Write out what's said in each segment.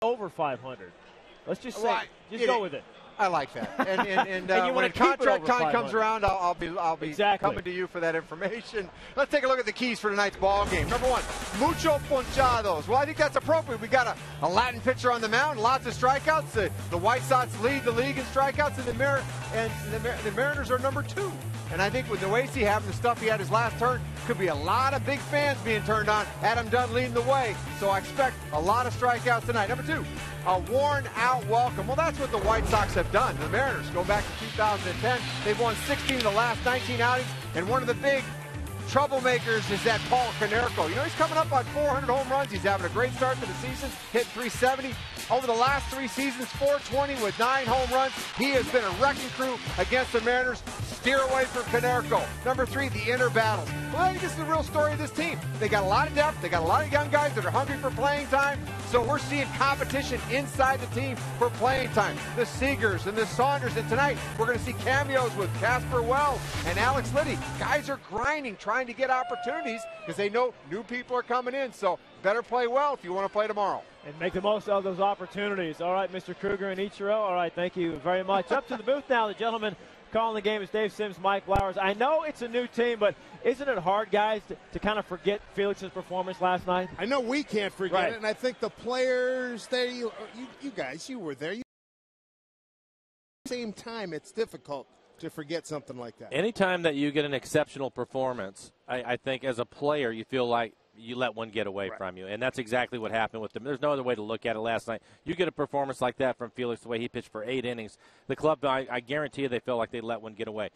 over 500. Let's just say, Right. go with it. I like that. And And you when wanna a keep it contract over time comes 500. around, I'll be Exactly. coming to you for that information. Let's take a look at the keys for tonight's ball game. Number one, mucho ponchados. Well, I think that's appropriate. We got a Latin pitcher on the mound, lots of strikeouts. The White Sox lead the league in strikeouts, and the Mariners are number 2. And I think with Noesi having the stuff he had his last turn, could be a lot of big fans being turned on. Adam Dunn leading the way. So I expect a lot of strikeouts tonight. Number 2, a worn-out welcome. Well, that's what the White Sox have done. The Mariners go back to 2010. They've won 16 of the last 19 outings, and one of the big troublemakers is that Paul Konerko. You know, he's coming up on 400 home runs. He's having a great start to the season, hitting 370. Over the last 3 seasons, 420 with 9 home runs. He has been a wrecking crew against the Mariners. Steer away from Konerko. Number 3, the inner battles. Well, I think this is the real story of this team. They got a lot of depth. They got a lot of young guys that are hungry for playing time. So we're seeing competition inside the team for playing time. The Seegers and the Saunders. And tonight, we're going to see cameos with Casper Wells and Alex Liddy. Guys are grinding, trying to get opportunities because they know new people are coming in. So better play well if you want to play tomorrow. And make the most of those opportunities. All right, Mr. Kruger and Ichiro. All right, thank you very much. Up to the booth now, the gentleman calling the game is Dave Sims, Mike Flowers. I know it's a new team, but isn't it hard, guys, to kind of forget Felix's performance last night? I know we can't forget it, and I think the players there, you guys, you were there. At the same time, it's difficult to forget something like that. Anytime that you get an exceptional performance, I think as a player you feel like you let one get away from you. And that's exactly what happened with them. There's no other way to look at it last night. You get a performance like that from Felix, the way he pitched for 8 innings. The club, I guarantee you they felt like they let one get away.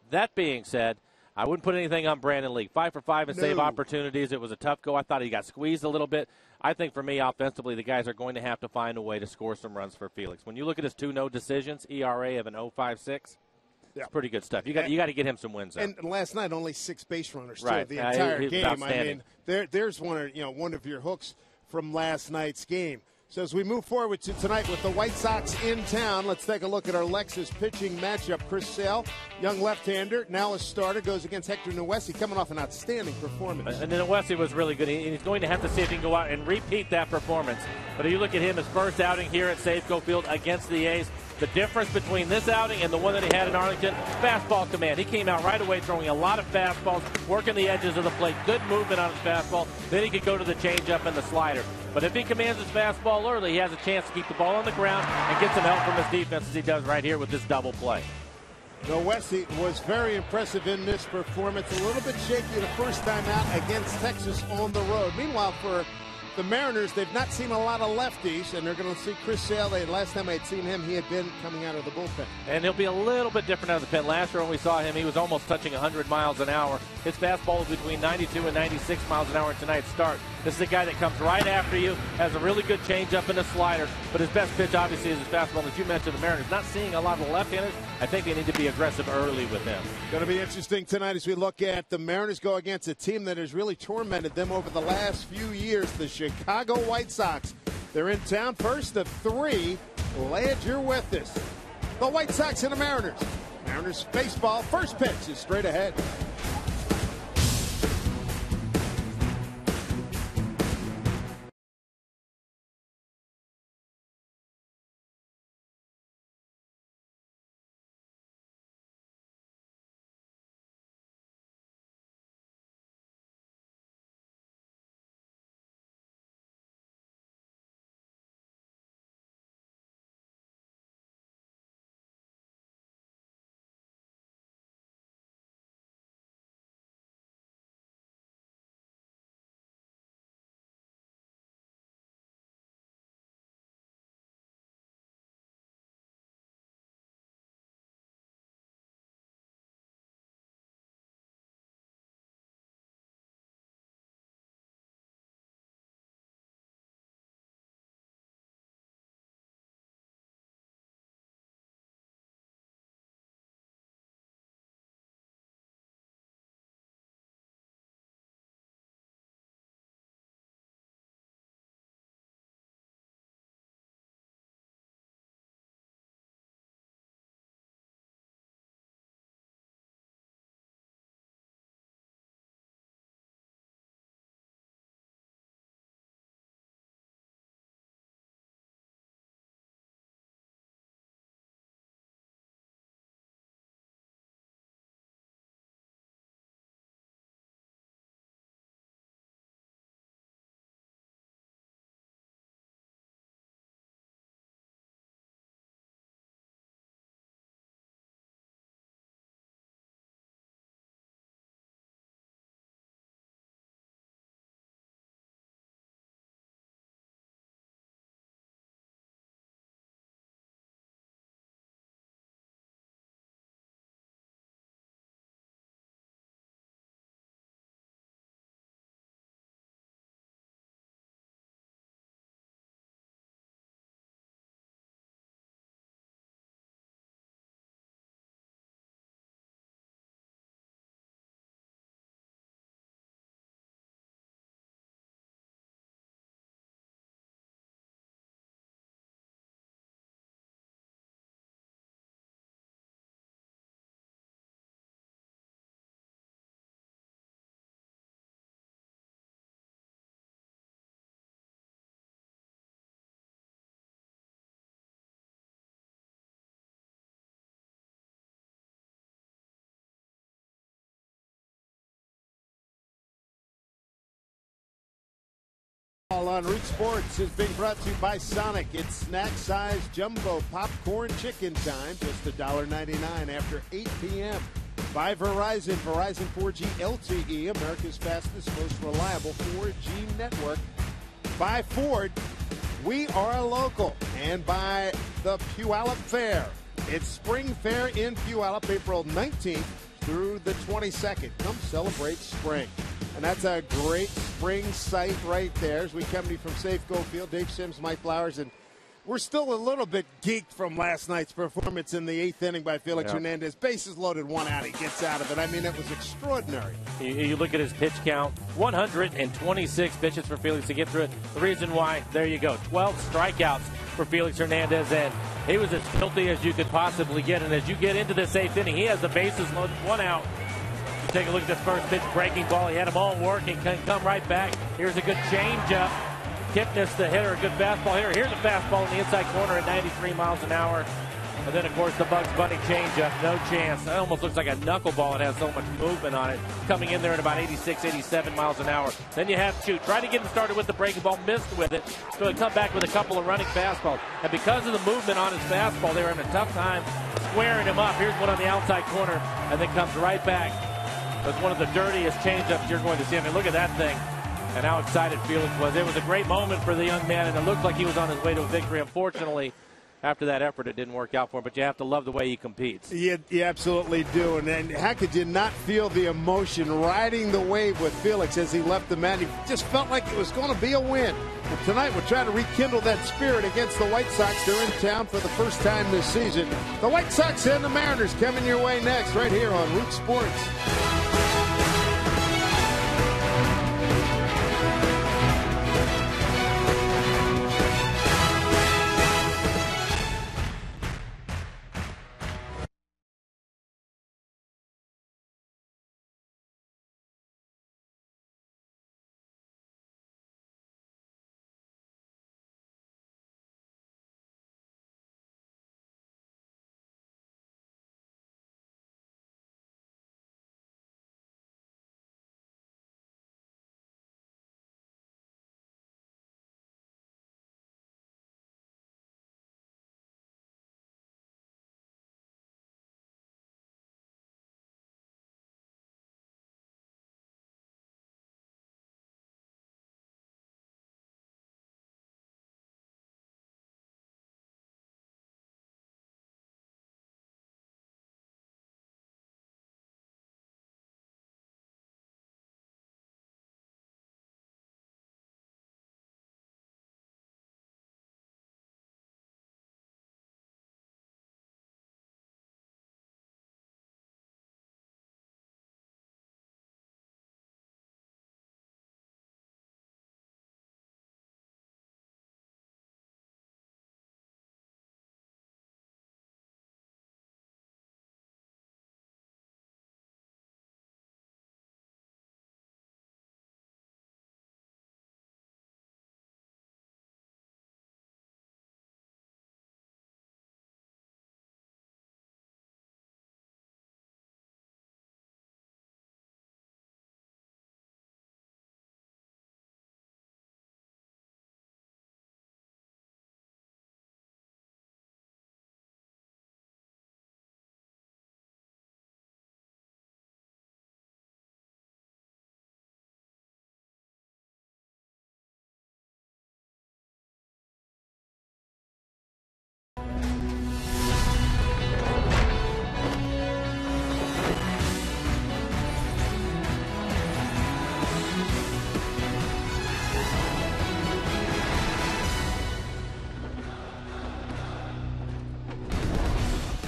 That being said, I wouldn't put anything on Brandon Lee. 5 for 5 and save opportunities. It was a tough go. I thought he got squeezed a little bit. I think for me, offensively, the guys are going to have to find a way to score some runs for Felix. When you look at his 2 no decisions, ERA of an 0.56, it's pretty good stuff. You got to get him some wins. And last night, only 6 base runners too, right. the entire he game. I mean, there's one of your hooks from last night's game. So as we move forward to tonight with the White Sox in town, let's take a look at our Lexus pitching matchup. Chris Sale, young left-hander, now a starter, goes against Hector Noesi, coming off an outstanding performance. And Noesi was really good. He's going to have to see if he can go out and repeat that performance. But if you look at him, his first outing here at Safeco Field against the A's, the difference between this outing and the one that he had in Arlington, fastball command. He came out right away throwing a lot of fastballs, working the edges of the plate, good movement on his fastball. Then he could go to the changeup and the slider. But if he commands his fastball early, he has a chance to keep the ball on the ground and get some help from his defense as he does right here with this double play. Noesi was very impressive in this performance. A little bit shaky the first time out against Texas on the road. Meanwhile, for the Mariners, they've not seen a lot of lefties, and they're going to see Chris Sale. Last time I had seen him, he had been coming out of the bullpen. And he'll be a little bit different out of the pen. Last year when we saw him, he was almost touching 100 miles an hour. His fastball was between 92 and 96 miles an hour in tonight's start. This is a guy that comes right after you, has a really good changeup and a slider, but his best pitch obviously is his fastball. As you mentioned, the Mariners not seeing a lot of the left-handers. I think they need to be aggressive early with him. Going to be interesting tonight as we look at the Mariners go against a team that has really tormented them over the last few years, the Chicago White Sox. They're in town first of 3. Glad you're with us. The White Sox and the Mariners. Mariners baseball first pitch is straight ahead. All on Root Sports is being brought to you by Sonic. It's snack-sized jumbo popcorn chicken time, just $1.99 after 8 p.m. By Verizon, Verizon 4G LTE, America's fastest, most reliable 4G network. By Ford, we are local. And by the Puyallup Fair. It's Spring Fair in Puyallup, April 19th through the 22nd. Come celebrate spring. And that's a great spring sight right there as we come to you from Safeco Field. Dave Sims, Mike Flowers, and we're still a little bit geeked from last night's performance in the 8th inning by Felix Hernandez. Bases loaded, one out. He gets out of it. I mean, it was extraordinary. You look at his pitch count, 126 pitches for Felix to get through it. The reason why, there you go, 12 strikeouts for Felix Hernandez, and he was as filthy as you could possibly get. And as you get into this 8th inning, he has the bases loaded, one out. You take a look at this first pitch, breaking ball. He had them all working, can come right back. Here's a good changeup. Kipnis, the hitter, a good fastball here. Here's a fastball in the inside corner at 93 miles an hour. And then, of course, the Bugs Bunny changeup, no chance. It almost looks like a knuckleball. It has so much movement on it. Coming in there at about 86, 87 miles an hour. Then you have Chu. Tried to get him started with the breaking ball, missed with it. So he come back with a couple of running fastballs. And because of the movement on his fastball, they were having a tough time squaring him up. Here's one on the outside corner, and then comes right back. That's one of the dirtiest changeups you're going to see. I mean, look at that thing. And how excited Felix was. It was a great moment for the young man, and it looked like he was on his way to a victory. Unfortunately, after that effort, it didn't work out for him. But you have to love the way he competes. You absolutely do. And how could you not feel the emotion riding the wave with Felix as he left the mound? He just felt like it was going to be a win. And tonight, we're trying to rekindle that spirit against the White Sox. They're in town for the first time this season. The White Sox and the Mariners coming your way next, right here on Root Sports.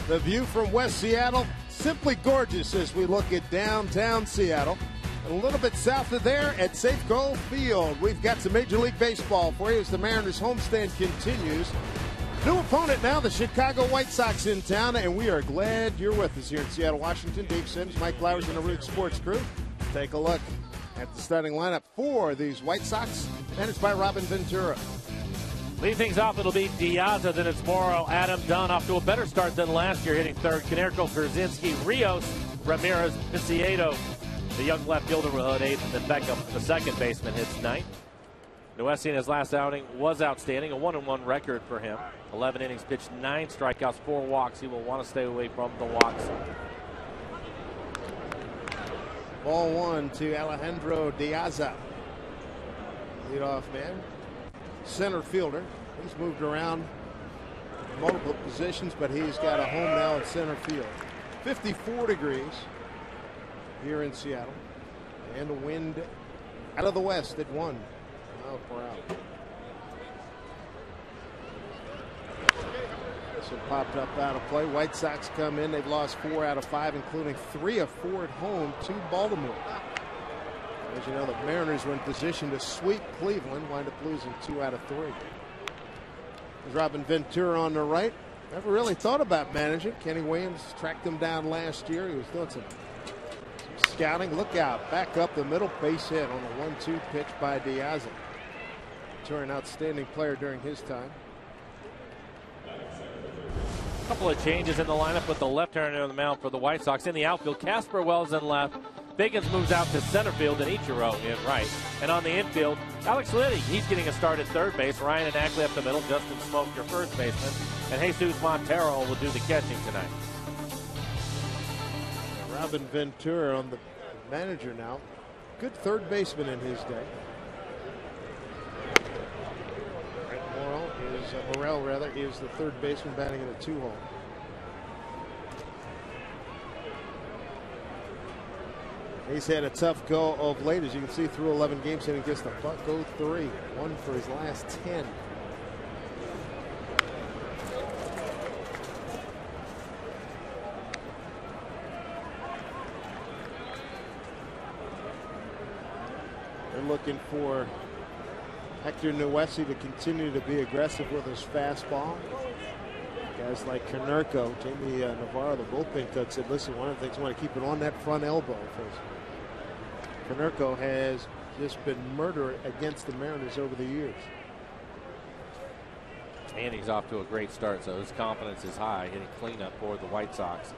The view from West Seattle, simply gorgeous as we look at downtown Seattle. And a little bit south of there at Safeco Field, we've got some Major League Baseball for you as the Mariners homestand continues. New opponent now, the Chicago White Sox in town, and we are glad you're with us here in Seattle, Washington. Dave Sims, Mike Flowers, and the Root Sports crew. Take a look at the starting lineup for these White Sox, managed by Robin Ventura. Leading things off, it'll be Diaz, then it's Morrow, Adam Dunn, off to a better start than last year, hitting third. Konerko, Krzinski, Rios, Ramirez, Viciedo. The young left fielder will hit eighth, and then Beckham, the second baseman, hits ninth. Noesi in his last outing was outstanding, a 1-1 record for him. 11 innings pitched, 9 strikeouts, 4 walks. He will want to stay away from the walks. Ball 1 to Alejandro Diaza. Leadoff man. Center fielder. He's moved around multiple positions, but he's got a home now in center field. 54 degrees here in Seattle. And the wind out of the west at 1 mile per hour. So popped up out of play. White Sox come in. They've lost 4 out of 5, including 3 of 4 at home to Baltimore. As you know, the Mariners were in position to sweep Cleveland, wind up losing 2 out of 3. There's Robin Ventura on the right. Never really thought about managing. Kenny Williams tracked him down last year. He was doing some scouting. Look out. Back up the middle. Base hit on a 1-2 pitch by Diaza. Ventura, an outstanding player during his time. A couple of changes in the lineup with the left-hander on the mound for the White Sox. In the outfield, Casper Wells in left. Biggins moves out to center field and Ichiro in right. And on the infield, Alex Liddy, he's getting a start at third base. Ryan and Ackley up the middle. Justin Smoke, your first baseman. And Jesus Montero will do the catching tonight. Robin Ventura on the manager now. Good third baseman in his day. Morel is the third baseman batting in a 2-hole. He's had a tough go of late, as you can see, through 11 games, hitting just a .03, 1 for his last 10. They're looking for Hector Noesi to continue to be aggressive with his fastball. Guys like Konerko, Jamie Navarro, the bullpen coach, said, listen, one of the things I want to keep it on that front elbow. Konerko has just been murder against the Mariners over the years. And he's off to a great start, so his confidence is high, hitting cleanup for the White Sox.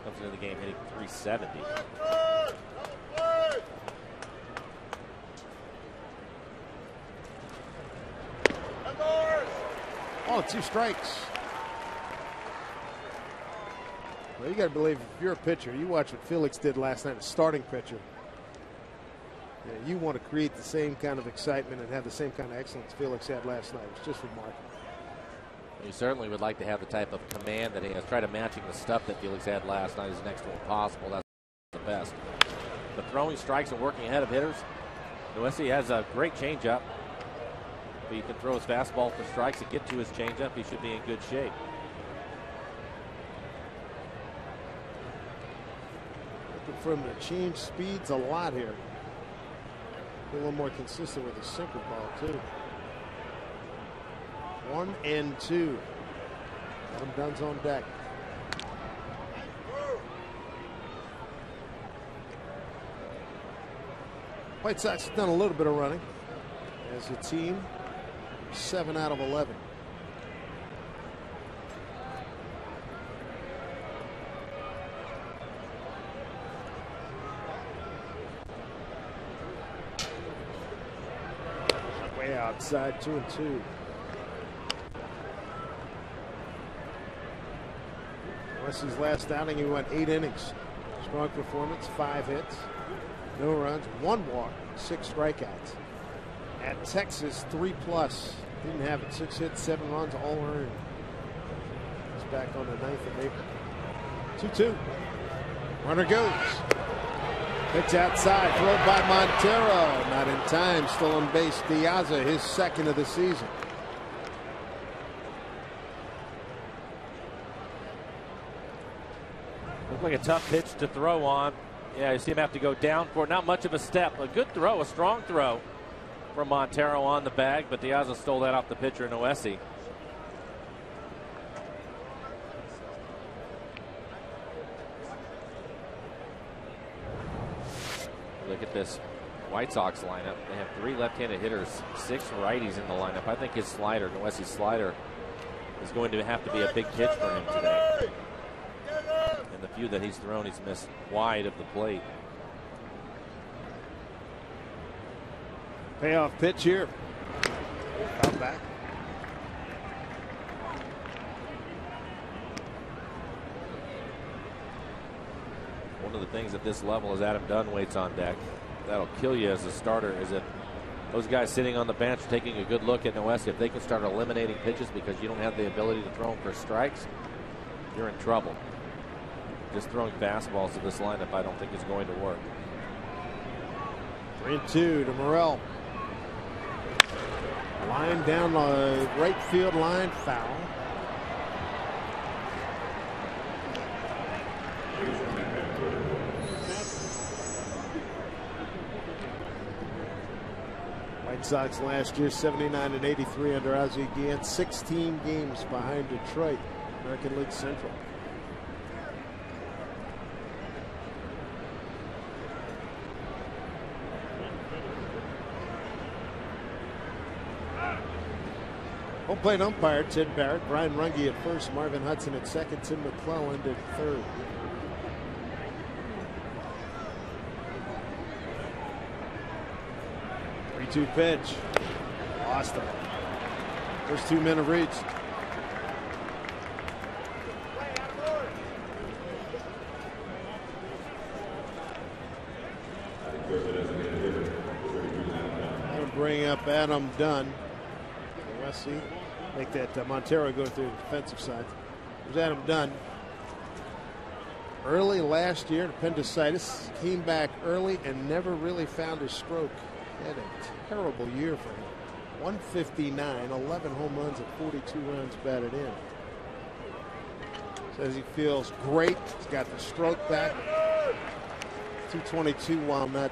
Comes into the game hitting .370. Oh, 2 strikes. Well, you got to believe if you're a pitcher, you watch what Felix did last night, a starting pitcher. You want to create the same kind of excitement and have the same kind of excellence Felix had last night. It was just remarkable. You certainly would like to have the type of command that he has. Try to matching the stuff that Felix had last night is next to impossible. That's the best. But throwing strikes and working ahead of hitters, Noesi has a great changeup. If he can throw his fastball for strikes and get to his changeup, he should be in good shape. Looking for him to change speeds a lot here. Be a little more consistent with his sinker ball, too. 1-2. Adam Dunn's on deck. White Sox have done a little bit of running as a team. 7 out of 11. Way outside, 2-2. His last outing, he went 8 innings. Strong performance, 5 hits, no runs, 1 walk, 6 strikeouts. At Texas, 3+. Didn't have it. 6 hits, 7 runs, all earned. He's back on the 9th of April. 2-2. Runner goes. Pitch outside, thrown by Montero. Not in time. Still on base. Diaza, his second of the season. Looked like a tough pitch to throw on. Yeah, you see him have to go down for it. Not much of a step. A good throw, a strong throw from Montero on the bag, but Diaza stole that off the pitcher, Noesi. Look at this White Sox lineup. They have 3 left-handed hitters, 6 righties in the lineup. I think his slider, Noesi's slider, is going to have to be a big pitch for him today. And the few that he's thrown, he's missed wide of the plate. Payoff pitch here. Foul back. One of the things at this level is Adam Dunn waits on deck. That'll kill you as a starter, is if those guys sitting on the bench are taking a good look at Noesi. If they can start eliminating pitches because you don't have the ability to throw them for strikes, you're in trouble. Just throwing fastballs to this lineup I don't think is going to work. 3-2 to Morrell. Line down the right field line, foul. White Sox last year 79-83 under Ozzie Guillen, 16 games behind Detroit, American League Central. Home plate umpire Ted Barrett, Brian Runge at first, Marvin Hudson at second, Tim McClelland at third. Two pitch. Lost him. First 2 men have reached. I'm going to bring up Adam Dunn. Let's see. Make that Montero go through the defensive side. There's Adam Dunn. Early last year, appendicitis. Came back early and never really found his stroke. Had a terrible year for him. 159, 11 home runs and 42 runs batted in. Says he feels great. He's got the stroke back. 222 while not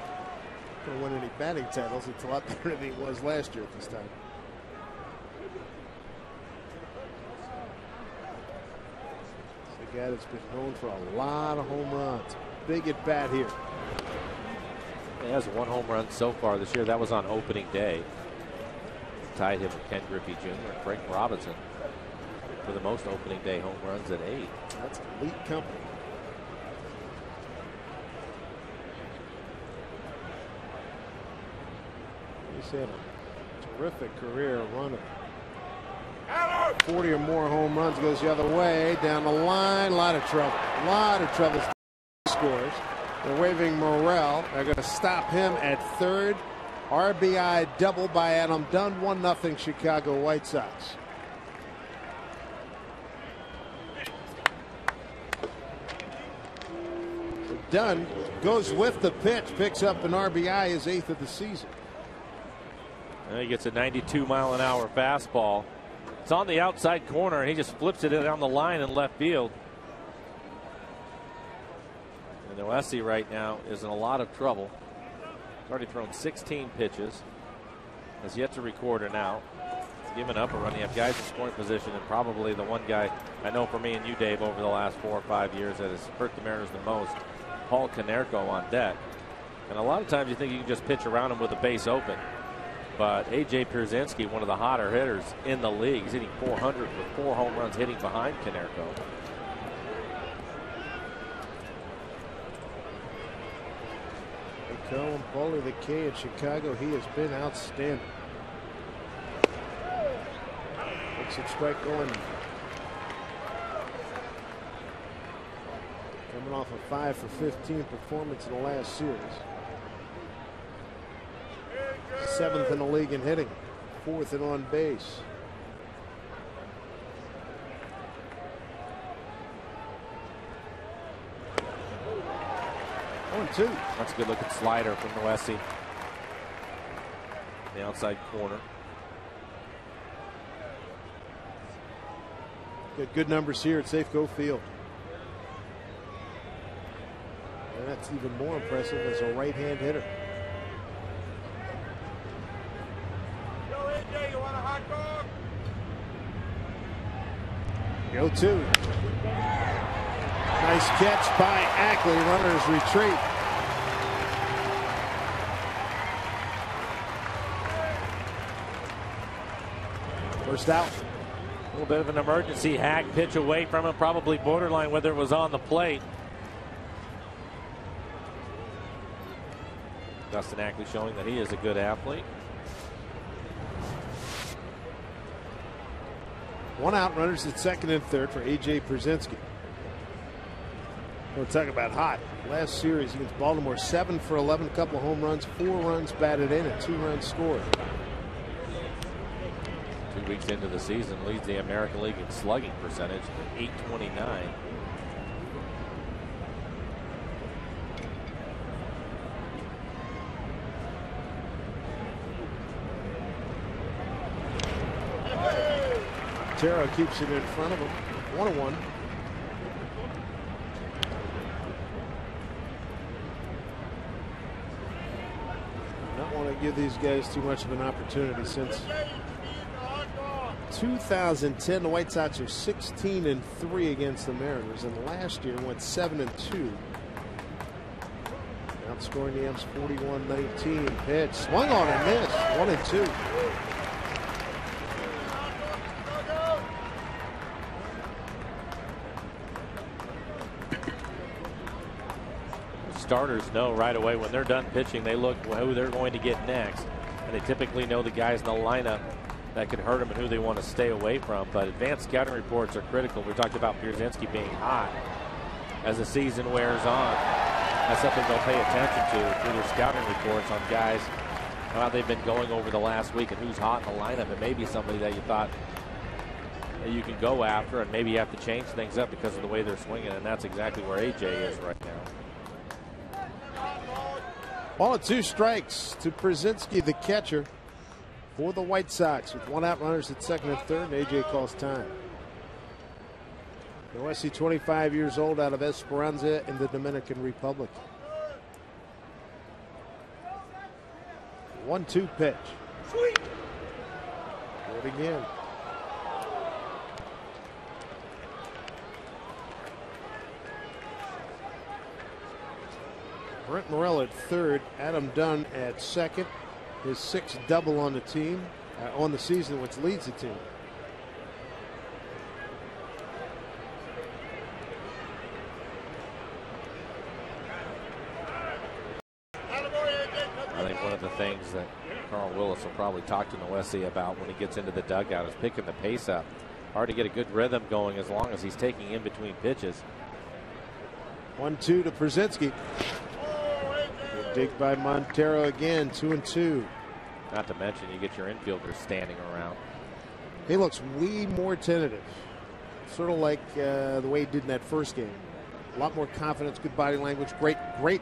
going to win any batting titles. It's a lot better than he was last year at this time. It's a guy that's been known for a lot of home runs. Big at bat here. He has 1 home run so far this year. That was on opening day. Tied him with Ken Griffey Jr. and Frank Robinson for the most opening day home runs at 8. That's elite company. He's had a terrific career run of 40 or more home runs. Goes the other way down the line. A lot of trouble. A lot of trouble. Scores. They're waving Morrell. They're going to stop him at third. RBI double by Adam Dunn. 1-0 Chicago White Sox. So Dunn goes with the pitch, picks up an RBI, his 8th of the season. And he gets a 92-mile-an-hour fastball. It's on the outside corner, and he just flips it down the line in left field. Noesi right now is in a lot of trouble. He's already thrown 16 pitches. Has yet to record an out. He's given up a run. You have guys in scoring position, and probably the one guy I know for me and you, Dave, over the last 4 or 5 years that has hurt the Mariners the most, Paul Konerko on deck. And a lot of times you think you can just pitch around him with a base open. But A.J. Pierzynski, one of the hotter hitters in the league, he's hitting 400 with 4 home runs hitting behind Konerko. Call him Paulie the K in Chicago. He has been outstanding. Looks at strike going. Coming off a 5 for 15 performance in the last series. 7th in the league in hitting. 4th in on base. 1-2. That's a good looking slider from Noesi. The outside corner. Got good numbers here at Safeco Field. And that's even more impressive as a right-hand hitter. Yo, AJ, you want a hot dog? 0-2. Nice catch by Ackley. Runners retreat. First out. A little bit of an emergency hack pitch away from him, probably borderline whether it was on the plate. Dustin Ackley showing that he is a good athlete. One out, runners at second and third for A.J. Przinsky. We'll talk about hot. Last series against Baltimore, 7 for 11, couple home runs, 4 runs batted in, and 2 runs scored. 2 weeks into the season, leads the American League in slugging percentage, .829. Montero keeps it in front of him. 1-1. Not want to give these guys too much of an opportunity. Since 2010, the White Sox are 16-3 against the Mariners, and last year went 7-2. Outscoring the M's 41-19. Pitch swung on and missed. 1-2. Starters know right away when they're done pitching, they look who they're going to get next, and they typically know the guys in the lineup that could hurt them and who they want to stay away from. But advanced scouting reports are critical. We talked about Przinsky being hot. As the season wears on, that's something they'll pay attention to through their scouting reports on guys, how they've been going over the last week and who's hot in the lineup. It may be somebody that you thought that you can go after, and maybe you have to change things up because of the way they're swinging, and that's exactly where AJ is right now. 1-2 strikes to Przinsky, the catcher, for the White Sox, with 1 out, runners at second and third, and AJ calls time. Noesi, 25 years old, out of Esperanza in the Dominican Republic. 1-2 pitch. Sweet. Do it again. Brent Morel at third, Adam Dunn at second. His 6th double on the team, on the season, which leads the team. I think one of the things that Carl Willis will probably talk to Noesi about when he gets into the dugout is picking the pace up. Hard to get a good rhythm going as long as he's taking in between pitches. 1-2 to Przinsky. Dig by Montero again, 2-2. Not to mention you get your infielders standing around. He looks way more tentative. Sort of like the way he did in that first game. A lot more confidence, good body language, great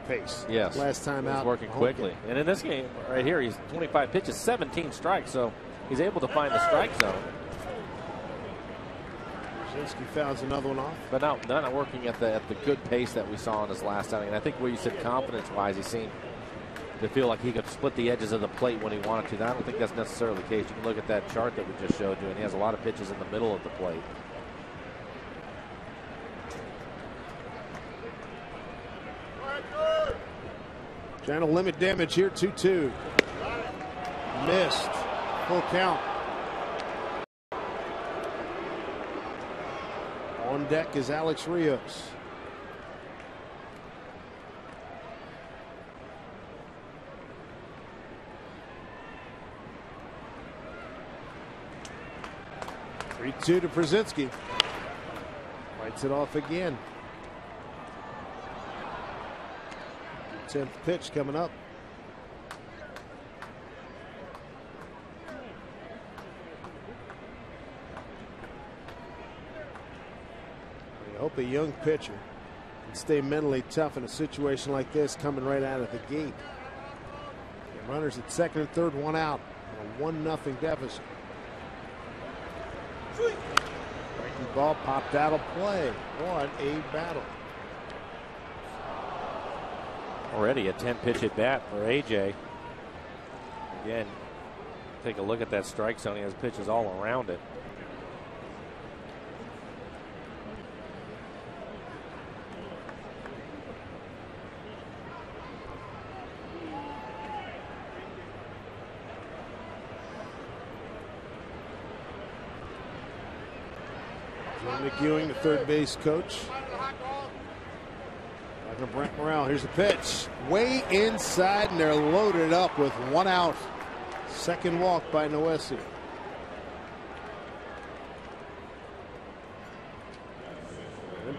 pace. Yes. Last time out. He's working quickly. And in this game right here, he's 25 pitches, 17 strikes, so he's able to find the strike zone. Przinsky fouls another one off. But not working at the good pace that we saw in his last outing. And I think where you said confidence-wise, he seemed to feel like he could split the edges of the plate when he wanted to. I don't think that's necessarily the case. You can look at that chart that we just showed you, and he has a lot of pitches in the middle of the plate. Trying to limit damage here, 2-2. Missed. Full count. On deck is Alex Rios. Three-2 to Przinsky. Fights it off again. 10th pitch coming up. I hope a young pitcher can stay mentally tough in a situation like this, coming right out of the gate. And runners at second and third, 1 out, and a 1-0 deficit. Breaking ball popped out of play. What a battle. Already a 10-pitch at bat for AJ. Again, take a look at that strike zone. He has pitches all around it. John McEwing, the third base coach. Back to Brent Morel. Here's the pitch. Way inside, and they're loaded up with 1 out. Second walk by Noesi.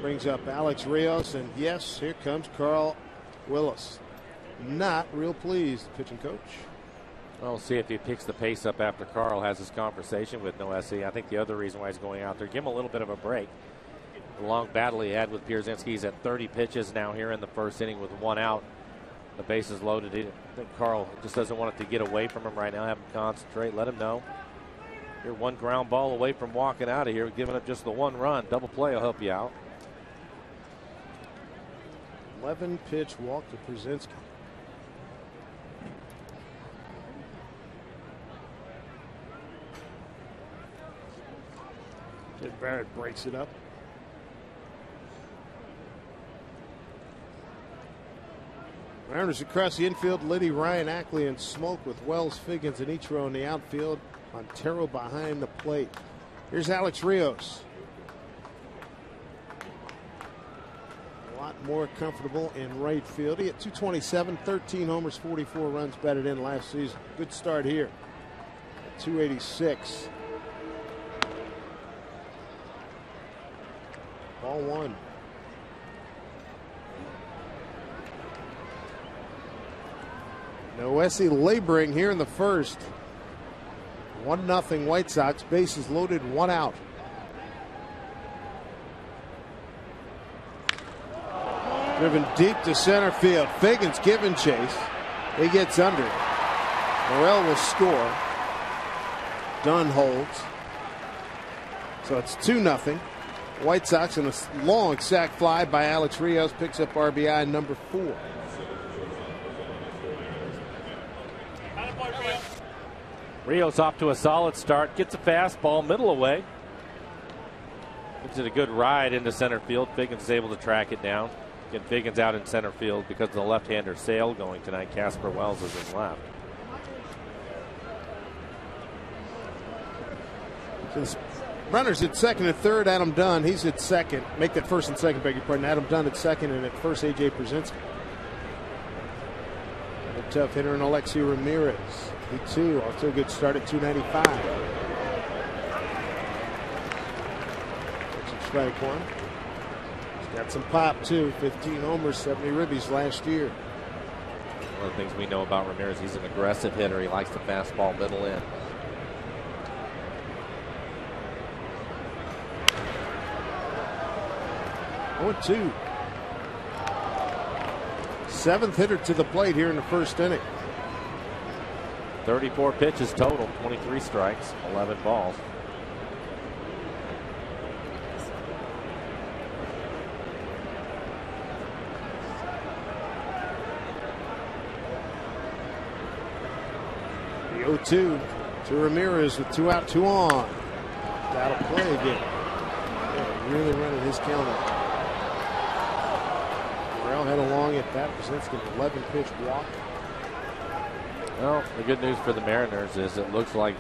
brings up Alex Rios, and yes, here comes Carl Willis. Not real pleased, pitching coach. Well, we'll see if he picks the pace up after Carl has his conversation with Noesi. I think the other reason why he's going out there, give him a little bit of a break. The long battle he had with Pierzynski. He's at 30 pitches now here in the first inning with 1 out. The bases loaded. I think Carl just doesn't want it to get away from him right now. Have him concentrate. Let him know. You're 1 ground ball away from walking out of here, giving up just the 1 run. Double play will help you out. 11 pitch walk to Pierzynski. Barrett breaks it up. Mariners across the infield, Liddy, Ryan, Ackley, and Smoke with Wells, Figgins, and Ichiro in the outfield. Montero behind the plate. Here's Alex Rios. A lot more comfortable in right field. He had 227, 13 homers, 44 runs batted in last season. Good start here at 286. Ball 1. Noesi laboring here in the first. 1-0 White Sox. Bases loaded, 1 out. Driven deep to center field. Figgins giving chase. He gets under it. Morel will score. Dunn holds. So it's 2-0. White Sox, and a long sac fly by Alex Rios picks up RBI number 4. Rios off to a solid start. Gets a fastball middle away. Gives it a good ride into center field. Figgins is able to track it down. Get Figgins out in center field because of the left-hander Sale going tonight. Casper Wells is in left. Since runners at second and third, Adam Dunn. He's at second. Make that first and second, beg your pardon. Adam Dunn at second, and at first, A.J. Pierzynski. A tough hitter in Alexi Ramirez. He too off to a good start at 295. That's a strike 1. He's got some pop too. 15 homers, 70 ribbies last year. One of the things we know about Ramirez, he's an aggressive hitter. He likes the fastball middle in. Oh, 2. 7th hitter to the plate here in the first inning. 34 pitches total, 23 strikes, 11 balls. The 0-2 to Ramirez with 2 out, 2 on. That'll play again. Yeah, really running his counter. Morel head along at that. Pierzynski, 11 pitch walk. Well, the good news for the Mariners is it looks like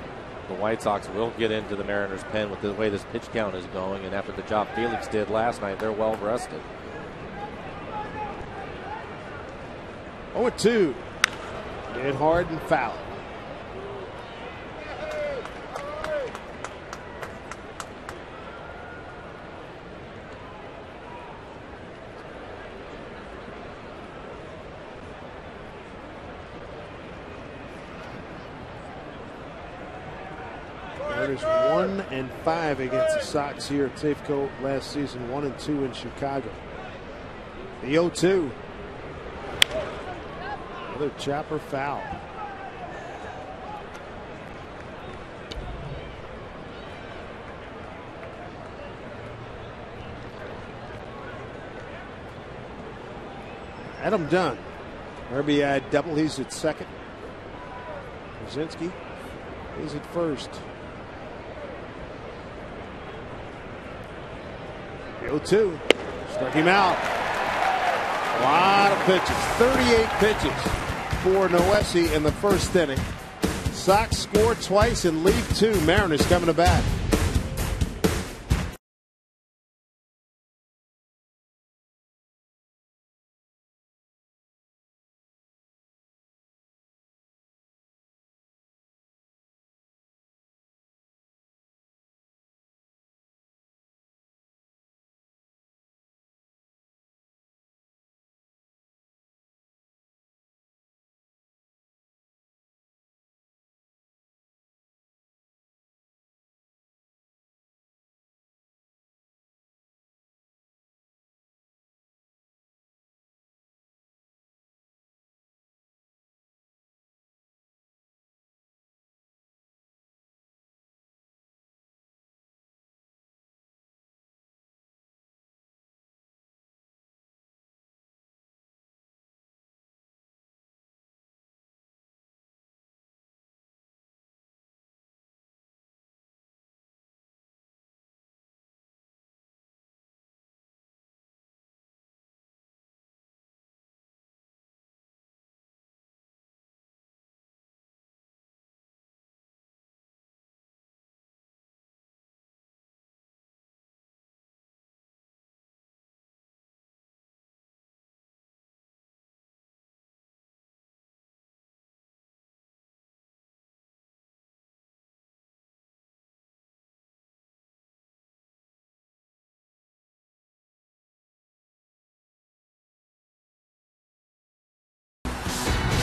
the White Sox will get into the Mariners' pen with the way this pitch count is going, and after the job Felix did last night, they're well rested. 0-2. Hit hard and foul. Mariners 1-5 against the Sox here at Safeco last season. 1-2 in Chicago. The 0-2. Another chopper foul. Adam Dunn. RBI double. He's at second. Pierzynski is at first. The 0-2. Struck him out. A lot of pitches. 38 pitches for Noesi in the first inning. Sox scored twice and lead 2. Mariners coming to bat.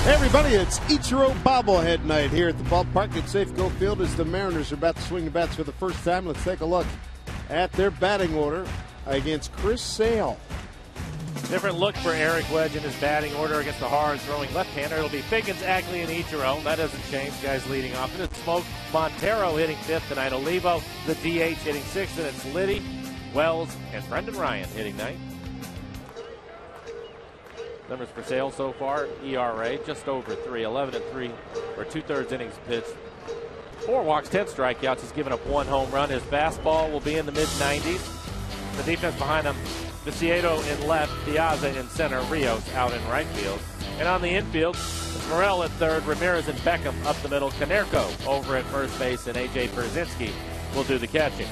Hey everybody, it's Ichiro bobblehead night here at the ballpark at Safeco Field as the Mariners are about to swing the bats for the first time. Let's take a look at their batting order against Chris Sale. Different look for Eric Wedge in his batting order against the hard-throwing left-hander. It'll be Figgins, Ackley, and Ichiro. That doesn't change. Guys leading off. And it's Smoke Montero hitting fifth tonight. Olivo, the DH, hitting sixth. And it's Liddy, Wells, and Brendan Ryan hitting ninth. Numbers for Sale so far: ERA just over 3, 11-3, or 2/3 innings pitched. 4 walks, 10 strikeouts. He's given up 1 home run. His fastball will be in the mid-90s. The defense behind him: Viciedo in left, Piazza in center, Rios out in right field. And on the infield, it's Morel at third, Ramirez and Beckham up the middle, Canerco over at first base, and A.J. Brzezinski will do the catching.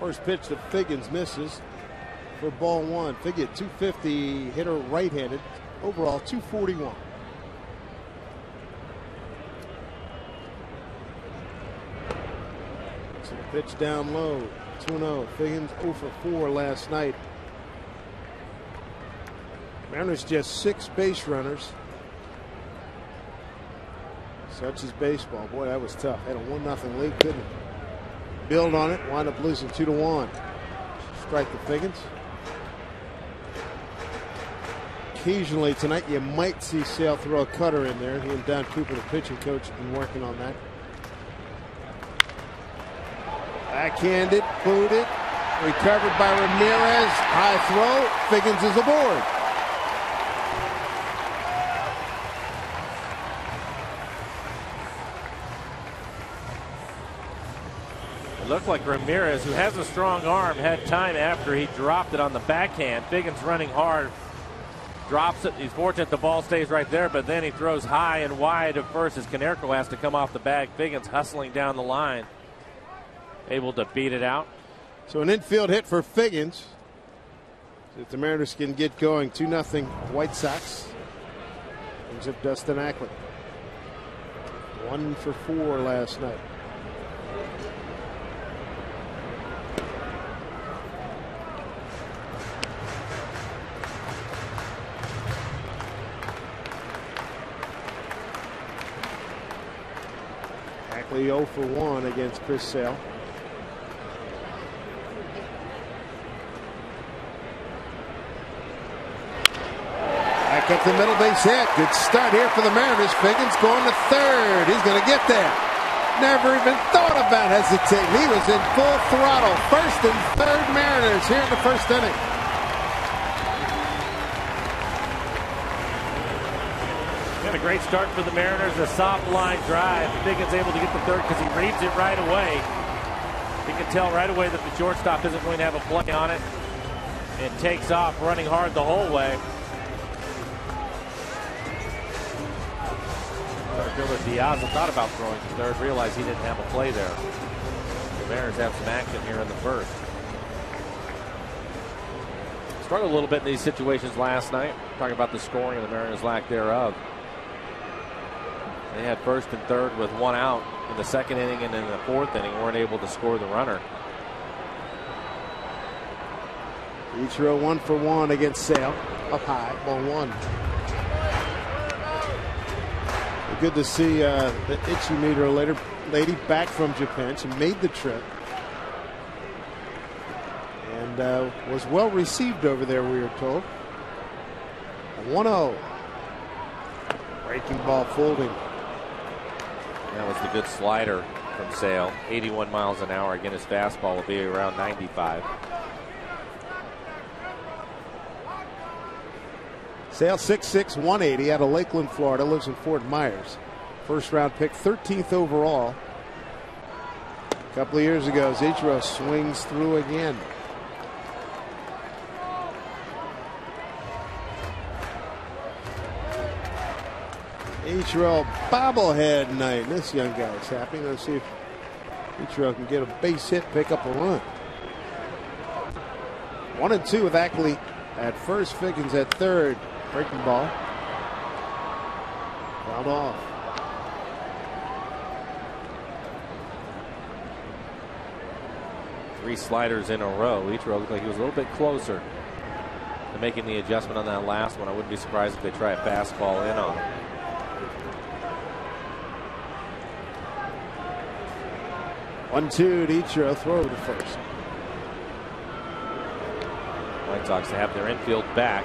First pitch to Figgins misses for ball 1. Figgins 250, hitter right-handed, overall 241. So pitch down low, 2-0. Figgins 0 for 4 last night. Mariners just 6 base runners. Such is baseball. Boy, that was tough. Had a 1-0 lead, couldn't build on it, wind up losing 2-1. Strike to Figgins. Occasionally tonight you might see Sale throw a cutter in there. He and Don Cooper, the pitching coach, have been working on that. Backhanded, booted, recovered by Ramirez. High throw. Figgins is aboard. It looked like Ramirez, who has a strong arm, had time after he dropped it on the backhand. Figgins running hard, drops it. He's fortunate the ball stays right there, but then he throws high and wide at first as Canerco has to come off the bag. Figgins hustling down the line, able to beat it out. So an infield hit for Figgins. If the Mariners can get going, 2-0 White Sox. Brings up Dustin Ackley. 1 for 4 last night. Ackley 0 for 1 against Chris Sale. Back up the middle, base hit. Good start here for the Mariners. Figgins going to third. He's going to get there. Never even thought about hesitating. He was in full throttle. First and third Mariners here in the first inning. Got a great start for the Mariners. A soft line drive. Figgins able to get the third because he reads it right away. You can tell right away that the shortstop isn't going to have a play on it. It takes off, running hard the whole way. Fielder Piazza thought about throwing to third, realized he didn't have a play there. The Mariners have some action here in the first. Struggled a little bit in these situations last night. Talking about the scoring and the Mariners' lack thereof. They had first and third with 1 out in the second inning, and in the fourth inning weren't able to score the runner. Ichiro 1 for 1 against Sale. Up high, ball 1. Good to see the itchy meter lady back from Japan. She made the trip and was well received over there, we were told. 1-0. Breaking ball folding. That was the good slider from Sale. 81 miles an hour. Again, his fastball will be around 95. Sale 6'6", 180 out of Lakeland, Florida. Lives in Fort Myers. First round pick, 13th overall. A couple of years ago, Ichiro swings through again. Ichiro bobblehead night. This young guy is happy. Let's see if Ichiro can get a base hit, pick up a run. 1-2 with Ackley at first, Figgins at third. Breaking ball. Fouled off. Three sliders in a row. Ichiro looked like he was a little bit closer They're making the adjustment on that last one. I wouldn't be surprised if they try a fastball in on him. 1-2 to Ichiro, throw to first. White Sox to have their infield back.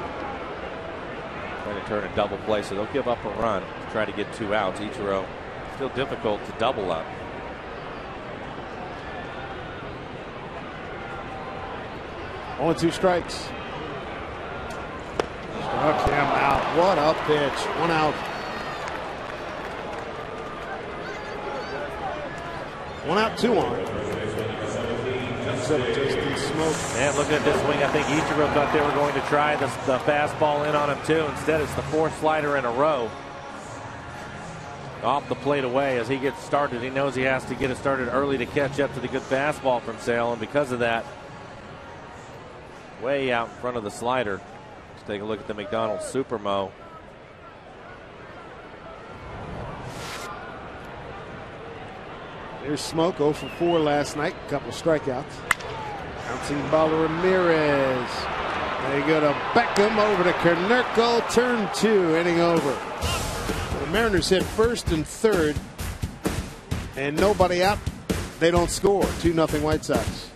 Trying to turn a double play, so they'll give up a run to try to get 2 outs. Ichiro still difficult to double up. Only 2 strikes. Struck him out. What a pitch. 1 out. 1 out, 2 on. Except just the smoke. And looking at this swing, I think Ichiro thought they were going to try the fastball in on him too. Instead, it's the 4th slider in a row. Off the plate away as he gets started. He knows he has to get it started early to catch up to the good fastball from Sale, and because of that, way out in front of the slider. Let's take a look at the McDonald's Supermo. There's Smoke, 0 for 4 last night. A couple of strikeouts. Bouncing ball to Ramirez. They go to Beckham, over to Konerko. Turn 2, inning over. The Mariners hit first and third, and nobody out. They don't score. 2-0 White Sox.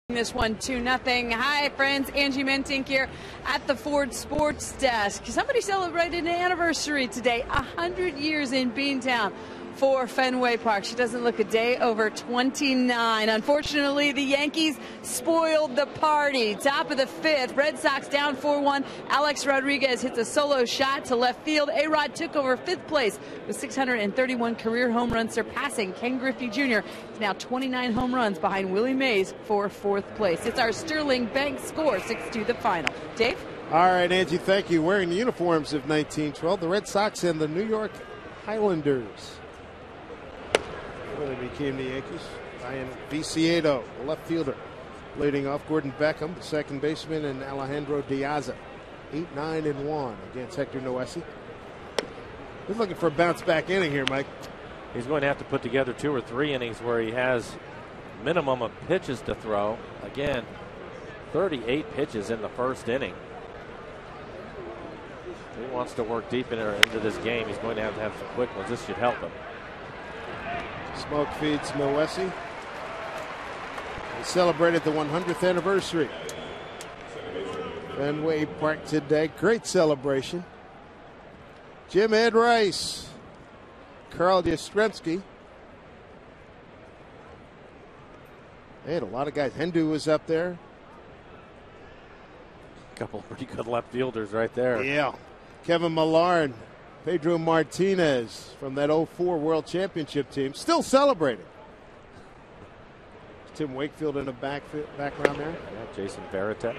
This one 2-0. Hi friends, Angie Mentink here at the Ford Sports Desk. Somebody celebrated an anniversary today, 100 years in Beantown for Fenway Park. She doesn't look a day over 29. Unfortunately, the Yankees spoiled the party. Top of the 5th, Red Sox down 4-1. Alex Rodriguez hits a solo shot to left field. A-Rod took over 5th place with 631 career home runs, surpassing Ken Griffey Jr. He's now 29 home runs behind Willie Mays for 4th place. It's our Sterling Bank score, 6-2 the final. Dave? All right, Angie, thank you. Wearing the uniforms of 1912, the Red Sox and the New York Highlanders. When they became the Yankees. Ryan Viciedo, the left fielder, leading off. Gordon Beckham, the second baseman, and Alejandro Diaz. 8-9-1 against Hector Noesi. He's looking for a bounce back inning here, Mike. He's going to have to put together 2 or 3 innings where he has minimum of pitches to throw. Again, 38 pitches in the first inning. If he wants to work deep into this game, he's going to have some quick ones. This should help him. Smoke feeds Noesi. They celebrated the 100th anniversary. Fenway Park today. Great celebration. Jim Ed Rice. Carl Yastrzemski. They had a lot of guys. Hendu was up there. A couple pretty good left fielders right there. Yeah. Kevin Millar, Pedro Martinez from that 04 World Championship team still celebrating. Tim Wakefield in the background there. Yeah, Jason Varitek.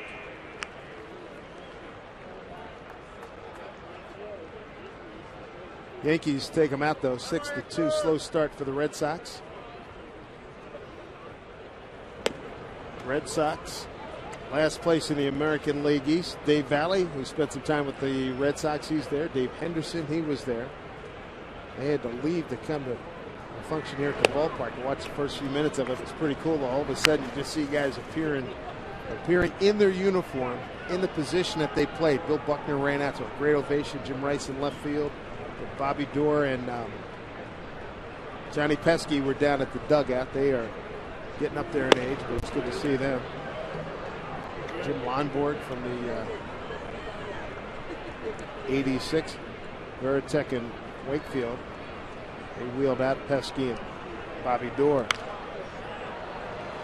Yankees take them out, though. 6-2, slow start for the Red Sox. Red Sox, last place in the American League East. Dave Valley, who spent some time with the Red Sox, he's there. Dave Henderson, he was there. They had to leave to come to a function here at the ballpark to watch the first few minutes of it. It's pretty cool. All of a sudden, you just see guys appearing in their uniform, in the position that they played. Bill Buckner ran out to a great ovation. Jim Rice in left field. Bobby Doerr and Johnny Pesky were down at the dugout. They are getting up there in age, but it's good to see them. Jim Lonborg from the 86, Veritek and Wakefield. They wheeled out Pesky and Bobby Doerr.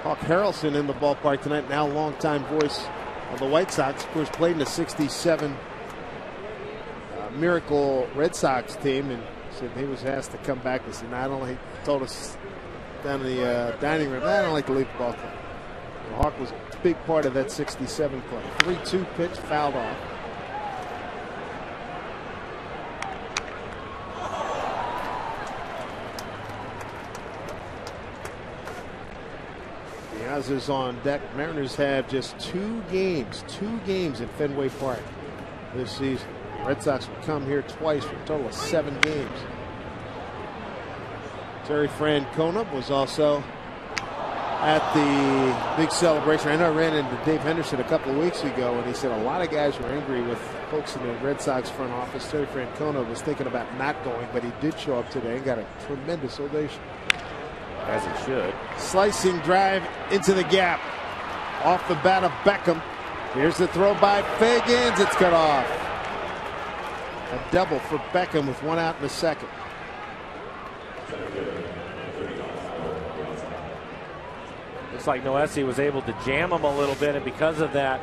Hawk Harrelson in the ballpark tonight, now longtime voice of the White Sox. Of course, played in the 67 Miracle Red Sox team, and said he was asked to come back. He said, "I don't like," told us down in the dining room, "I don't like to leave the ball club." And Hawk was a big part of that 67 club. 3-2 pitch, fouled off. Diaz on deck. Mariners have just two games in Fenway Park this season. Red Sox will come here twice for a total of 7 games. Terry Francona was also at the big celebration. I know I ran into Dave Henderson a couple of weeks ago, and he said a lot of guys were angry with folks in the Red Sox front office. Terry Francona was thinking about not going, but he did show up today and got a tremendous ovation. As it should. Slicing drive into the gap. Off the bat of Beckham. Here's the throw by Figgins. It's cut off. A double for Beckham with 1 out in the second. Looks like Noesi was able to jam him a little bit, and because of that,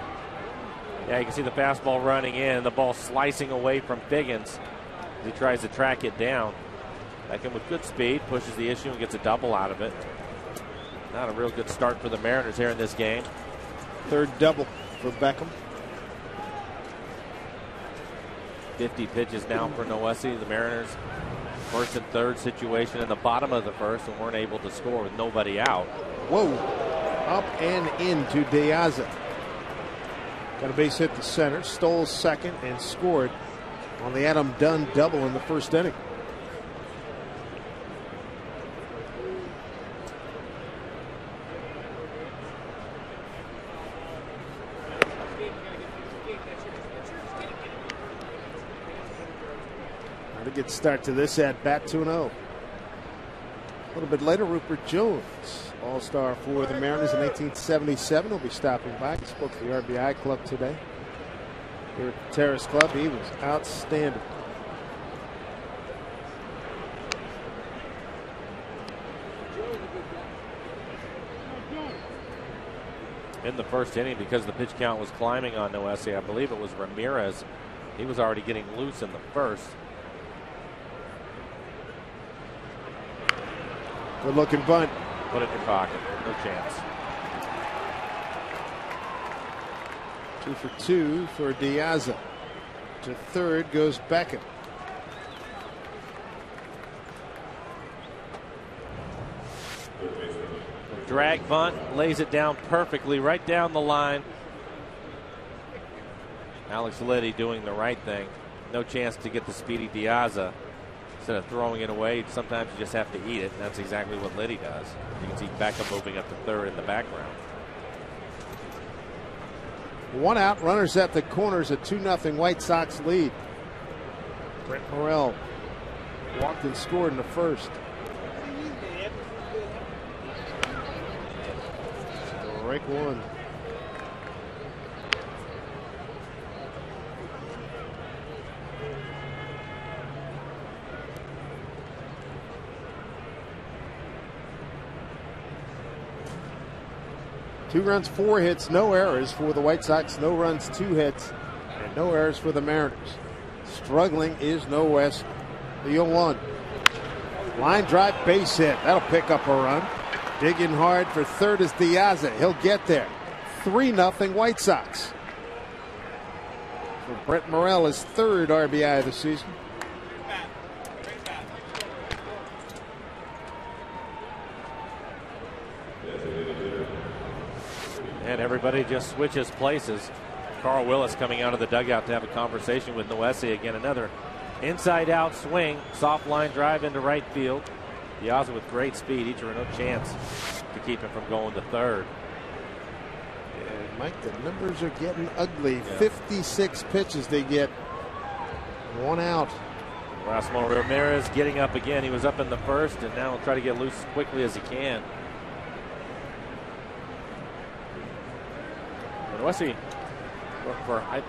yeah, you can see the fastball running in, the ball slicing away from Figgins. He tries to track it down. Beckham with good speed, pushes the issue and gets a double out of it. Not a real good start for the Mariners here in this game. Third double for Beckham. 50 pitches now for Noesi. The Mariners, first and third situation in the bottom of the first, and weren't able to score with nobody out. Whoa. Up and into Diaza. Got a base hit to center, stole second, and scored on the Adam Dunn double in the first inning. Not a good start to this at bat, 2-0. A little bit later, Rupert Jones, all-star for the Mariners in 1977, will be stopping by. He spoke to the RBI Club today. Here at the Terrace Club, he was outstanding. In the first inning, because the pitch count was climbing on Noesi, I believe it was Ramirez. He was already getting loose in the first. Good looking bunt. Put it in your pocket. No chance. 2 for 2 for Diaza. To third goes Beckham. Drag bunt, lays it down perfectly right down the line. Alex Liddy doing the right thing. No chance to get the speedy Diaza. Instead of throwing it away, sometimes you just have to eat it, and that's exactly what Liddy does. You can see Beckham moving up to third in the background. 1 out, runners at the corners, a 2-0 White Sox lead. Brent Morrell walked and scored in the first. Strike one. Two runs, 4 hits, no errors for the White Sox. No runs, 2 hits, and no errors for the Mariners. Struggling is No West, the 0-1. Line drive, base hit. That'll pick up a run. Digging hard for third is Diaza. He'll get there. 3-0 White Sox. For Brent Morrell, his third RBI of the season. And everybody just switches places. Carl Willis coming out of the dugout to have a conversation with Noesi. Again, another inside-out swing. Soft line drive into right field. Piazza with great speed. Ichiro no chance to keep him from going to third. And Mike, the numbers are getting ugly. Yeah. 56 pitches they get. 1 out. Erasmo Ramirez getting up again. He was up in the first, and now he'll try to get loose as quickly as he can. And Wesley,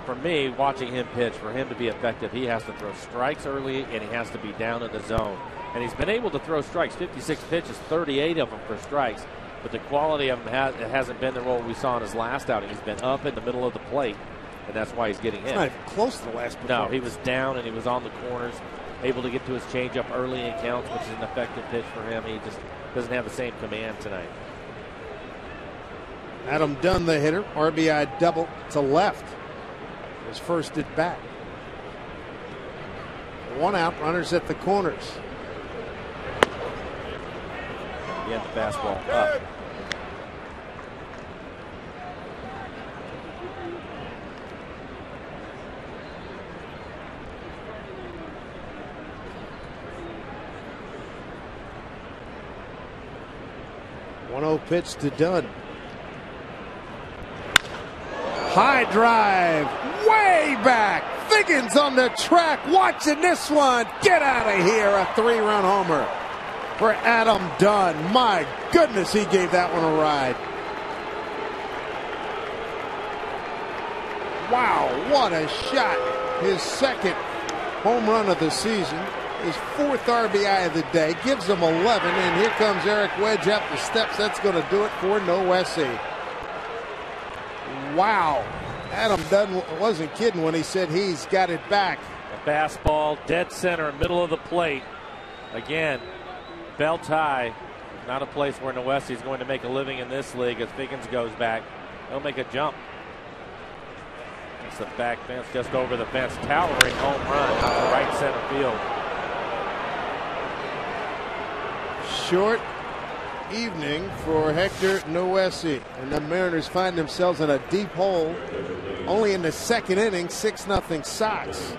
for me, watching him pitch, for him to be effective, he has to throw strikes early, and he has to be down in the zone. And he's been able to throw strikes, 56 pitches, 38 of them for strikes. But the quality of them hasn't been the role we saw in his last outing. He's been up in the middle of the plate, and that's why he's getting hit. It's not even close to the last performance. No, he was down, and he was on the corners, able to get to his changeup early in counts, which is an effective pitch for him. He just doesn't have the same command tonight. Adam Dunn, the hitter, RBI double to left. His first at bat. 1 out, runners at the corners. Again, the fastball up. Pitch to Dunn. High drive, way back. Figgins on the track, watching this one. Get out of here, a 3-run homer for Adam Dunn. My goodness, he gave that one a ride. Wow, what a shot. His second home run of the season. His 4th RBI of the day, gives him 11, and here comes Eric Wedge up the steps. That's going to do it for Noesi. Wow. Adam Dunn wasn't kidding when he said he's got it back. A fastball, dead center, middle of the plate. Again, belt high. Not a place where Noesi's going to make a living in this league as Figgins goes back. He'll make a jump. It's the back fence, just over the fence. Towering home run out to right center field. Short evening for Hector Noesi, and the Mariners find themselves in a deep hole. Only in the 2nd inning, 6-0 Sox.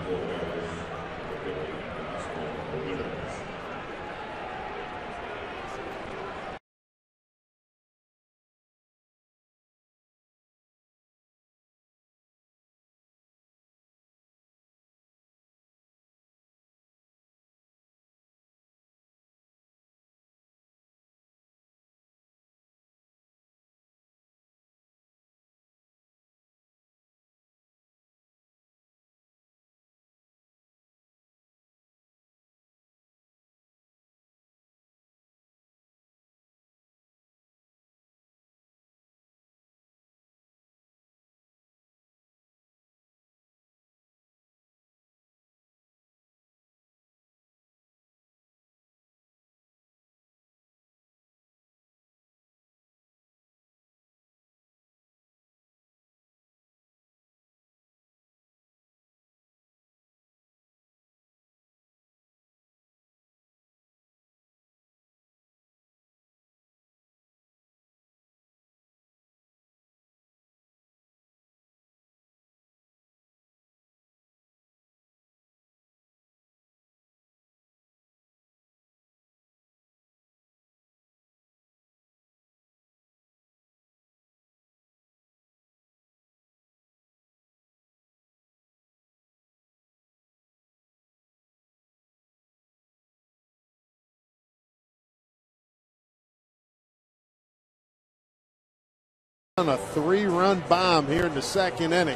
On a 3-run bomb here in the 2nd inning.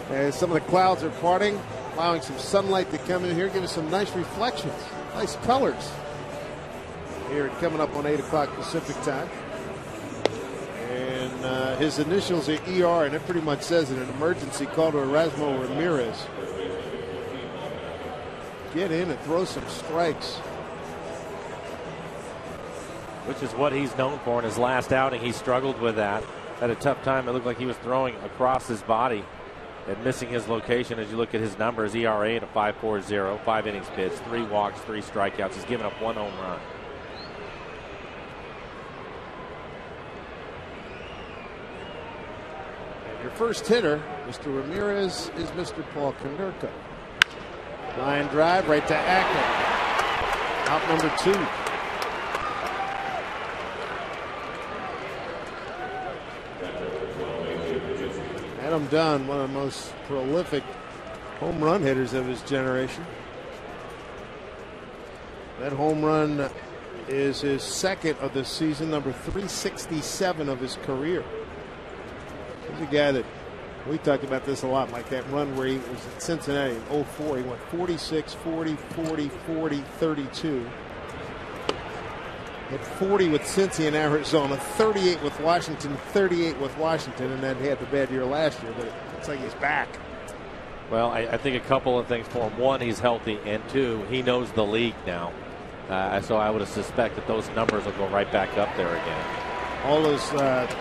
As some of the clouds are parting, allowing some sunlight to come in here, giving some nice reflections, nice colors. Here coming up on 8 o'clock Pacific time. And his initials are ER, and it pretty much says it, an emergency call to Erasmo Ramirez. Get in and throw some strikes. Which is what he's known for in his last outing. He struggled with that. Had a tough time. It looked like he was throwing across his body and missing his location. As you look at his numbers, ERA at a 5.40, 5 innings pitched, 3 walks, 3 strikeouts. He's given up 1 home run. first hitter. Mr. Ramirez is Mr. Paul Konerko. Line drive right to Ackman. Out number 2. Adam Dunn, one of the most prolific home run hitters of his generation. That home run is his second of the season, number 367 of his career. He's a guy that we talked about this a lot, like that run where he was at Cincinnati in 04. He went 46, 40, 40, 40, 32. Hit 40 with Cincy in Arizona, 38 with Washington, 38 with Washington, and then he had the bad year last year, but it looks like he's back. Well, I think a couple of things for him. One, he's healthy, and two, he knows the league now. So I would suspect that those numbers will go right back up there again. All those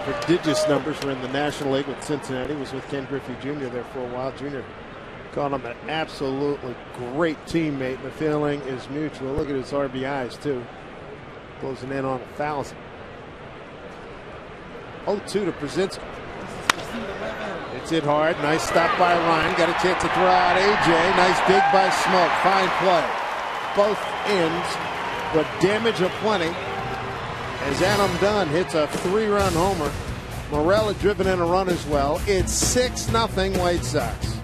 prodigious numbers were in the National League with Cincinnati. He was with Ken Griffey Jr. there for a while. Jr. called him an absolutely great teammate, and the feeling is mutual. Look at his RBIs, too. Closing in on 1,000. 0-2 to Brzezinski. It's hit hard. Nice stop by Ryan. Got a chance to throw out A.J. Nice dig by Smoke. Fine play. Both ends, but damage aplenty as Adam Dunn hits a 3-run homer. Morella driven in a run as well. It's 6-0 White Sox.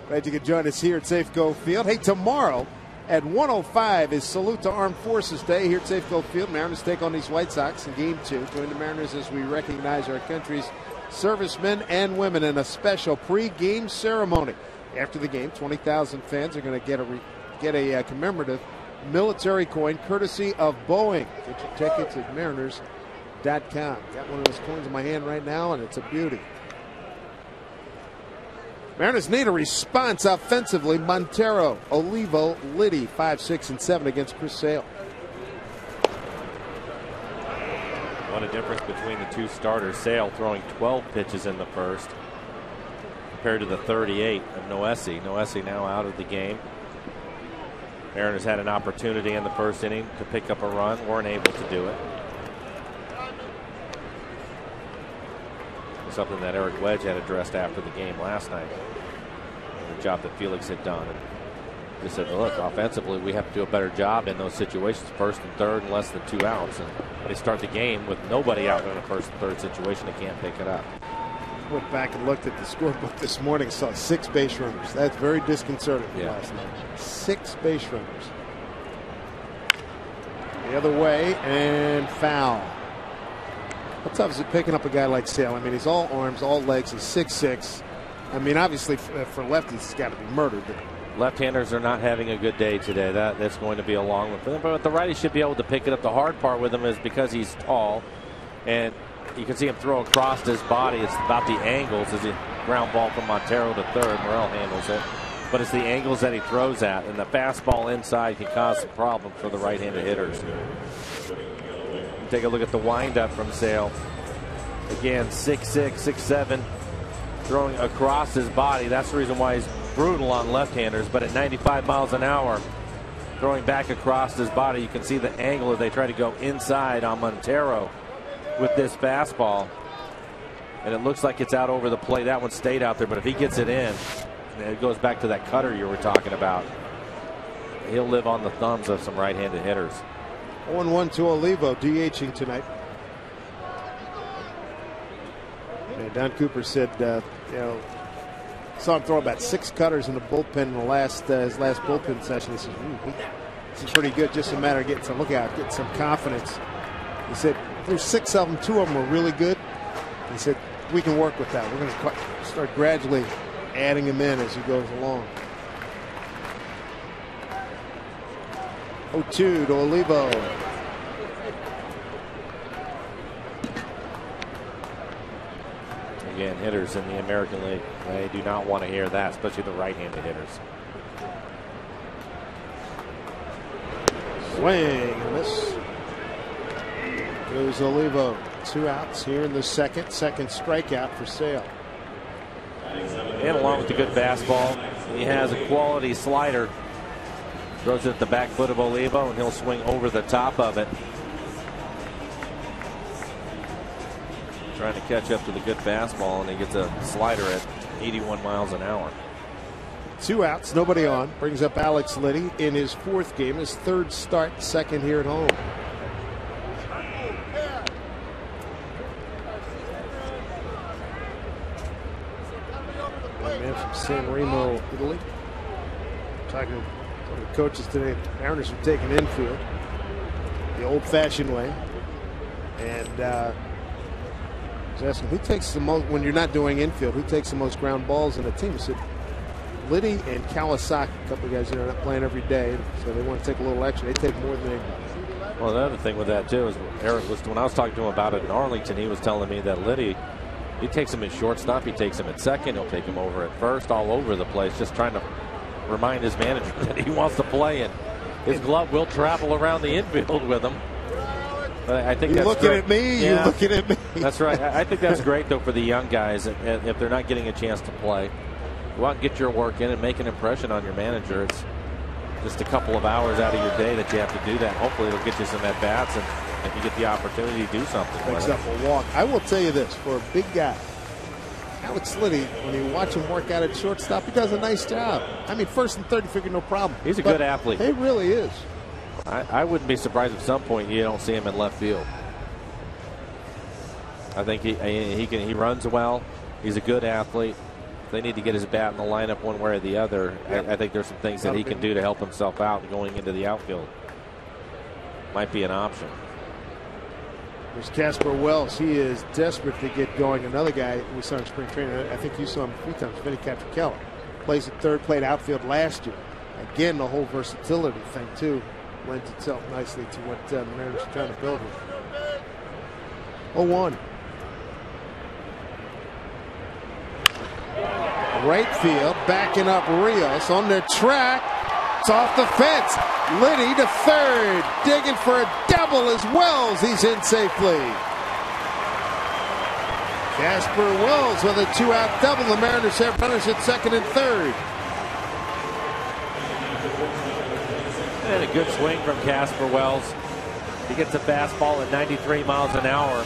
Glad you could join us here at Safeco Field. Hey, tomorrow at 1:05 is Salute to Armed Forces Day here at Safeco Field. Mariners take on these White Sox in Game 2. Join the Mariners as we recognize our country's servicemen and women in a special pre-game ceremony. After the game, 20,000 fans are going to get a commemorative military coin courtesy of Boeing. Get your tickets at mariners.com. Got one of those coins in my hand right now, and it's a beauty. Mariners need a response offensively. Montero, Olivo, Liddy, 5, 6, and 7 against Chris Sale. What a difference between the two starters. Sale throwing 12 pitches in the first compared to the 38 of Noesi. Noesi now out of the game. Mariners had an opportunity in the first inning to pick up a run, weren't able to do it. Something that Eric Wedge had addressed after the game last night. The job that Felix had done. And he said, look, offensively, we have to do a better job in those situations, first and third and less than 2 outs. And they start the game with nobody out in a first and third situation. They can't pick it up. Went back and looked at the scorebook this morning, saw 6 base runners. That's very disconcerting last night. 6 base runners. The other way, and foul. How tough is it picking up a guy like Sale? I mean, he's all arms, all legs. He's 6'6", I mean, obviously for lefties, it's got to be murdered. Left-handers are not having a good day today. That's going to be a long one for them. But the righty should be able to pick it up. The hard part with him is because he's tall, and you can see him throw across his body. It's about the angles as he ground ball from Montero to third. Morel handles it. But it's the angles that he throws at, and the fastball inside can cause some problems for the right-handed hitters. Take a look at the windup from Sale. Again, 6'6", 6'7", throwing across his body. That's the reason why he's brutal on left-handers. But at 95 miles an hour, throwing back across his body, you can see the angle as they try to go inside on Montero with this fastball. And it looks like it's out over the plate. That one stayed out there, but if he gets it in, it goes back to that cutter you were talking about. He'll live on the thumbs of some right-handed hitters. 0-1 to Olivo, DHing tonight. And Don Cooper said, saw him throw about 6 cutters in the bullpen in the his last bullpen session. He said, this is pretty good. Just a matter of getting some look out, getting some confidence. He said, there's 6 of them, 2 of them are really good. He said, we can work with that. We're going to start gradually adding him in as he goes along. 0-2 to Olivo. Again, hitters in the American League, they do not want to hear that, especially the right-handed hitters. Swing and miss. Goes Olivo. 2 outs here in the second strikeout for Sale. And along with the good fastball, he has a quality slider. Throws it at the back foot of Olivo, and he'll swing over the top of it. Trying to catch up to the good fastball, and he gets a slider at 81 miles an hour. 2 outs, nobody on. Brings up Alex Liddy in his 4th game, his 3rd start, 2nd here at home. Man from San Remo, Italy. Talking to the coaches today, Mariners are taking infield the old-fashioned way, and I was asking who takes the most when you're not doing infield. Who takes the most ground balls in a team? He said Liddy and Kawasaki, a couple of guys that are not playing every day, so they want to take a little extra. They take more than they. Well, the other thing with that too is Eric was, when I was talking to him about it in Arlington, he was telling me that Liddy, he takes him at shortstop, he takes him at second, he'll take him over at first, all over the place, just trying to remind his manager that he wants to play, and his glove will travel around the infield with him. But I think you're that's looking great. at me. Yeah. You're looking at me. That's right. I think that's great though for the young guys if they're not getting a chance to play. Go out and get your work in and make an impression on your manager. It's just a couple of hours out of your day that you have to do that. Hopefully it'll get you some at bats, and if you get the opportunity to do something. Picks up a walk. I will tell you this, for a big guy, Alex Liddy, when you watch him work out at shortstop, he does a nice job. I mean, first and third, you figure no problem. He's a good athlete. He really is. I wouldn't be surprised at some point you don't see him in left field. I think he runs well. He's a good athlete. If they need to get his bat in the lineup one way or the other, yep. I think there's some things that he can do to help himself out going into the outfield. Might be an option. There's Casper Wells. He is desperate to get going. Another guy we saw in spring training. I think you saw him a few times. Vinny Capricella plays at third, played outfield last year. Again, the whole versatility thing too lends itself nicely to what the Mariners are trying to build with. 0-1. Right field, backing up Rios on the track. It's off the fence. Liddy to third, digging for a double as Wells. He's in safely. Casper Wells with a 2-out double. The Mariners have runners at second and third. And a good swing from Casper Wells. He gets a fastball at 93 miles an hour.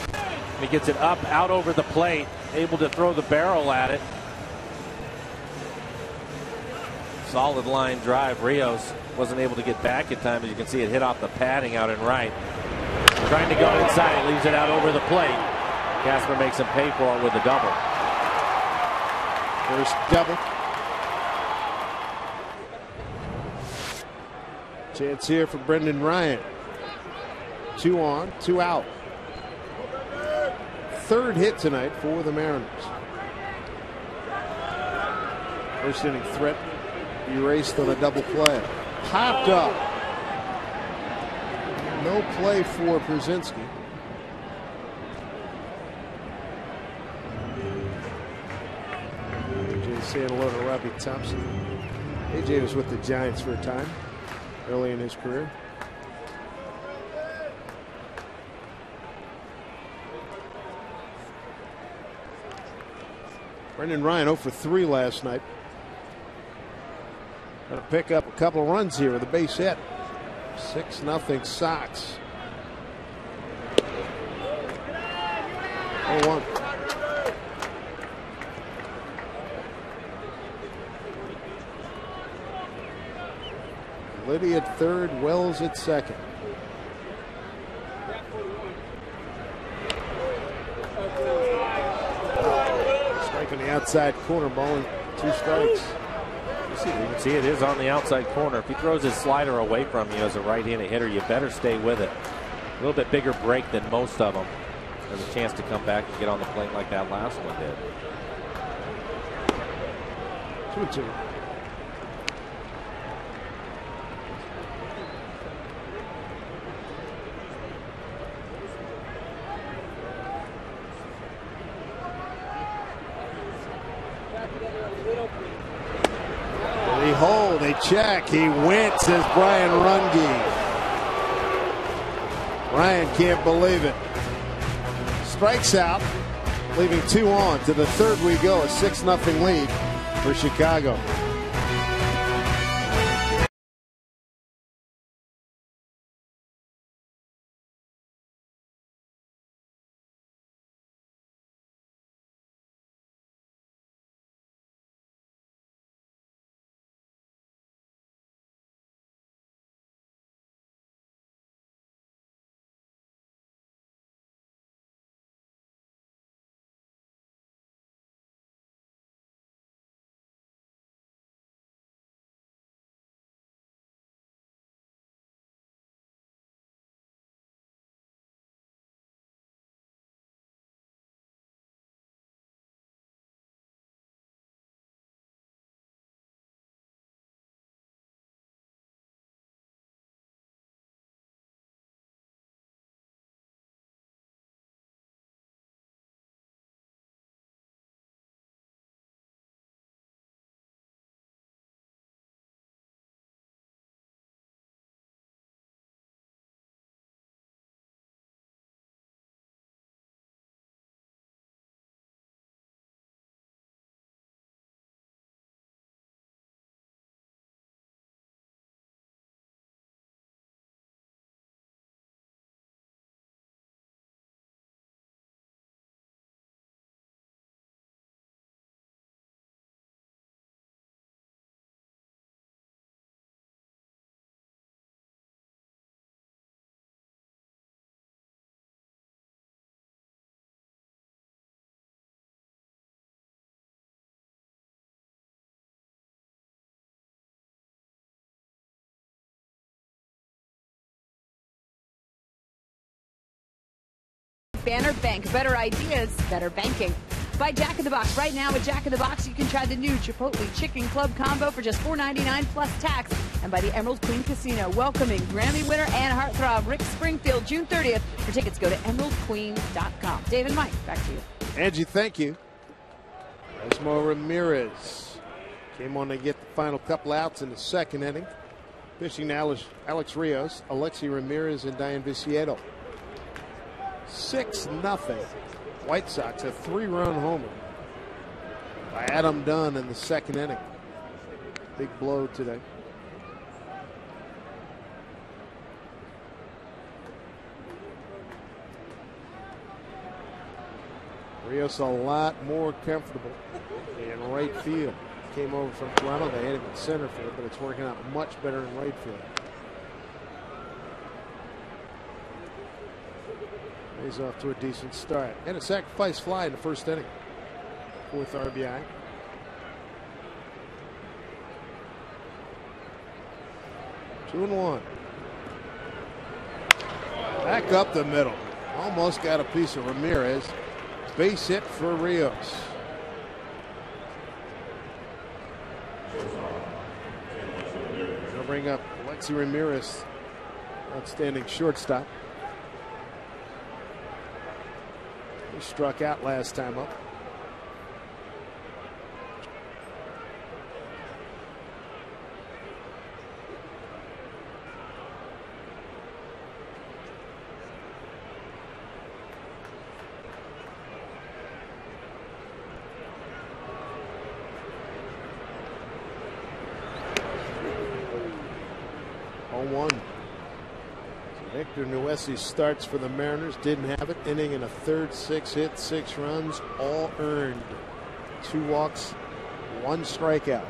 He gets it up, out over the plate, able to throw the barrel at it. Solid line drive. Rios wasn't able to get back in time. As you can see, it hit off the padding out in right. Trying to go inside, leaves it out over the plate. Casper makes him pay for it with a double. First double. Chance here for Brendan Ryan. 2 on, 2 out. Third hit tonight for the Mariners. First inning threat erased on a double play. Popped up. No play for Brzezinski. AJ saying hello to Robbie Thompson. AJ was with the Giants for a time early in his career. Brendan Ryan 0 for 3 last night. Going to pick up a couple of runs here with a base hit. 6-0 Sox. 0-1. Liddy at third, Wells at second. Strike on the outside corner, ball and 2 strikes. You can see it is on the outside corner. If he throws his slider away from you as a right-handed hitter, you better stay with it. A little bit bigger break than most of them. There's a chance to come back and get on the plate like that last one did. 2-2. They hold, they check, he went, says Brian Runge. Ryan can't believe it. Strikes out, leaving 2 on. To the third we go, a 6-0 lead for Chicago. Banner Bank. Better ideas, better banking. By Jack in the Box. Right now at Jack in the Box, you can try the new Chipotle Chicken Club combo for just $4.99 plus tax. And by the Emerald Queen Casino, welcoming Grammy winner and heartthrob Rick Springfield, June 30th. For tickets, go to emeraldqueen.com. Dave and Mike, back to you. Angie, thank you. Esmo Ramirez came on to get the final couple outs in the second inning. Pitching to Alex Rios, Alexi Ramirez, and Diane Viciedo. 6-0 White Sox, a 3-run homer by Adam Dunn in the second inning. Big blow today. Rios a lot more comfortable in right field. Came over from Toronto. They had him in center field, but it's working out much better in right field. He's off to a decent start. And a sacrifice fly in the first inning. 4th RBI. Two and one. Back up the middle. Almost got a piece of Ramirez. Base hit for Rios. They'll bring up Alexi Ramirez, outstanding shortstop. He struck out last time up. Victor Nuesi starts for the Mariners. Didn't have it. Inning and a third, 6 hits, 6 runs, all earned. 2 walks, 1 strikeout.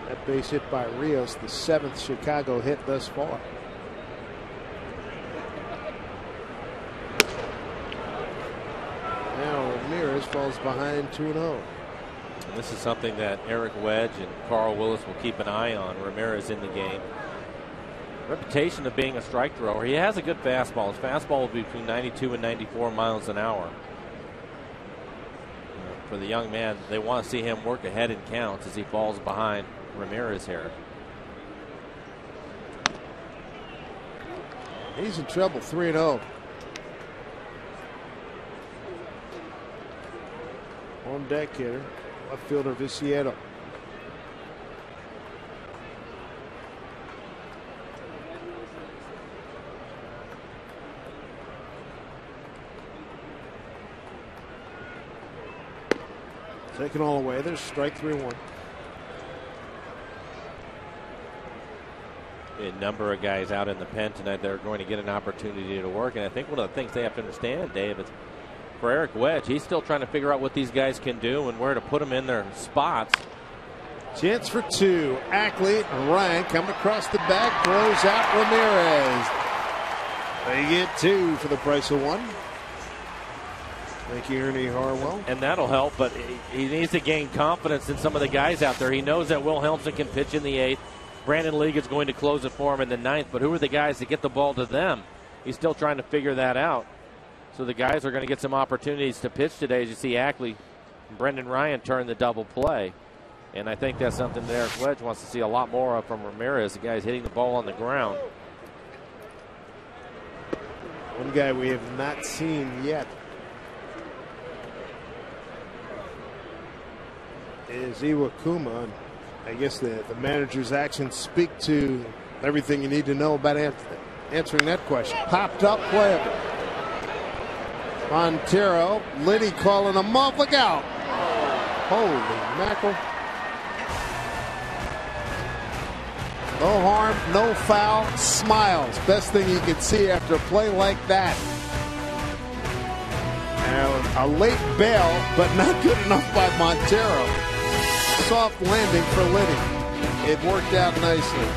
That base hit by Rios, the 7th Chicago hit thus far. Now Ramirez falls behind 2-0. This is something that Eric Wedge and Carl Willis will keep an eye on. Ramirez in the game. Reputation of being a strike thrower. He has a good fastball. His fastball will be between 92 and 94 miles an hour. For the young man, they want to see him work ahead in counts as he falls behind Ramirez here. He's in trouble, 3-0. On deck hitter. Left fielder Viciedo. Taken all away. There's strike 3-1. A number of guys out in the pen tonight that are going to get an opportunity to work. And I think one of the things they have to understand, Dave, is for Eric Wedge, he's still trying to figure out what these guys can do and where to put them in their spots. Chance for 2. Ackley and Ryan coming across the back, throws out Ramirez. They get 2 for the price of 1. Thank you, Ernie Harwell. And that'll help, but he needs to gain confidence in some of the guys out there. He knows that Will Helmsley can pitch in the 8th. Brandon League is going to close it for him in the 9th, but who are the guys that get the ball to them? He's still trying to figure that out. So the guys are going to get some opportunities to pitch today, as you see Ackley and Brendan Ryan turn the double play. And I think that's something that Eric Wedge wants to see a lot more of from Ramirez. The guy's hitting the ball on the ground. One guy we have not seen yet is Iwakuma. I guess the manager's actions speak to everything you need to know about answering that question. Popped up, playable. Montero, Liddy calling him off. Look out. Holy mackerel. No harm, no foul, smiles. Best thing you can see after a play like that. Now, a late bail, but not good enough by Montero. Soft landing for Liddy. It worked out nicely.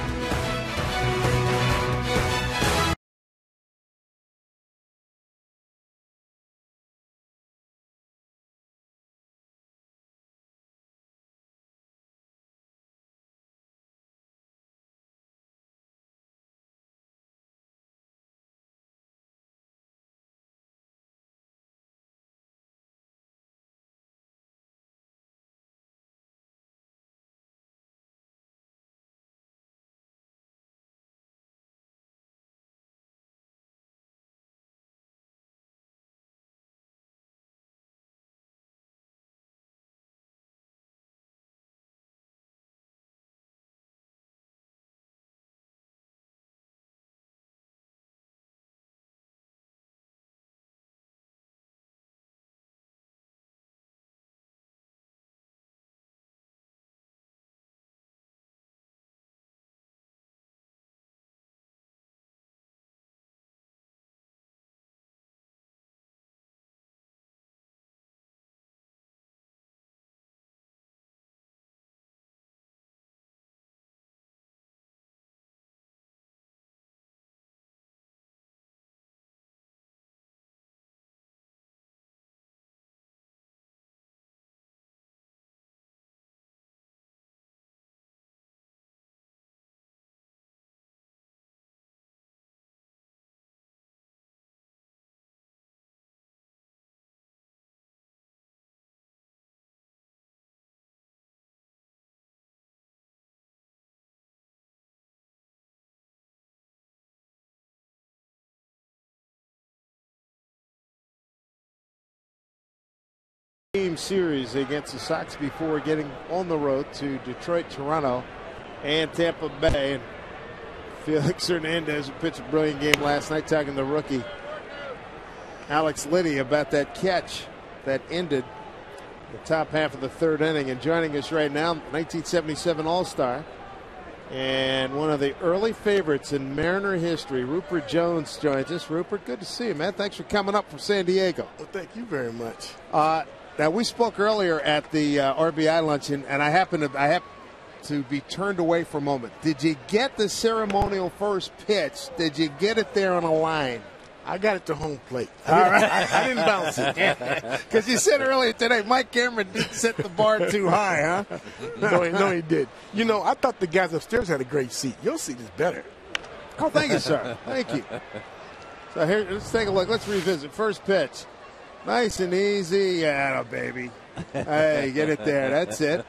game series against the Sox before getting on the road to Detroit, Toronto, and Tampa Bay. And Felix Hernandez, who pitched a brilliant game last night, talking to the rookie Alex Liddy about that catch that ended the top half of the third inning. And joining us right now, 1977 All-Star and one of the early favorites in Mariner history, Rupert Jones, joins us. Rupert, good to see you, man. Thanks for coming up from San Diego. Well, thank you very much. Now, we spoke earlier at the RBI luncheon, and I happened to be turned away for a moment. Did you get the ceremonial first pitch? Did you get it there on a line? I got it to home plate. I didn't bounce it. Because you said earlier today, Mike Cameron didn't set the bar too high, huh? No, he did. You know, I thought the guys upstairs had a great seat. Your seat is better. Oh, thank you, sir. Thank you. So here, let's take a look. Let's revisit. First pitch. Nice and easy. Yeah, baby. Hey, get it there. That's it.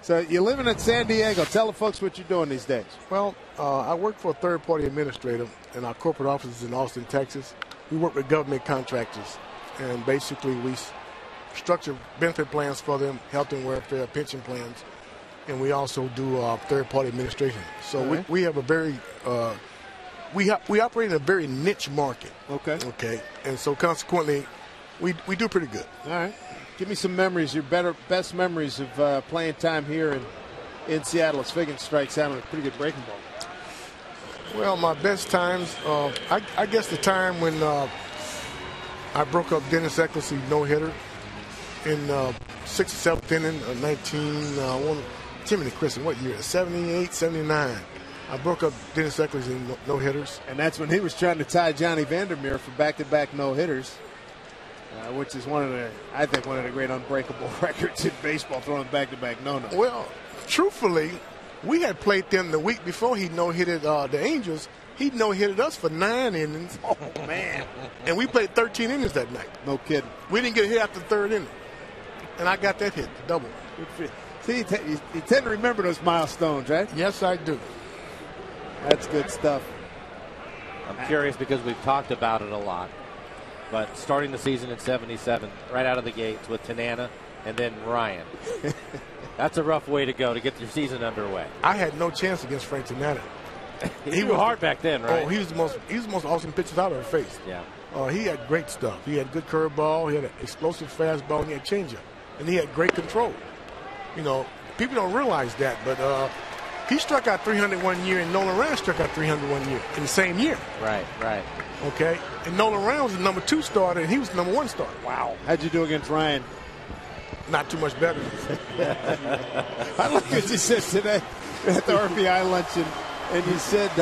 So you're living in San Diego. Tell the folks what you're doing these days. Well, I work for a third-party administrator, and our corporate office is in Austin, Texas. We work with government contractors, and basically we structure benefit plans for them, health and welfare, pension plans, and we also do third-party administration. So we have a very we operate in a very niche market. Okay, and so consequently, we do pretty good. All right. Give me some memories, your best memories of playing time here in Seattle as Figgins strikes out on a pretty good breaking ball. Well, my best times, I guess the time when I broke up Dennis Eckersley's no-hitter in 6th or 7th inning of Jiminy Christian, what year? 78, 79. I broke up Dennis Eckersley's no-hitters. And that's when he was trying to tie Johnny Vandermeer for back-to-back no-hitters. Which is I think one of the great unbreakable records in baseball, throwing back-to-back no-no. Well, truthfully, we had played them the week before he no-hitted the Angels. He no-hitted us for 9 innings. Oh, man. And we played 13 innings that night. No kidding. We didn't get a hit after the 3rd inning. And I got that hit, double. See, you tend to remember those milestones, right? Yes, I do. That's good stuff. I'm curious because we've talked about it a lot. But starting the season in 77, right out of the gates with Tanana and then Ryan. That's a rough way to go to get your season underway. I had no chance against Frank Tanana. He was hard back then, right? Oh, he was the most awesome pitcher I've ever faced. Yeah. He had great stuff. He had good curveball. He had an explosive fastball. And he had changeup. And he had great control. You know, people don't realize that, but he struck out 300 one year, and Nolan Ryan struck out 300 one year in the same year. Right. Okay, and Nolan Ryan was the number 2 starter, and he was the number 1 starter. Wow. How'd you do against Ryan? Not too much better. I like what you said today at the RBI luncheon, and you said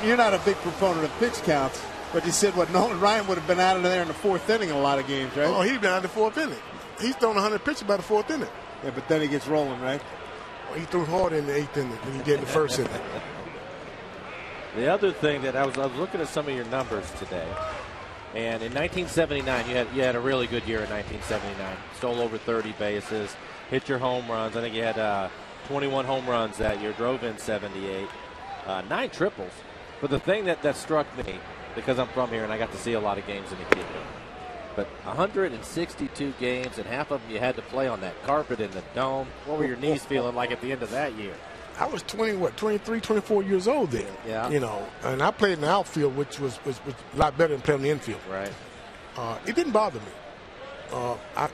you're not a big proponent of pitch counts, but you said what Nolan Ryan would have been out of there in the 4th inning in a lot of games, right? Oh, he'd been out in the 4th inning. He's thrown 100 pitches by the 4th inning. Yeah, but then he gets rolling, right? Well, he threw hard in the 8th inning than he did in the 1st inning. The other thing that I was looking at some of your numbers today, and in 1979 you had a really good year in 1979. Stole over 30 bases, hit your home runs. I think you had 21 home runs that year. Drove in 78, 9 triples. But the thing that struck me, because I'm from here and I got to see a lot of games in the kid, but 162 games, and half of them you had to play on that carpet in the dome. What were your knees feeling like at the end of that year? I was 23, 24 years old then. Yeah. You know, and I played in the outfield, which was a lot better than playing in the infield. Right. It didn't bother me.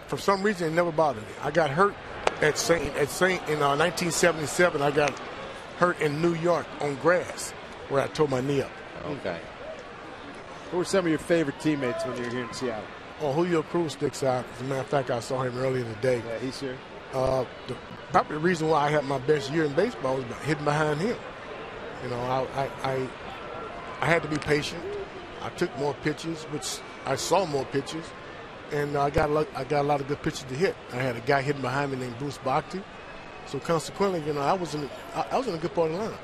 For some reason, it never bothered me. I got hurt at Saint in 1977. I got hurt in New York on grass where I tore my knee up. Okay. Who were some of your favorite teammates when you were here in Seattle? Oh, Julio Cruz sticks out. As a matter of fact, I saw him earlier today. Yeah, he's here. Probably the reason why I had my best year in baseball was hitting behind him. You know, I had to be patient. I took more pitches, which I saw more pitches, and I got a lot of good pitches to hit. I had a guy hitting behind me named Bruce Bhakti, so consequently, you know, I was in a good part of the lineup.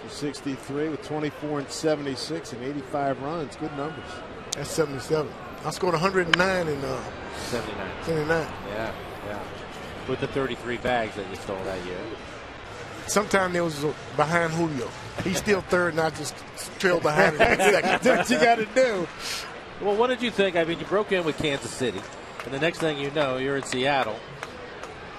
So 63 with 24 and 76 and 85 runs, good numbers. That's 77. I scored 109 in 79. Yeah. With the 33 bags that you stole that year. Sometimes it was behind Julio. He's still third, and I just trailed behind him. That's what you got to do. Well, what did you think? I mean, you broke in with Kansas City. And the next thing you know, you're in Seattle.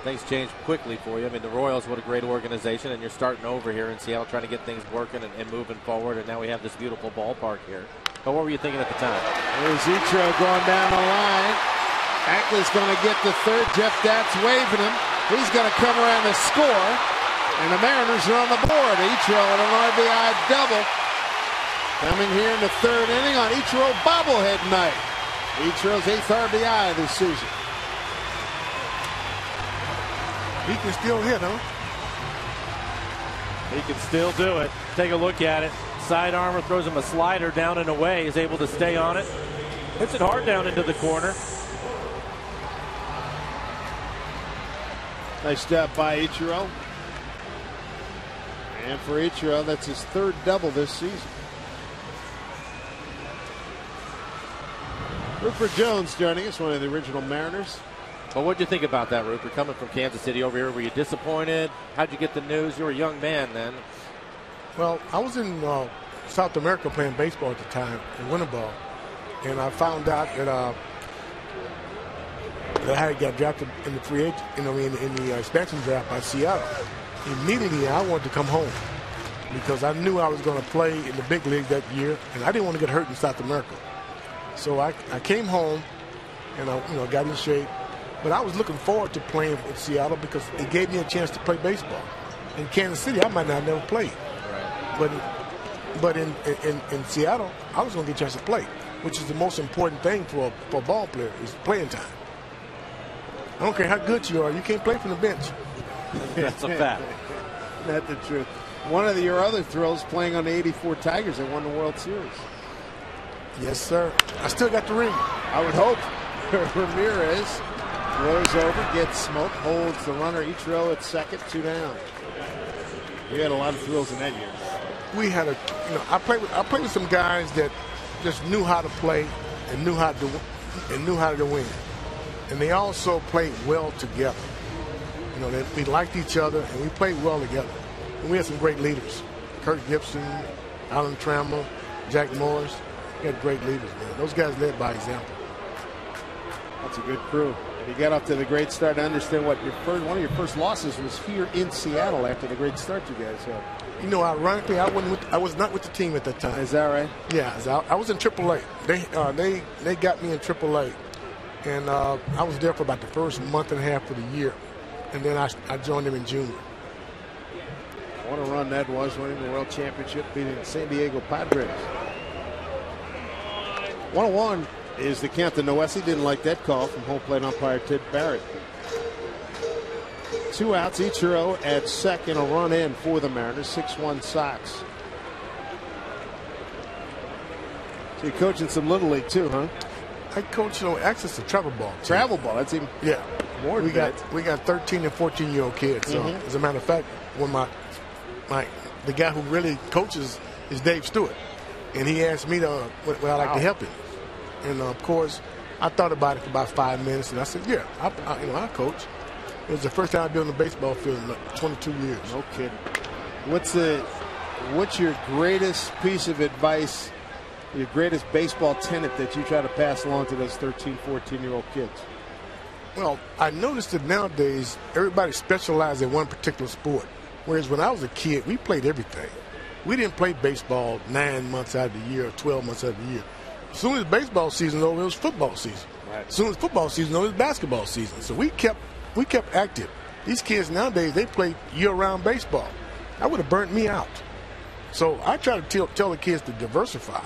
Things change quickly for you. I mean, the Royals, what a great organization, and you're starting over here in Seattle, trying to get things working and moving forward, and now we have this beautiful ballpark here. But what were you thinking at the time? There's Ichiro going down the line. Ackley's going to get the third. Jeff Dat's waving him. He's going to come around to score, and the Mariners are on the board. Ichiro with an RBI double. Coming here in the third inning on Ichiro bobblehead night. Ichiro's 8th RBI this season. He can still hit, huh? He can still do it. Take a look at it. Side armor throws him a slider down and away. He's able to stay on it. Hits it hard down into the corner. Nice job by Ichiro. And for Ichiro, that's his 3rd double this season. Rupert Jones joining us, one of the original Mariners. Well, what did you think about that, Rupert? Coming from Kansas City over here, were you disappointed? How'd you get the news? You were a young man then. Well, I was in South America playing baseball at the time in winter ball, and I found out that that I got drafted in the free agent, in the expansion draft by Seattle. Immediately, I wanted to come home because I knew I was going to play in the big league that year, and I didn't want to get hurt in South America. So I came home, and I got in shape. But I was looking forward to playing in Seattle because it gave me a chance to play baseball. In Kansas City, I might not have never played. Right. But in Seattle, I was going to get a chance to play, which is the most important thing for a ball player is playing time. I don't care how good you are, you can't play from the bench. That's a fact. That's the truth. One of your other thrills playing on the '84 Tigers that won the World Series. Yes, sir. I still got the ring. I would hope. Ramirez throws over, gets smoked, holds the runner. Ichiro at second, 2 down. We had a lot of thrills in that year. We had I played with some guys that just knew how to play and knew how to win, and they also played well together. We liked each other and we played well together. And we had some great leaders: Kirk Gibson, Alan Trammell, Jack Morris. We had great leaders, man. Those guys led by example. That's a good crew. You got off to the great start. I understand one of your first losses was here in Seattle after the great start you guys had. Ironically, I was not with the team at that time. Is that right? Yeah, I was in AAA. They got me in AAA, and I was there for about the first month and a half of the year, and then I joined them in junior. What a run that was, winning the World Championship, beating the San Diego Padres. 1-1 is the count to Noesi. Didn't like that call from home plate umpire Ted Barrett. 2 outs. Ichiro at second. A run in for the Mariners. 6-1 Sox. So you're coaching some Little League too, huh? I coach access to travel ball. Travel ball. That's even more. We got 13 and 14-year-old kids. So as a matter of fact, when the guy who really coaches is Dave Stewart, and he asked me would I like to help him. And of course, I thought about it for about 5 minutes, and I said, "Yeah, I coach." It was the first time I've been on the baseball field in like 22 years. No kidding. What's your greatest piece of advice, your greatest baseball tenet that you try to pass along to those 13, 14-year-old kids? Well, I noticed that nowadays everybody specializes in one particular sport, whereas when I was a kid, we played everything. We didn't play baseball 9 months out of the year or 12 months out of the year. As soon as baseball season was over, it was football season. Right. As soon as football season was over, it was basketball season. So we kept active. These kids nowadays, they play year-round baseball. That would have burnt me out. So I try to tell the kids to diversify.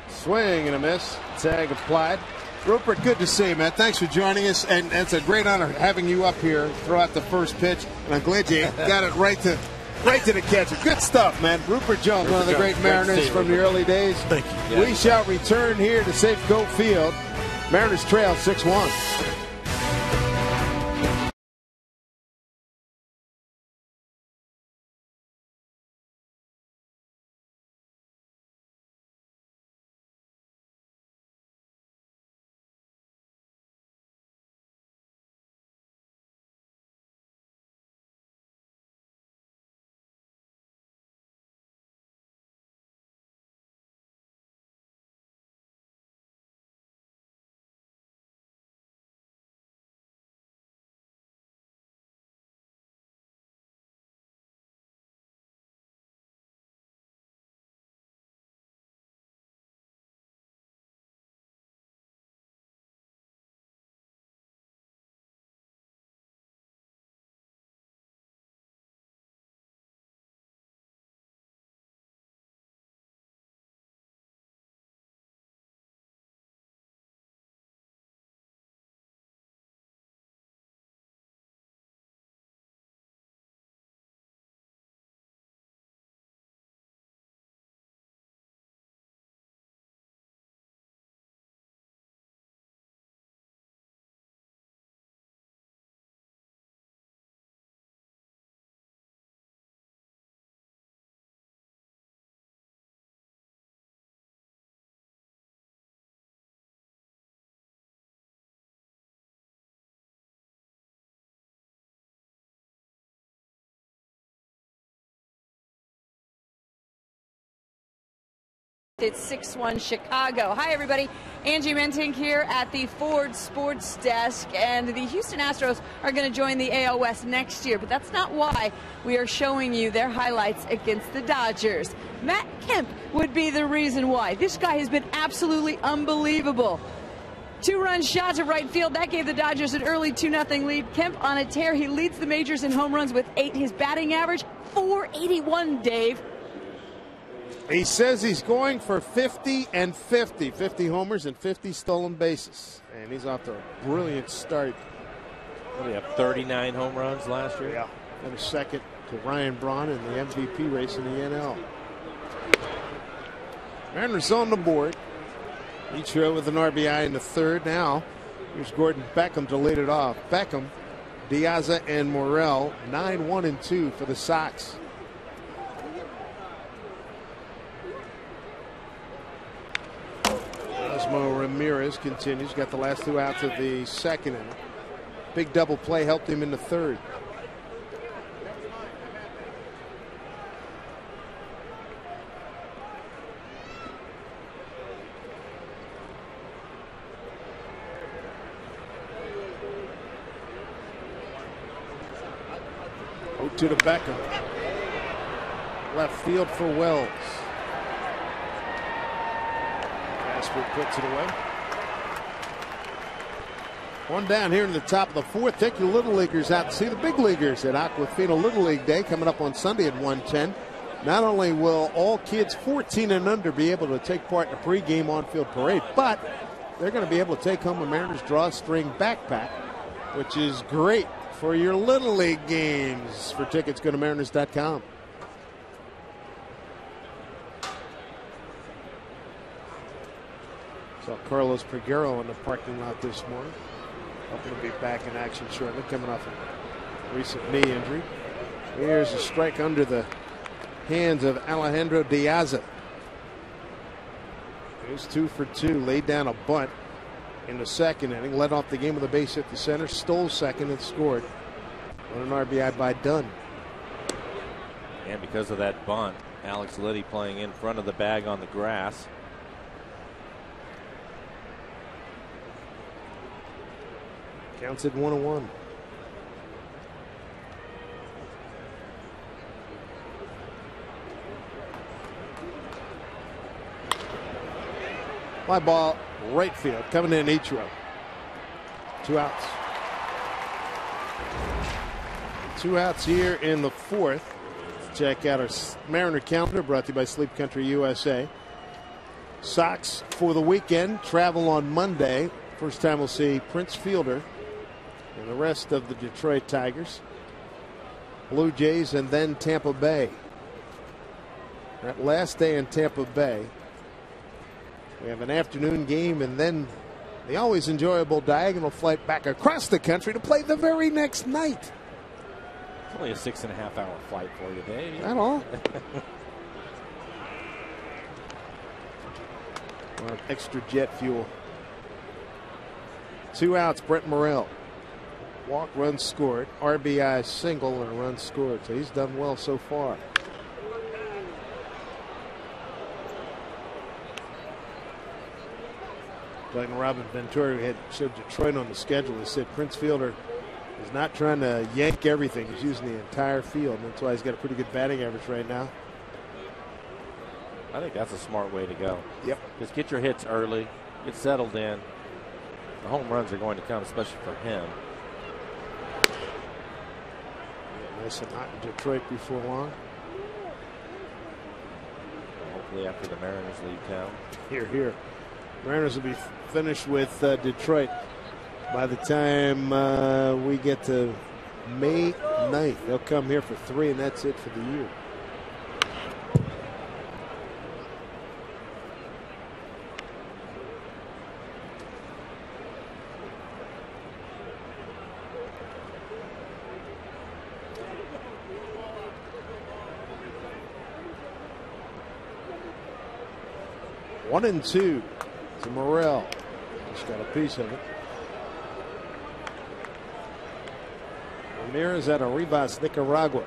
Swing and a miss. Tag applied. Rupert, good to see you, man. Thanks for joining us, and it's a great honor having you up here throughout the first pitch. And I'm glad you got it right to the catcher. Good stuff, man. Rupert Jones, one of the great Mariners from the early days. Thank you. We shall return here to Safeco Field. Mariners trail 6-1. It's 6-1 Chicago. Hi, everybody. Angie Mentink here at the Ford Sports Desk. And the Houston Astros are going to join the AL West next year. But that's not why we are showing you their highlights against the Dodgers. Matt Kemp would be the reason why. This guy has been absolutely unbelievable. 2-run shot to right field. That gave the Dodgers an early 2-0 lead. Kemp on a tear. He leads the majors in home runs with 8. His batting average, .481, Dave. He says he's going for 50 and 50. 50 homers and 50 stolen bases. And he's off to a brilliant start. What, do you have 39 home runs last year? Yeah. And a second to Ryan Braun in the MVP race in the NL. Mariners on the board. Ichiro with an RBI in the third. Now, here's Gordon Beckham to lead it off. Beckham, Diaz, and Morel, 9-1-2 for the Sox. Osmo Ramirez continues. Got the last 2 outs of the second inning. Big double play helped him in the third. To the Beckham. Left field for Wells. Casper puts it away. One down here in the top of the fourth. Take your little leaguers out to see the big leaguers at Aquafina Little League Day coming up on Sunday at 1:10. Not only will all kids 14 and under be able to take part in a pregame on-field parade, but they're going to be able to take home a Mariners drawstring backpack, which is great for your Little League games. For tickets, go to Mariners.com. Saw Carlos Peguero in the parking lot this morning. Hoping to be back in action shortly, coming off a recent knee injury. Here's a strike under the hands of Alejandro Diaz. He's 2 for 2, laid down a bunt in the second inning, led off the game with a base hit to center, stole second and scored on an RBI by Dunn. And because of that bunt, Alex Liddy playing in front of the bag on the grass. Counts at 1-1. Fly ball, right field, coming in Ichiro. 2 outs. 2 outs here in the fourth. Let's check out our Mariner calendar, brought to you by Sleep Country USA. Sox for the weekend travel on Monday. First time we'll see Prince Fielder and the rest of the Detroit Tigers. Blue Jays and then Tampa Bay. That last day in Tampa Bay, we have an afternoon game and then the always enjoyable diagonal flight back across the country to play the very next night. It's only a 6.5-hour flight for you, Dave. Not all. Extra jet fuel. 2 outs, Brett Morel. Walk, run scored. RBI single and a run scored. So he's done well so far. Like Robin Ventura, who had showed Detroit on the schedule, he said Prince Fielder is not trying to yank everything. He's using the entire field. And that's why he's got a pretty good batting average right now. I think that's a smart way to go. Yep. Just get your hits early, get settled in. The home runs are going to come, especially for him. Yeah, nice and hot in Detroit before long. Hopefully after the Mariners leave town. Here. Mariners will be finished with Detroit by the time we get to May 9th. They'll come here for 3, and that's it for the year. One and 2 to Morel. Just got a piece of it. Ramirez out of Rivas, Nicaragua.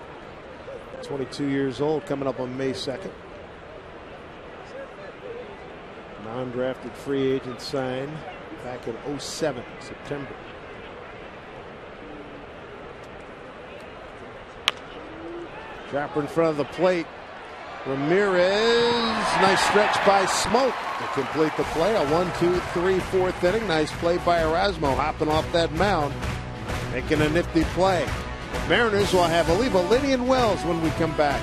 22 years old, coming up on May 2nd. Undrafted free agent signed back in 07, September. Trapper in front of the plate. Ramirez, nice stretch by Smoke to complete the play. A 1, 2, 3, 4th inning. Nice play by Erasmo, hopping off that mound, making a nifty play. The Mariners will have Oliva, Liddy, and Wells when we come back.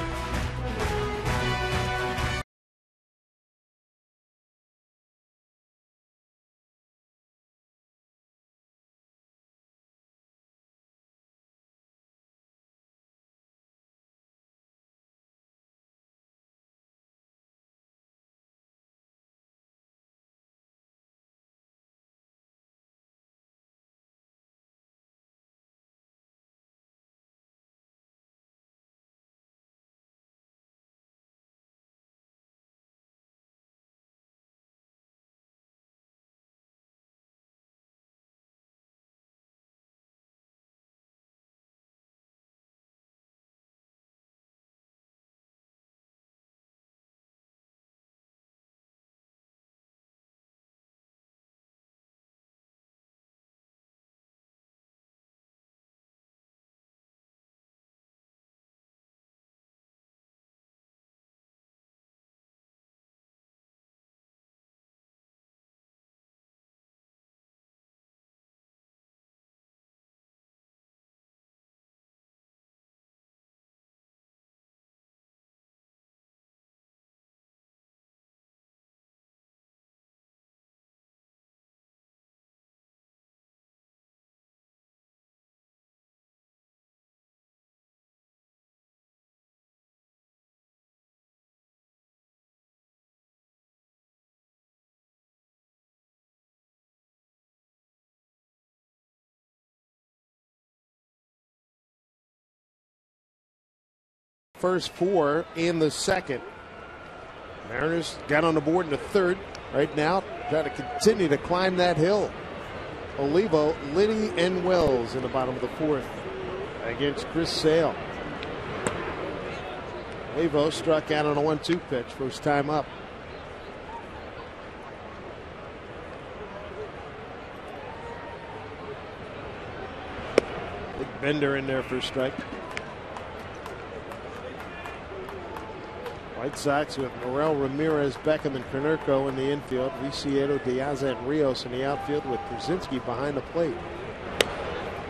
First 4 in the second. Mariners got on the board in the third. Right now, trying to continue to climb that hill. Olivo, Liddy, and Wells in the bottom of the 4th against Chris Sale. Olivo struck out on a 1-2 pitch, first time up. Big bender in there for a strike. White Sox with Morel, Ramirez, Beckham, and Konerko in the infield. Viciedo, Diaz, and Rios in the outfield with Brzezinski behind the plate.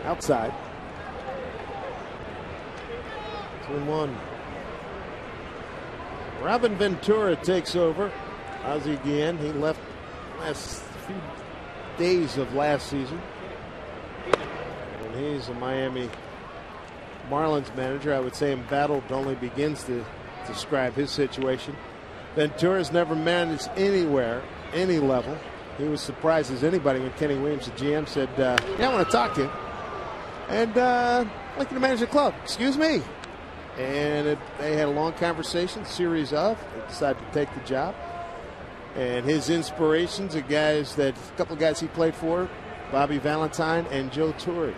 Outside. 2-1. Robin Ventura takes over. Ozzie Guillen, he left last few days of last season. And he's a Miami Marlins manager. I would say embattled only begins to describe his situation. Ventura's never managed anywhere, any level. He was surprised as anybody when Kenny Williams, the GM, said, yeah, I want to talk to you. And I'd like you to manage the club. Excuse me. And they had a long conversation, series of. They decided to take the job. And his inspirations are a couple of guys he played for, Bobby Valentine and Joe Torre.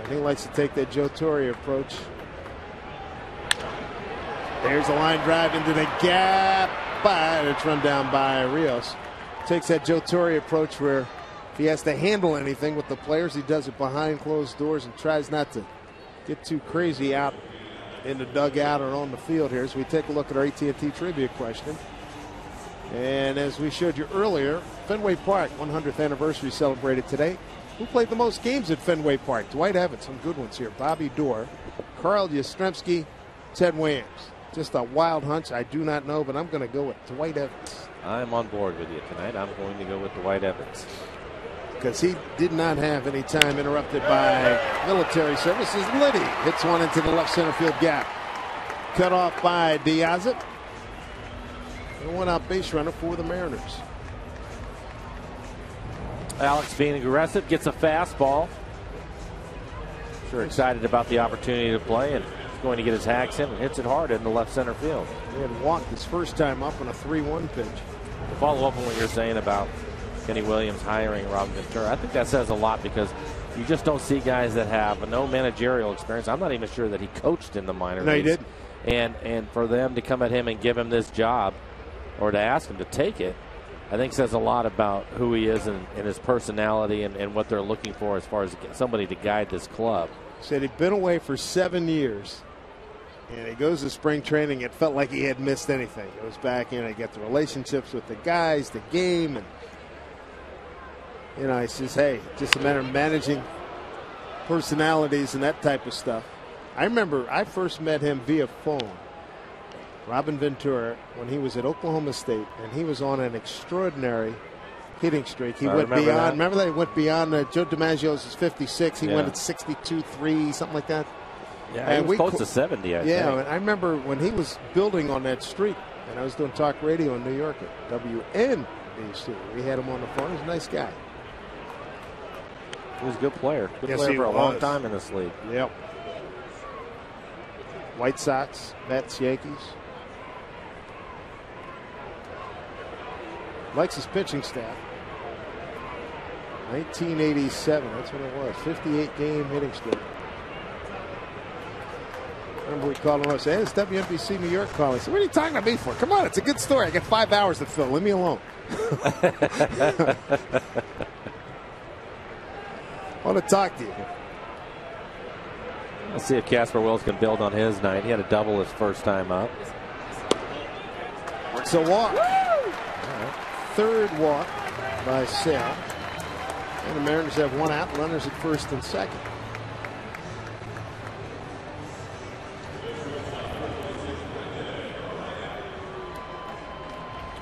And he likes to take that Joe Torre approach. There's a line drive into the gap, but it's run down by Rios. Takes that Joe Torre approach where if he has to handle anything with the players, he does it behind closed doors and tries not to get too crazy out in the dugout or on the field here. So we take a look at our AT&T trivia question. And as we showed you earlier, Fenway Park 100th anniversary celebrated today. Who played the most games at Fenway Park? Dwight Evans, some good ones here. Bobby Doerr, Carl Yastrzemski, Ted Williams. Just a wild hunch. I do not know, but I'm going to go with Dwight Evans. I'm on board with you tonight. I'm going to go with Dwight Evans. Because he did not have any time interrupted by military services. Liddy hits one into the left center field gap. Cut off by Diaz. And a one-out base runner for the Mariners. Alex being aggressive, gets a fastball. Sure excited about the opportunity to play, and going to get his hacks in and hits it hard in the left center field. He had walked his first time up on a 3-1 pitch. To follow up on what you're saying about Kenny Williams hiring Robin Ventura, I think that says a lot because you just don't see guys that have no managerial experience. I'm not even sure that he coached in the minor leagues. No, he didn't. And for them to come at him and give him this job, or to ask him to take it, I think says a lot about who he is and his personality and what they're looking for as far as somebody to guide this club. Said he'd been away for 7 years, and he goes to spring training. It felt like he had missed anything. He goes back in and get the relationships with the guys, the game, and he says, hey, just a matter of managing personalities and that type of stuff. I remember I first met him via phone, Robin Ventura, when he was at Oklahoma State, and he was on an extraordinary hitting streak. He went beyond. That. Remember that he went beyond Joe DiMaggio's is 56. He went at 62-3, something like that. Yeah, and he was close to 70. I think. I remember when he was building on that streak, and I was doing talk radio in New York at WNBC. We had him on the phone. He was a nice guy. He was a good player. Good player for a long time in this league. Yep. White Sox, Mets, Yankees. Likes his pitching staff. 1987, that's what it was. 58-game hitting streak. Remember we called him up and said, hey, it's WNBC New York calling. I said, what are you talking to me for? Come on, it's a good story. I got 5 hours to fill. Leave me alone. I want to talk to you. Let's see if Casper Wills can build on his night. He had a double his first time up. It's a walk. Third walk by Sale. And the Mariners have one out, runners at first and second.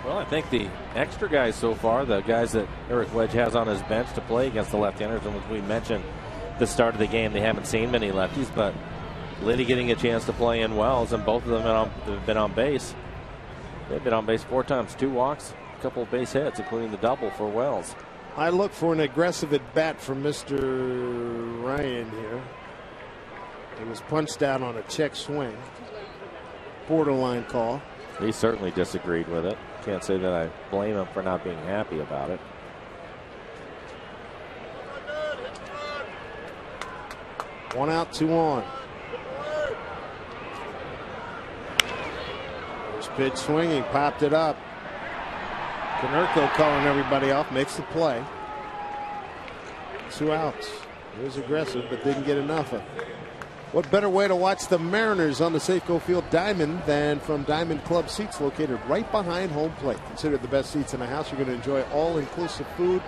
Well, I think the extra guys so far, the guys that Eric Wedge has on his bench to play against the left-handers, and as we mentioned at the start of the game, they haven't seen many lefties, but Liddy getting a chance to play in Wells, and both of them have been on base. They've been on base 4 times, 2 walks, a couple of base hits, including the double for Wells. I look for an aggressive at bat from Mr. Ryan here. He was punched out on a check swing. Borderline call. He certainly disagreed with it. Can't say that I blame him for not being happy about it. One out, 2 on. First pitch swinging, popped it up. Konerko calling everybody off, makes the play. 2 outs. He was aggressive, but didn't get enough of it. What better way to watch the Mariners on the Safeco Field Diamond than from Diamond Club seats located right behind home plate. Considered the best seats in the house. You're going to enjoy all-inclusive food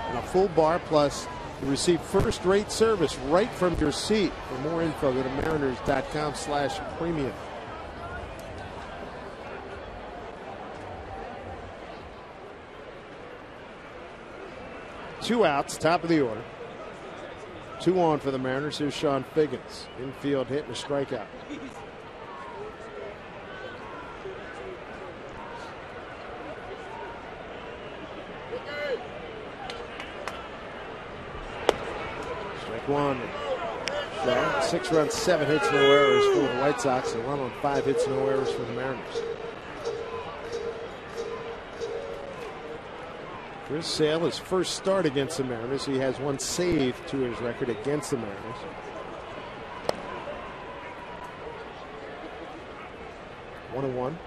and a full bar, plus you receive first-rate service right from your seat. For more info, go to mariners.com/premium. Two outs, top of the order. 2 on for the Mariners. Here's Sean Figgins. Infield hit and a strikeout. Strike 1. 6 runs, 7 hits, no errors for the White Sox. A run on 5 hits, no errors for the Mariners. Chris Sale, his first start against the Mariners. He has 1 save to his record against the Mariners. One and one.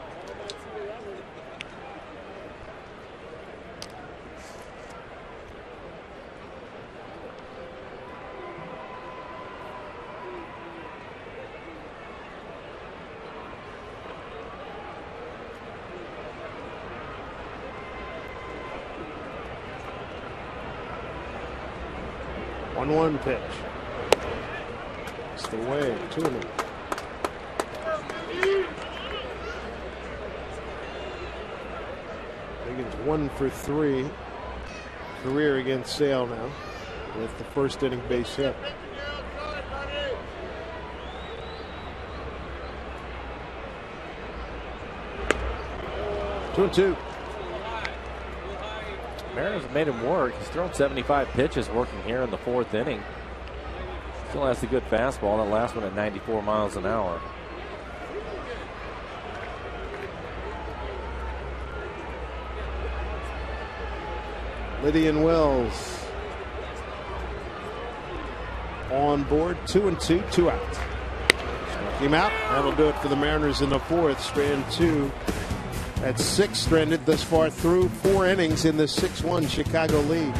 One pitch. It's the way. 2 and 0. Higgins 1 for 3. Career against Sale now with the first inning base hit. Two and 2. Mariners have made him work. He's thrown 75 pitches working here in the 4th inning. Still has the good fastball. That last one at 94 miles an hour. Lydian Wells on board. 2 and 2, 2 outs. Struck him out. That'll do it for the Mariners in the 4th. Strand 2 That's 6 stranded thus far through 4 innings in the 6-1 Chicago lead.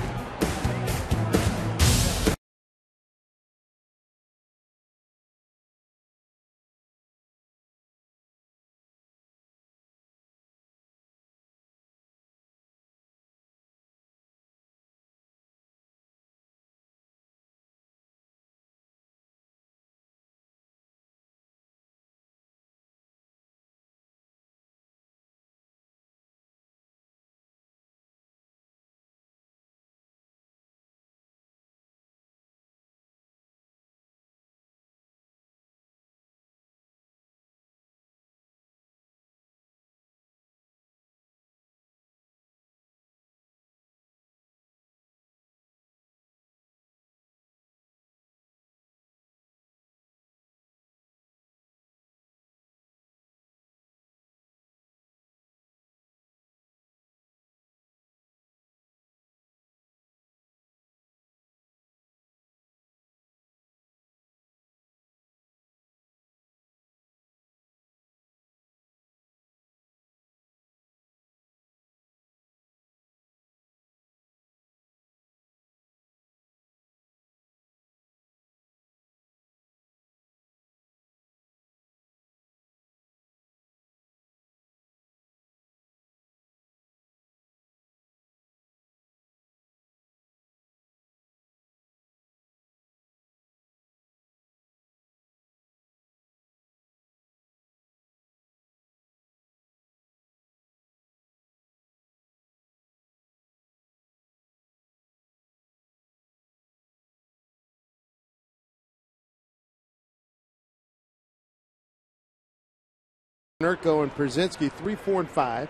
Nerko and Przinski 3, 4, and 5.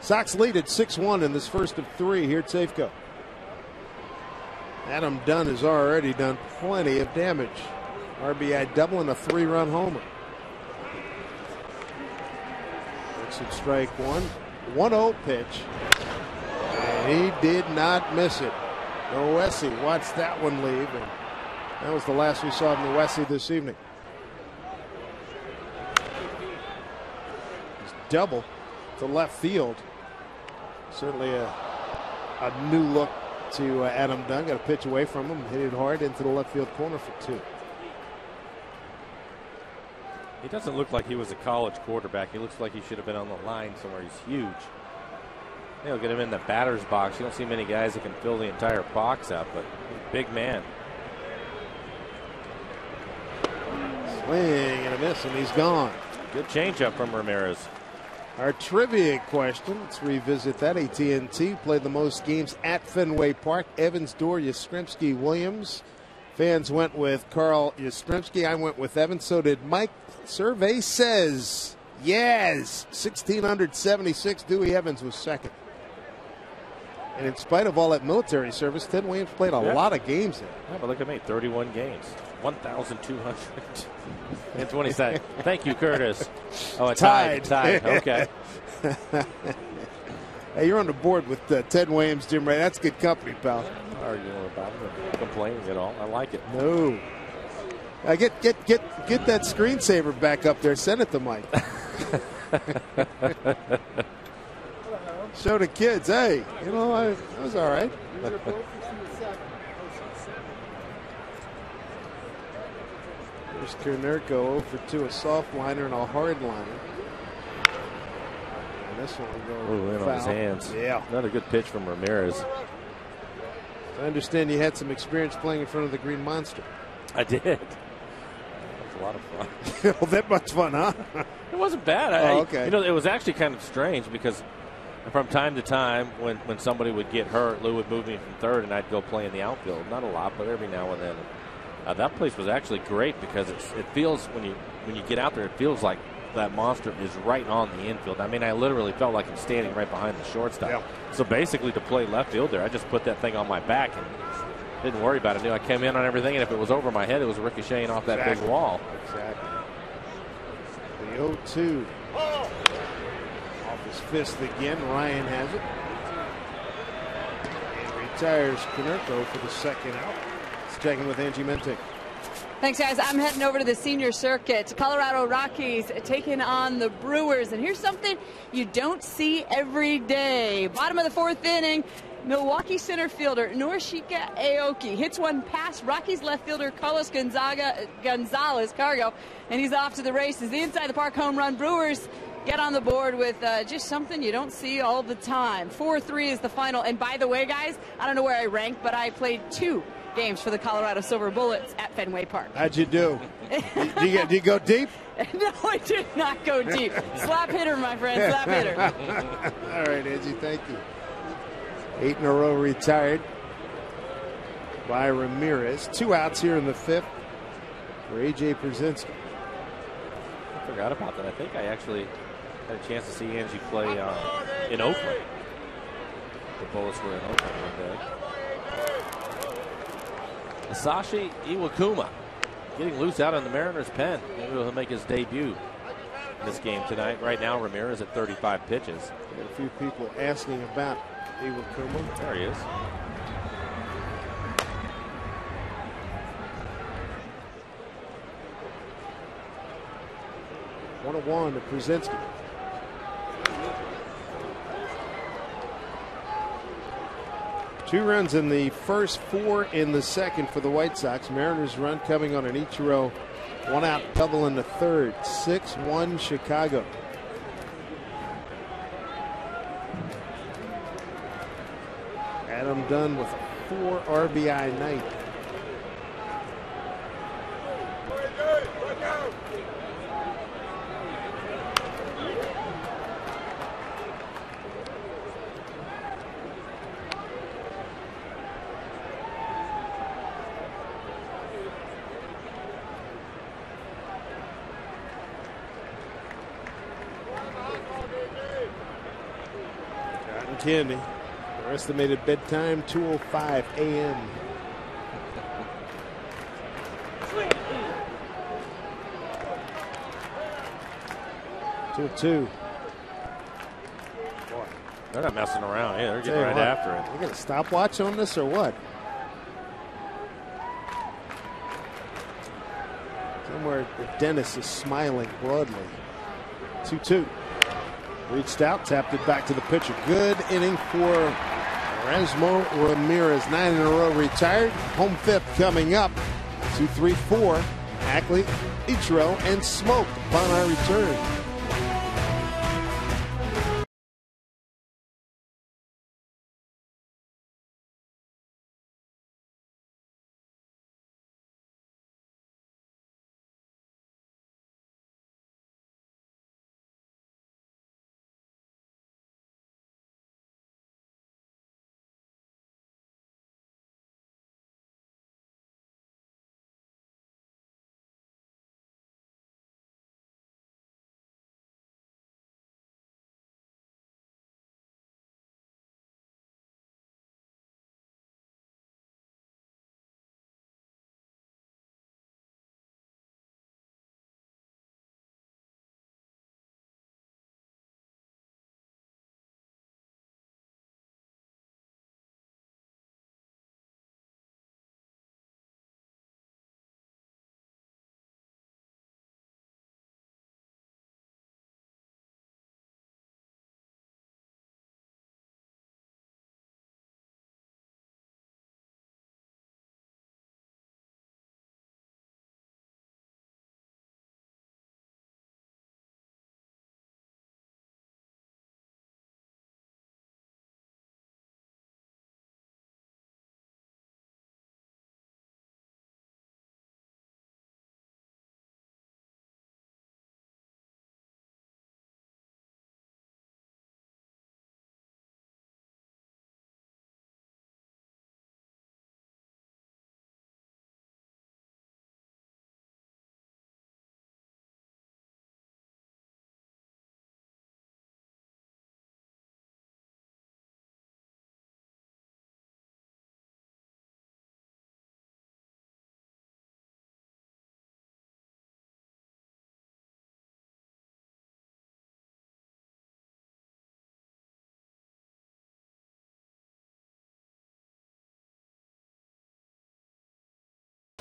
Sox lead at 6-1 in this first of 3 here at Safeco. Adam Dunn has already done plenty of damage. RBI double and a 3-run homer. Exit strike 1. 1-0 pitch. And he did not miss it. Noesi watched that one leave. And that was the last we saw of Noesi this evening. Double to left field. Certainly a new look to Adam Dunn. Got a pitch away from him, hit it hard into the left field corner for 2. He doesn't look like he was a college quarterback. He looks like he should have been on the line somewhere. He's huge. They'll get him in the batter's box. You don't see many guys that can fill the entire box up, but he's a big man. Swing and a miss, and he's gone. Good changeup from Ramirez. Our trivia question, let's revisit that. AT&T played the most games at Fenway Park. Evans, Dorr, Yastrzemski, Williams. Fans went with Carl Yastrzemski. I went with Evans. So did Mike. Survey says yes. 1,676. Dewey Evans was second. And in spite of all that military service, Ted Williams played a lot of games there. Yeah, but look at me, 31 games. 1,227. Thank you, Curtis. Oh, it's tied. Okay. Hey, you're on the board with Ted Williams, Jim Ray. That's good company, pal. I'm not arguing about it. I'm not complaining at all. I like it. No. Get that screensaver back up there. Send it to Mike. Show the kids, hey, you know, that was all right. Here's Konerko 0 for 2, a soft liner and a hard liner. And this one will go in on his hands. Yeah. Another good pitch from Ramirez. I understand you had some experience playing in front of the Green Monster. I did. That was a lot of fun. Well, that much fun, huh? It wasn't bad. Okay. You know, it was actually kind of strange because from time to time when somebody would get hurt, Lou would move me from third and I'd go play in the outfield. Not a lot, but every now and then. That place was actually great because it feels when you get out there, it feels like that monster is right on the infield. I mean, I literally felt like I'm standing right behind the shortstop. Yeah. So basically, to play left field there, I just put that thing on my back and didn't worry about it. I came in on everything, and if it was over my head, it was ricocheting off that big wall. Exactly. The 0-2. Off his fist again. Ryan has it. And retires Konerko for the second out. Checking with Angie Mentic. Thanks, guys. I'm heading over to the senior circuit. Colorado Rockies taking on the Brewers. And here's something you don't see every day. Bottom of the fourth inning, Milwaukee center fielder Norishika Aoki hits one past Rockies left fielder Carlos Gonzalez Cargo, and he's off to the races. The inside the park home run. Brewers get on the board with just something you don't see all the time. 4-3 is the final. And by the way, guys, I don't know where I rank, but I played 2 games for the Colorado Silver Bullets at Fenway Park. How'd you do? Did you go deep? No, I did not go deep. Slap hitter, my friend, slap hitter. All right, Angie, thank you. 8 in a row retired by Ramirez. 2 outs here in the 5th for A.J. Przinsky. I forgot about that. I think I actually had a chance to see Angie play in Oakland. The Bullets were in Oakland one day. Masashi Iwakuma getting loose out in the Mariners' pen. Maybe he'll make his debut in this game tonight. Right now, Ramirez at 35 pitches. Got a few people asking about Iwakuma. There he is. One to one to Przinsky. Two runs in the first, 4 in the second for the White Sox. Mariners run coming on an Ichiro 1 out double in the third. 6-1 Chicago. Adam Dunn with a 4 RBI night. Candy. Their estimated bedtime 2:05 a.m. Two. They're not messing around. Yeah, they're getting right after it. You got a stopwatch on this or what? Somewhere Dennis is smiling broadly. 2-2. Reached out, tapped it back to the pitcher. Good inning for Erasmo Ramirez. 9 in a row retired. Home 5th coming up. 2-3-4. Ackley, Ichiro, and smoked upon our return.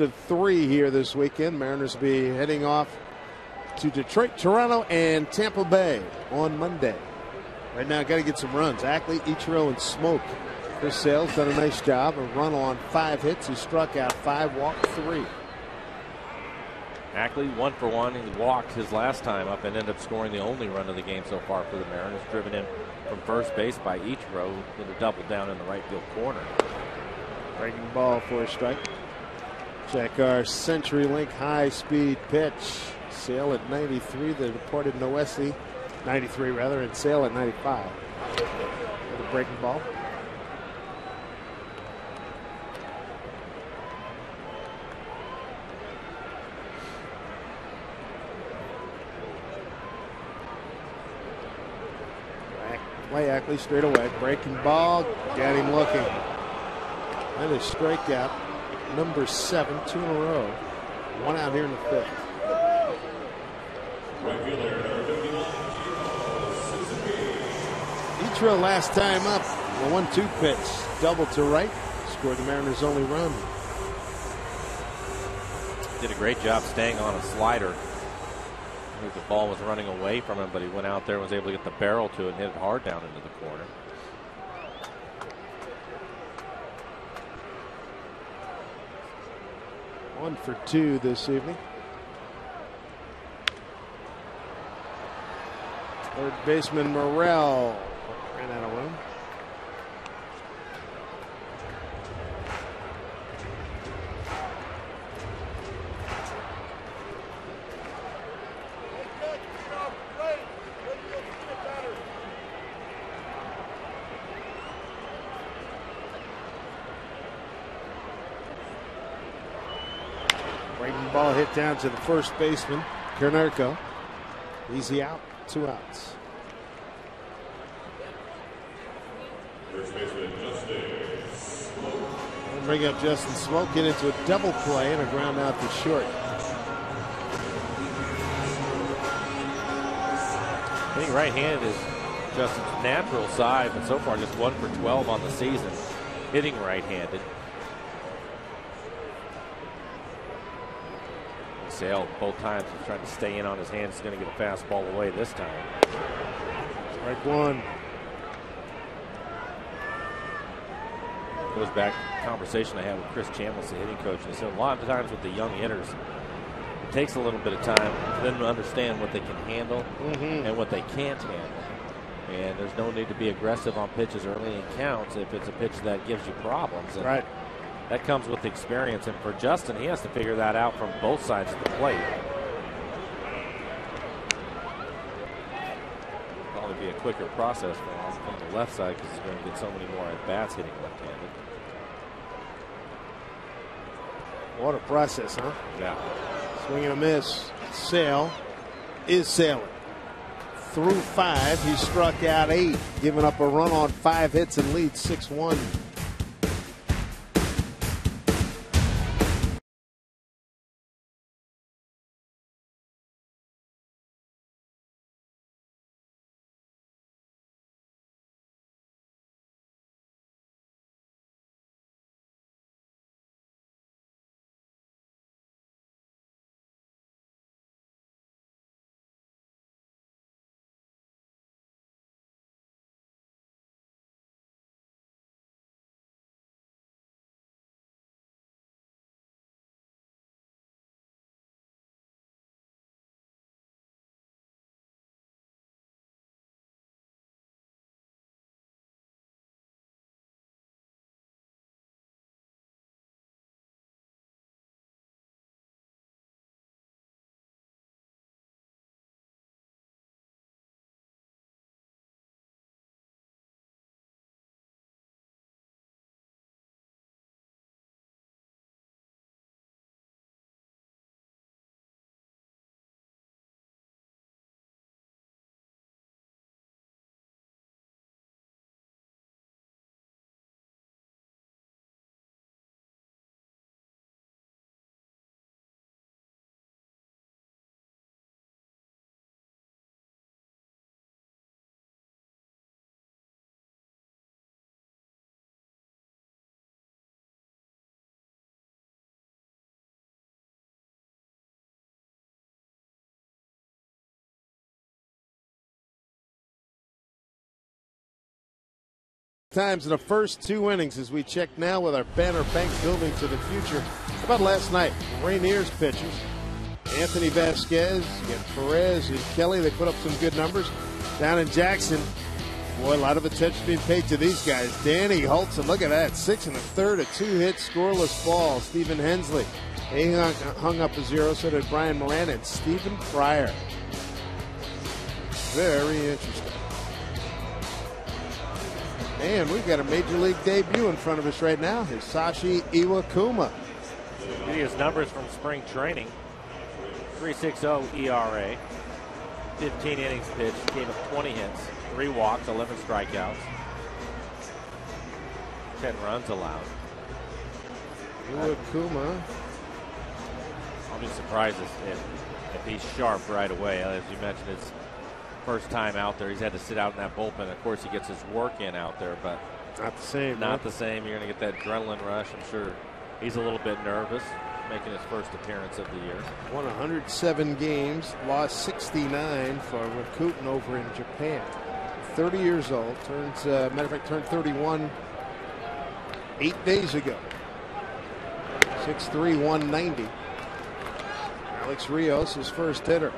of 3 here this weekend. Mariners will be heading off to Detroit, Toronto, and Tampa Bay on Monday. Right now, got to get some runs. Ackley, Ichiro, and Smoke. Chris Sale's done a nice job. A run on 5 hits. He struck out 5, walked 3. Ackley 1 for 1. He walked his last time up and ended up scoring the only run of the game so far for the Mariners. Driven in from first base by Ichiro, who did a double down in the right field corner. Breaking ball for a strike. Check our CenturyLink high-speed pitch. Sale at 93. The departed Noesi, 93 rather, and Sale at 95. With a breaking ball. Play Ackley straight away. Breaking ball. Got him looking. And a strikeout. Number 7, 2 in a row. 1 out here in the 5th. Ichiro last time up. A 1-2 pitch. Double to right. Scored the Mariners' only run. Did a great job staying on a slider. The ball was running away from him, but he went out there and was able to get the barrel to it and hit it hard down into the corner. One for 2 this evening. Third baseman Morrell ran out of room. Breaking ball hit down to the first baseman, Konerko. Easy out, 2 outs. First baseman We'll bring up Justin Smoke, get into a double play and a ground out to short. Being right-handed is Justin's natural side, but so far just 1 for 12 on the season, hitting right-handed. Sale both times he's trying to stay in on his hands. He's going to get a fastball away this time. Strike 1. Goes back to the conversation I had with Chris Chambliss, the hitting coach. And he said a lot of times with the young hitters, it takes a little bit of time for them to understand what they can handle and what they can't handle. And there's no need to be aggressive on pitches early in counts if it's a pitch that gives you problems. And right. That comes with experience, and for Justin, he has to figure that out from both sides of the plate. Probably be a quicker process for him from the left side because he's going to get so many more at-bats hitting left-handed. What a process, huh? Yeah. Swing and a miss. Sale is sailing. Through 5, he struck out 8, giving up a run on 5 hits and leads 6-1. Times in the first 2 innings as we check now with our Banner Bank building to the future. How about last night? Rainier's pitchers. Anthony Vasquez, you got Perez, and Kelly. They put up some good numbers. Down in Jackson, boy, a lot of attention being paid to these guys. Danny Holtzen, look at that. 6 1/3, a 2-hit scoreless ball. Stephen Hensley, he hung up a 0. So did Brian Moran and Stephen Pryor. Very interesting. And we've got a major league debut in front of us right now. Hisashi Iwakuma. His numbers from spring training. 3.60 ERA. 15 innings pitched. Gave up 20 hits. 3 walks, 11 strikeouts. 10 runs allowed. Iwakuma. I'll be surprised if he's sharp right away. As you mentioned, his first time out there, he's had to sit out in that bullpen. Of course, he gets his work in out there, but not the same. Not the same. You're going to get that adrenaline rush. I'm sure he's a little bit nervous, making his first appearance of the year. Won 107 games, lost 69 for Rakuten over in Japan. 30 years old. Matter of fact, turned 31 8 days ago. 6'3", 190. Alex Rios, his first hitter.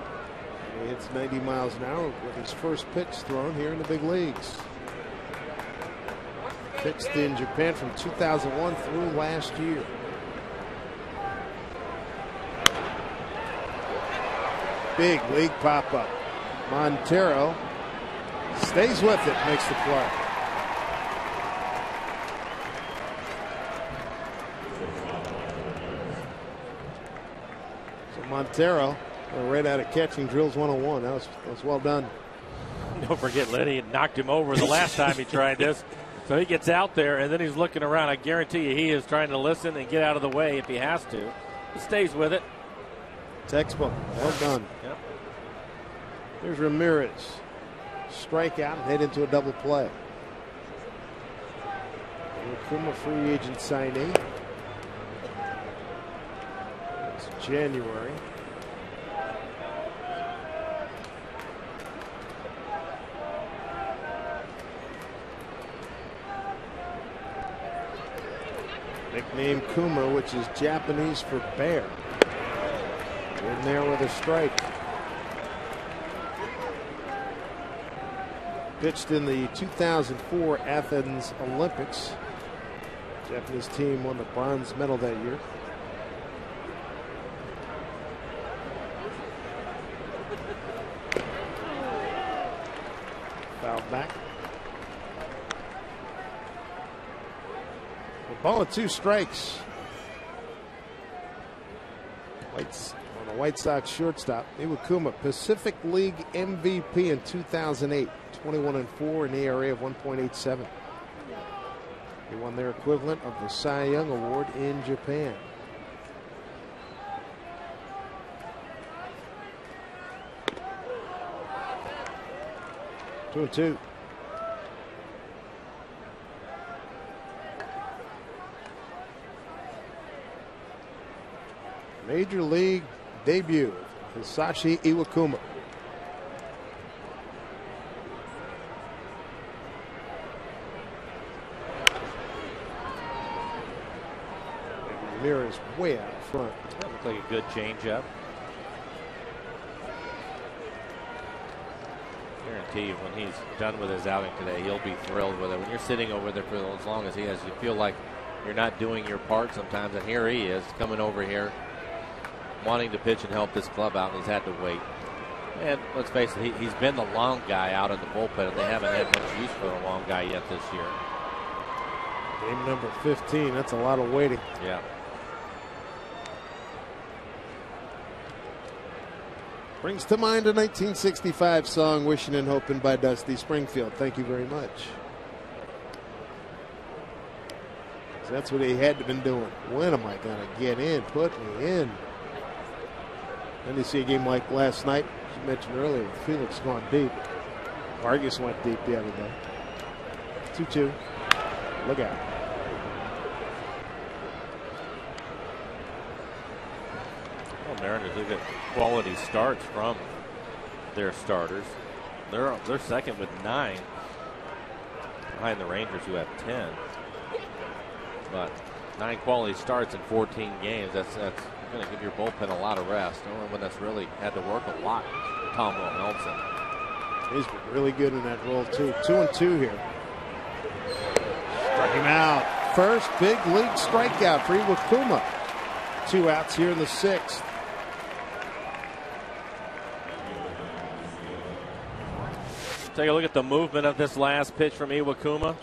He hits 90 miles an hour with his first pitch thrown here in the big leagues. Pitched in Japan from 2001 through last year. Big league pop-up. Montero stays with it, makes the play. So Montero, right out of catching, drills 101. That was well done. Don't forget, Lenny had knocked him over the last time he tried this. So he gets out there, and then he's looking around. I guarantee you he is trying to listen and get out of the way if he has to. He stays with it. Textbook. Well done. Yep. Here's Ramirez. Strikeout and head into a double play. Kuma, free agent signee. It's January. Nickname Kuma, which is Japanese for bear. In there with a strike. Pitched in the 2004 Athens Olympics. Japanese team won the bronze medal that year. Foul back. A ball and 2 strikes. On the White Sox shortstop, Iwakuma, Pacific League MVP in 2008, 21-4, an ERA of 1.87. They won their equivalent of the Cy Young Award in Japan. Two and two. Major league debut, Hisashi Iwakuma. Ramirez way out front. That looked like a good changeup. Guarantee you, when he's done with his outing today, he'll be thrilled with it. When you're sitting over there for as long as he has, you feel like you're not doing your part sometimes. And here he is coming over here, wanting to pitch and help this club out, and he's had to wait. And let's face it, he's been the long guy out in the bullpen, and they haven't had much use for the long guy yet this year. Game number 15. That's a lot of waiting. Yeah. Brings to mind a 1965 song, Wishing and Hoping by Dusty Springfield. Thank you very much. So that's what he had to been doing. When am I going to get in? Put me in. Then you see a game like last night, as you mentioned earlier, Felix going deep. Vargas went deep the other day. 2-2. Look out. Well, Mariners, look at quality starts from their starters. They're second with 9. behind the Rangers, who have 10. But 9 quality starts in 14 games. That's going to give your bullpen a lot of rest. The only one that's really had to work a lot, Tom Wilhelmsen. He's been really good in that role, too. 2-2 here. Struck him out. First big league strikeout for Iwakuma. 2 outs here in the 6th. Take a look at the movement of this last pitch from Iwakuma.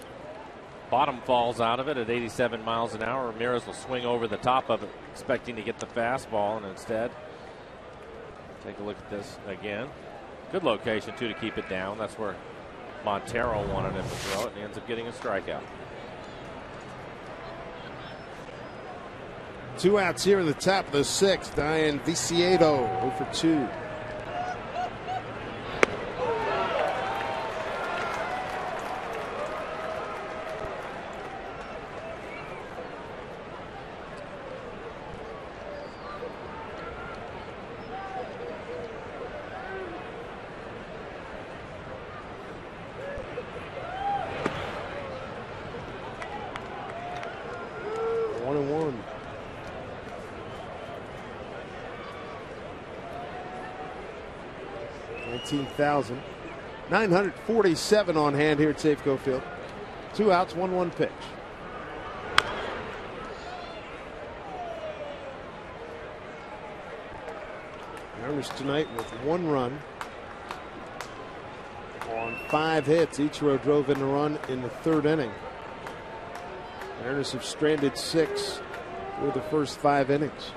Bottom falls out of it at 87 miles an hour. Ramirez will swing over the top of it, expecting to get the fastball, and instead, take a look at this again. Good location, too, to keep it down. That's where Montero wanted him to throw it, and he ends up getting a strikeout. 2 outs here in the top of the 6th. Diane Viciedo 0 for 2. $19,947 on hand here at Safeco Field. 2 outs, 1-1 pitch. Mariners tonight with 1 run on 5 hits. Ichiro drove in a run in the 3rd inning. Mariners have stranded 6 through the first 5 innings.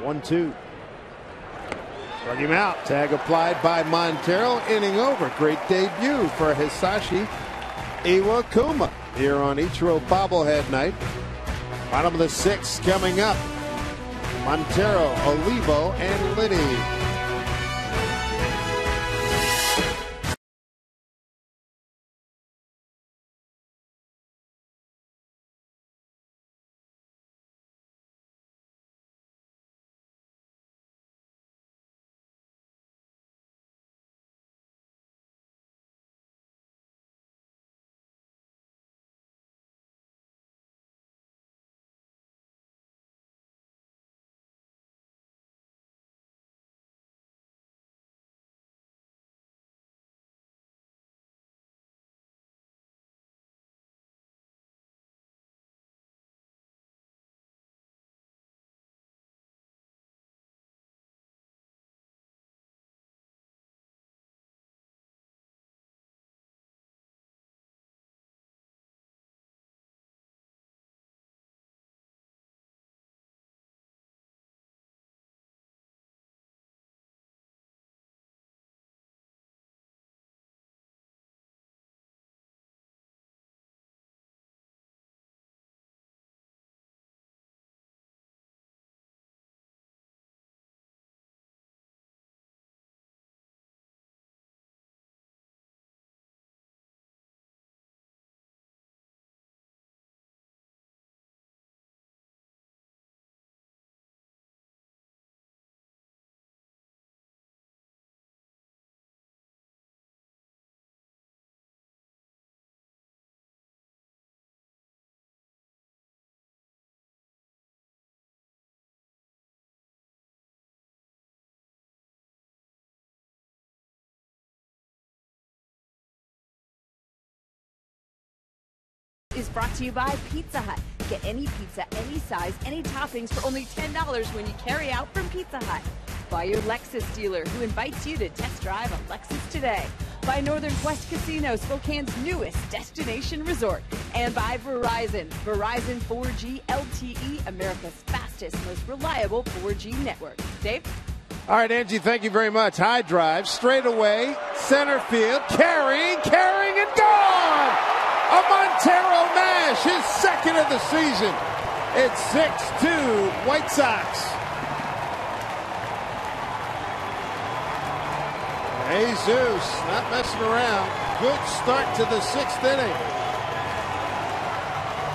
One-two. Struck him out. Tag applied by Montero. Inning over. Great debut for Hisashi Iwakuma here on Ichiro bobblehead night. Bottom of the 6th coming up. Montero, Olivo, and Liddy. Is brought to you by Pizza Hut. Get any pizza, any size, any toppings for only $10 when you carry out from Pizza Hut. By your Lexus dealer, who invites you to test drive a Lexus today. By Northern Quest Casino, Spokane's newest destination resort. And by Verizon. Verizon 4G LTE, America's fastest, most reliable 4G network. Dave? All right, Angie, thank you very much. High drive, straight away, center field, carrying, and gone! A Montero mash, his 2nd of the season. It's 6-2 White Sox. Jesus, not messing around. Good start to the 6th inning.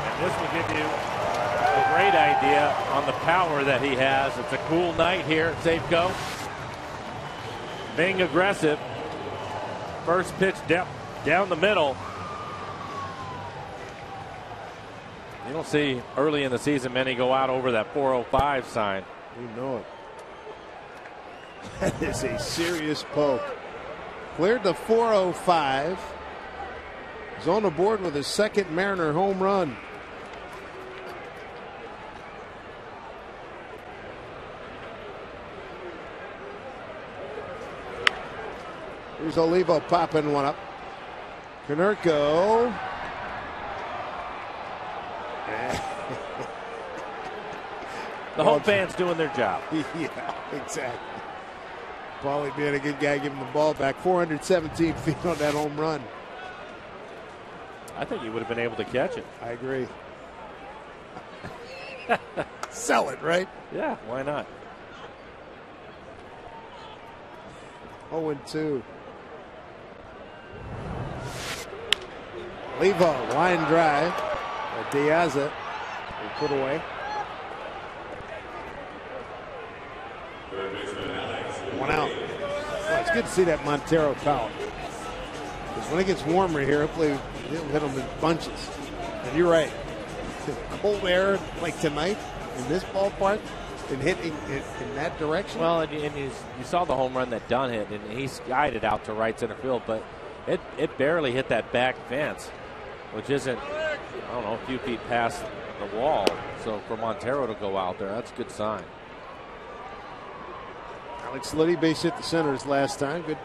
And this will give you a Great idea on the power that he has. It's a cool night here at Safeco. Being aggressive. First pitch down the middle. You don't see early in the season many go out over that 405 sign. You know it. That is a serious poke. Cleared the 405. He's on the board with his second Mariner home run. Here's Olivo popping one up. Konerko. The home fans doing their job. Yeah, exactly. Paulie being a good guy, giving the ball back. 417 feet on that home run. I think he would have been able to catch it. I agree. Sell it, right? Yeah, why not? 0-2. Levo, line drive. Diaza will put away. One out. Well, it's good to see that Montero power. Because when it gets warmer here, hopefully he'll hit them in bunches. And you're right. Cold air like tonight in this ballpark and hitting in that direction. Well, and you saw the home run that Dunn hit, and he skied it out to right center field, but it barely hit that back fence, which isn't, I don't know, a few feet past the wall. So for Montero to go out there, that's a good sign. Alex Liddy base hit the center his last time. Good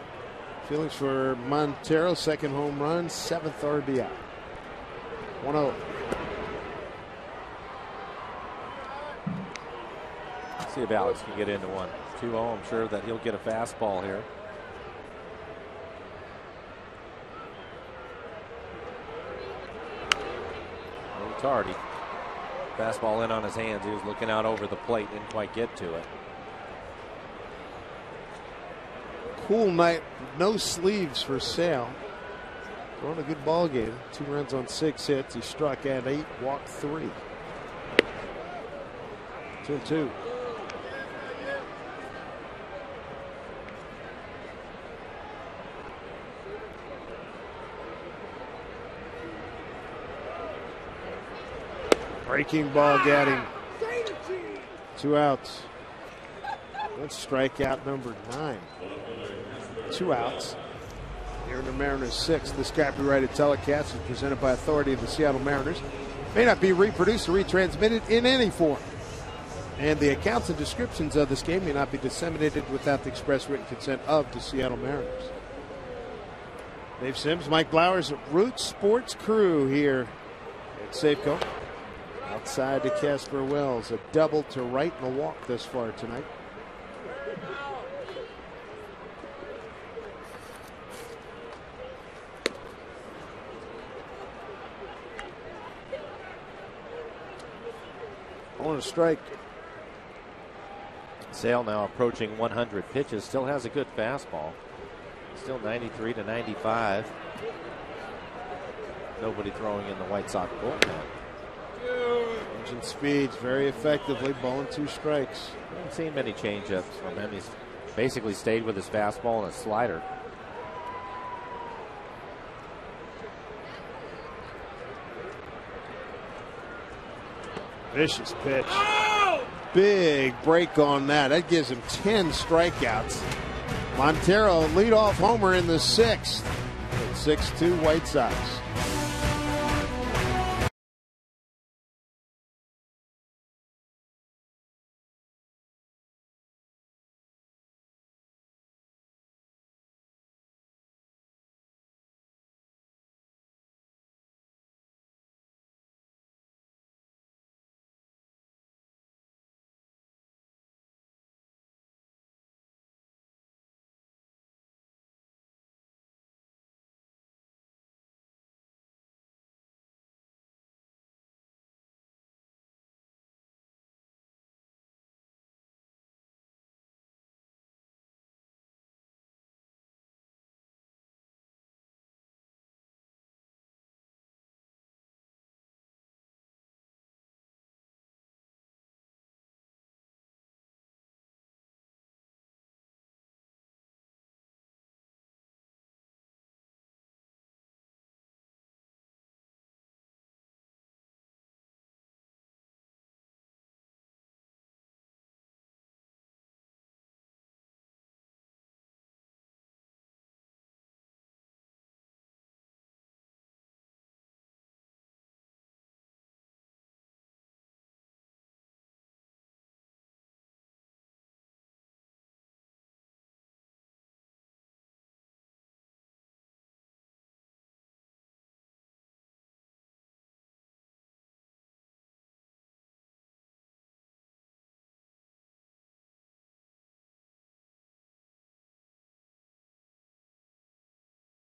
feelings for Montero. Second home run, 7th RBI. 1-0. See if Alex can get into one. 2-0. I'm sure that he'll get a fastball here. A little tardy. Fastball in on his hands. He was looking out over the plate. Didn't quite get to it. Cool night. No sleeves for Sale. Throwing a good ball game. 2 runs on 6 hits. He struck at 8, walked 3. 2-2. Breaking ball got him. 2 outs. That's strikeout number 9. 2 outs. Here in the Mariners 6th. This copyrighted telecast is presented by authority of the Seattle Mariners. May not be reproduced or retransmitted in any form. And the accounts and descriptions of this game may not be disseminated without the express written consent of the Seattle Mariners. Dave Sims, Mike Blowers, Root Sports Crew here at Safeco. Outside to Casper Wells. A double to right and a walk thus far tonight. On a strike. Sale now approaching 100 pitches. Still has a good fastball. Still 93 to 95. Nobody throwing in the White Sox bullpen. Engine speeds very effectively. Ball and 2 strikes. I haven't seen many changeups from him. He's basically stayed with his fastball and a slider. Vicious pitch. Big break on that. That gives him 10 strikeouts. Montero leadoff homer in the 6th. 6-2 White Sox.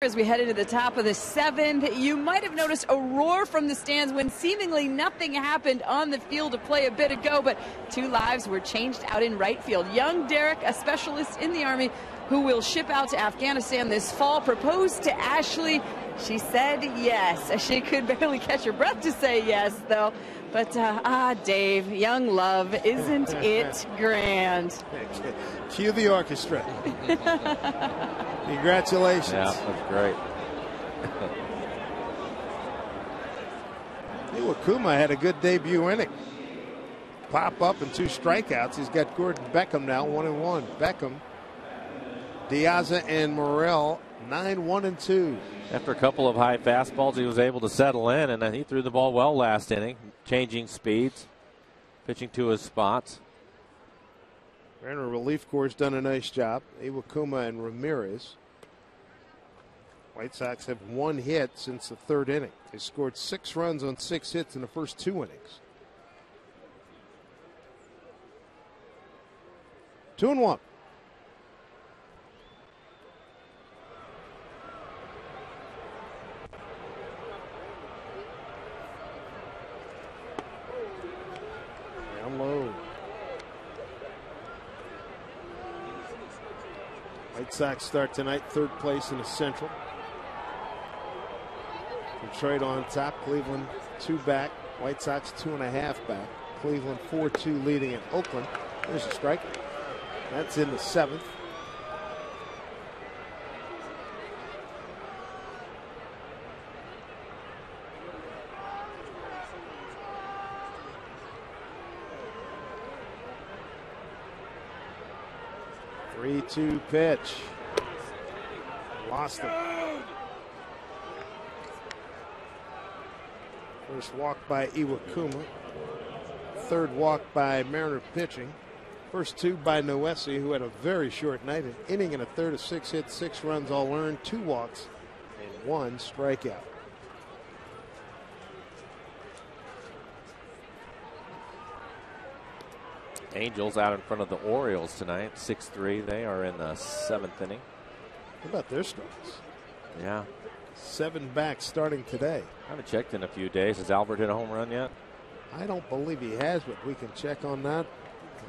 As we head into the top of the 7th, you might have noticed a roar from the stands when seemingly nothing happened on the field of play a bit ago, but 2 lives were changed out in right field. Young Derek, a specialist in the Army who will ship out to Afghanistan this fall, proposed to Ashley. She said yes. She could barely catch her breath to say yes, though. But, Dave, young love, isn't it grand? Cue the orchestra. Congratulations. Yeah, that's great. Iwakuma had a good debut inning. Pop up and 2 strikeouts. He's got Gordon Beckham now, 1-1. Beckham, Diaza, and Morrell, 9-1-2. After a couple of high fastballs, he was able to settle in, and he threw the ball well last inning, changing speeds, pitching to his spots. Mariner relief corps done a nice job. Iwakuma and Ramirez. White Sox have 1 hit since the 3rd inning. They scored 6 runs on 6 hits in the first 2 innings. 2-1. Down low. White Sox start tonight 3rd place in the Central. Detroit on top, Cleveland 2 back, White Sox 2.5 back. Cleveland 4-2 leading at Oakland. There's a strike. That's in the 7th. Three-two pitch. Lost him. First walk by Iwakuma. 3rd walk by Mariner pitching. First 2 by Noesi, who had a very short night. An inning and a third of 6 hits, 6 runs all earned, 2 walks, and 1 strikeout. Angels out in front of the Orioles tonight, 6-3. They are in the 7th inning. How about their strikes? Yeah. 7 back starting today. I haven't checked in a few days. Has Albert hit a home run yet? I don't believe he has, but we can check on that.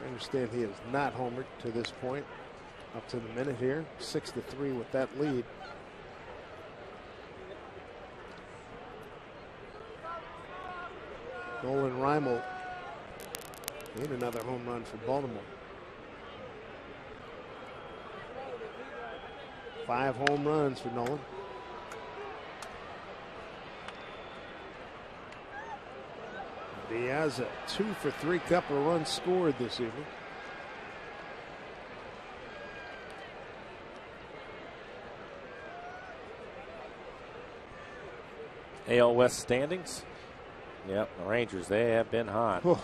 I understand he has not homered to this point. Up to the minute here, 6-3 with that lead. Nolan Reimel made another home run for Baltimore. 5 home runs for Nolan. Diaz, 2 for 3, couple of runs scored this evening. AL West standings. Yep, the Rangers, they have been hot. Oh.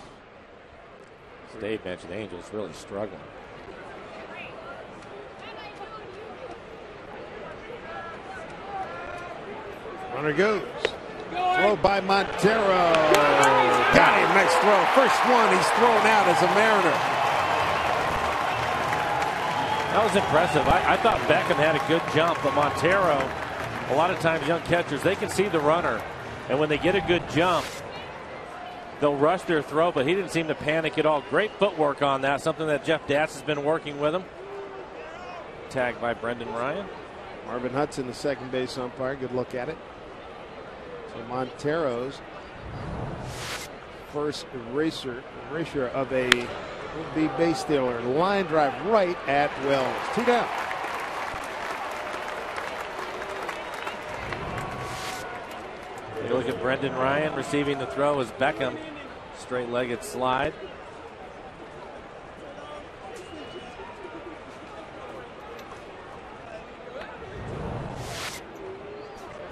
As Dave mentioned, the Angels really struggling. Runner goes. Throw by Montero. Got him. Nice throw. First one he's thrown out as a Mariner. That was impressive. I thought Beckham had a good jump, but Montero, a lot of times young catchers, they can see the runner, and when they get a good jump, they'll rush their throw, but he didn't seem to panic at all. Great footwork on that, something that Jeff Datz has been working with him. Tagged by Brendan Ryan. Marvin Hudson, the second base umpire. Good look at it. So Montero's first erasure of a would-be base stealer. Line drive right at Wells. 2 down. You look at Brendan Ryan receiving the throw as Beckham, straight-legged slide.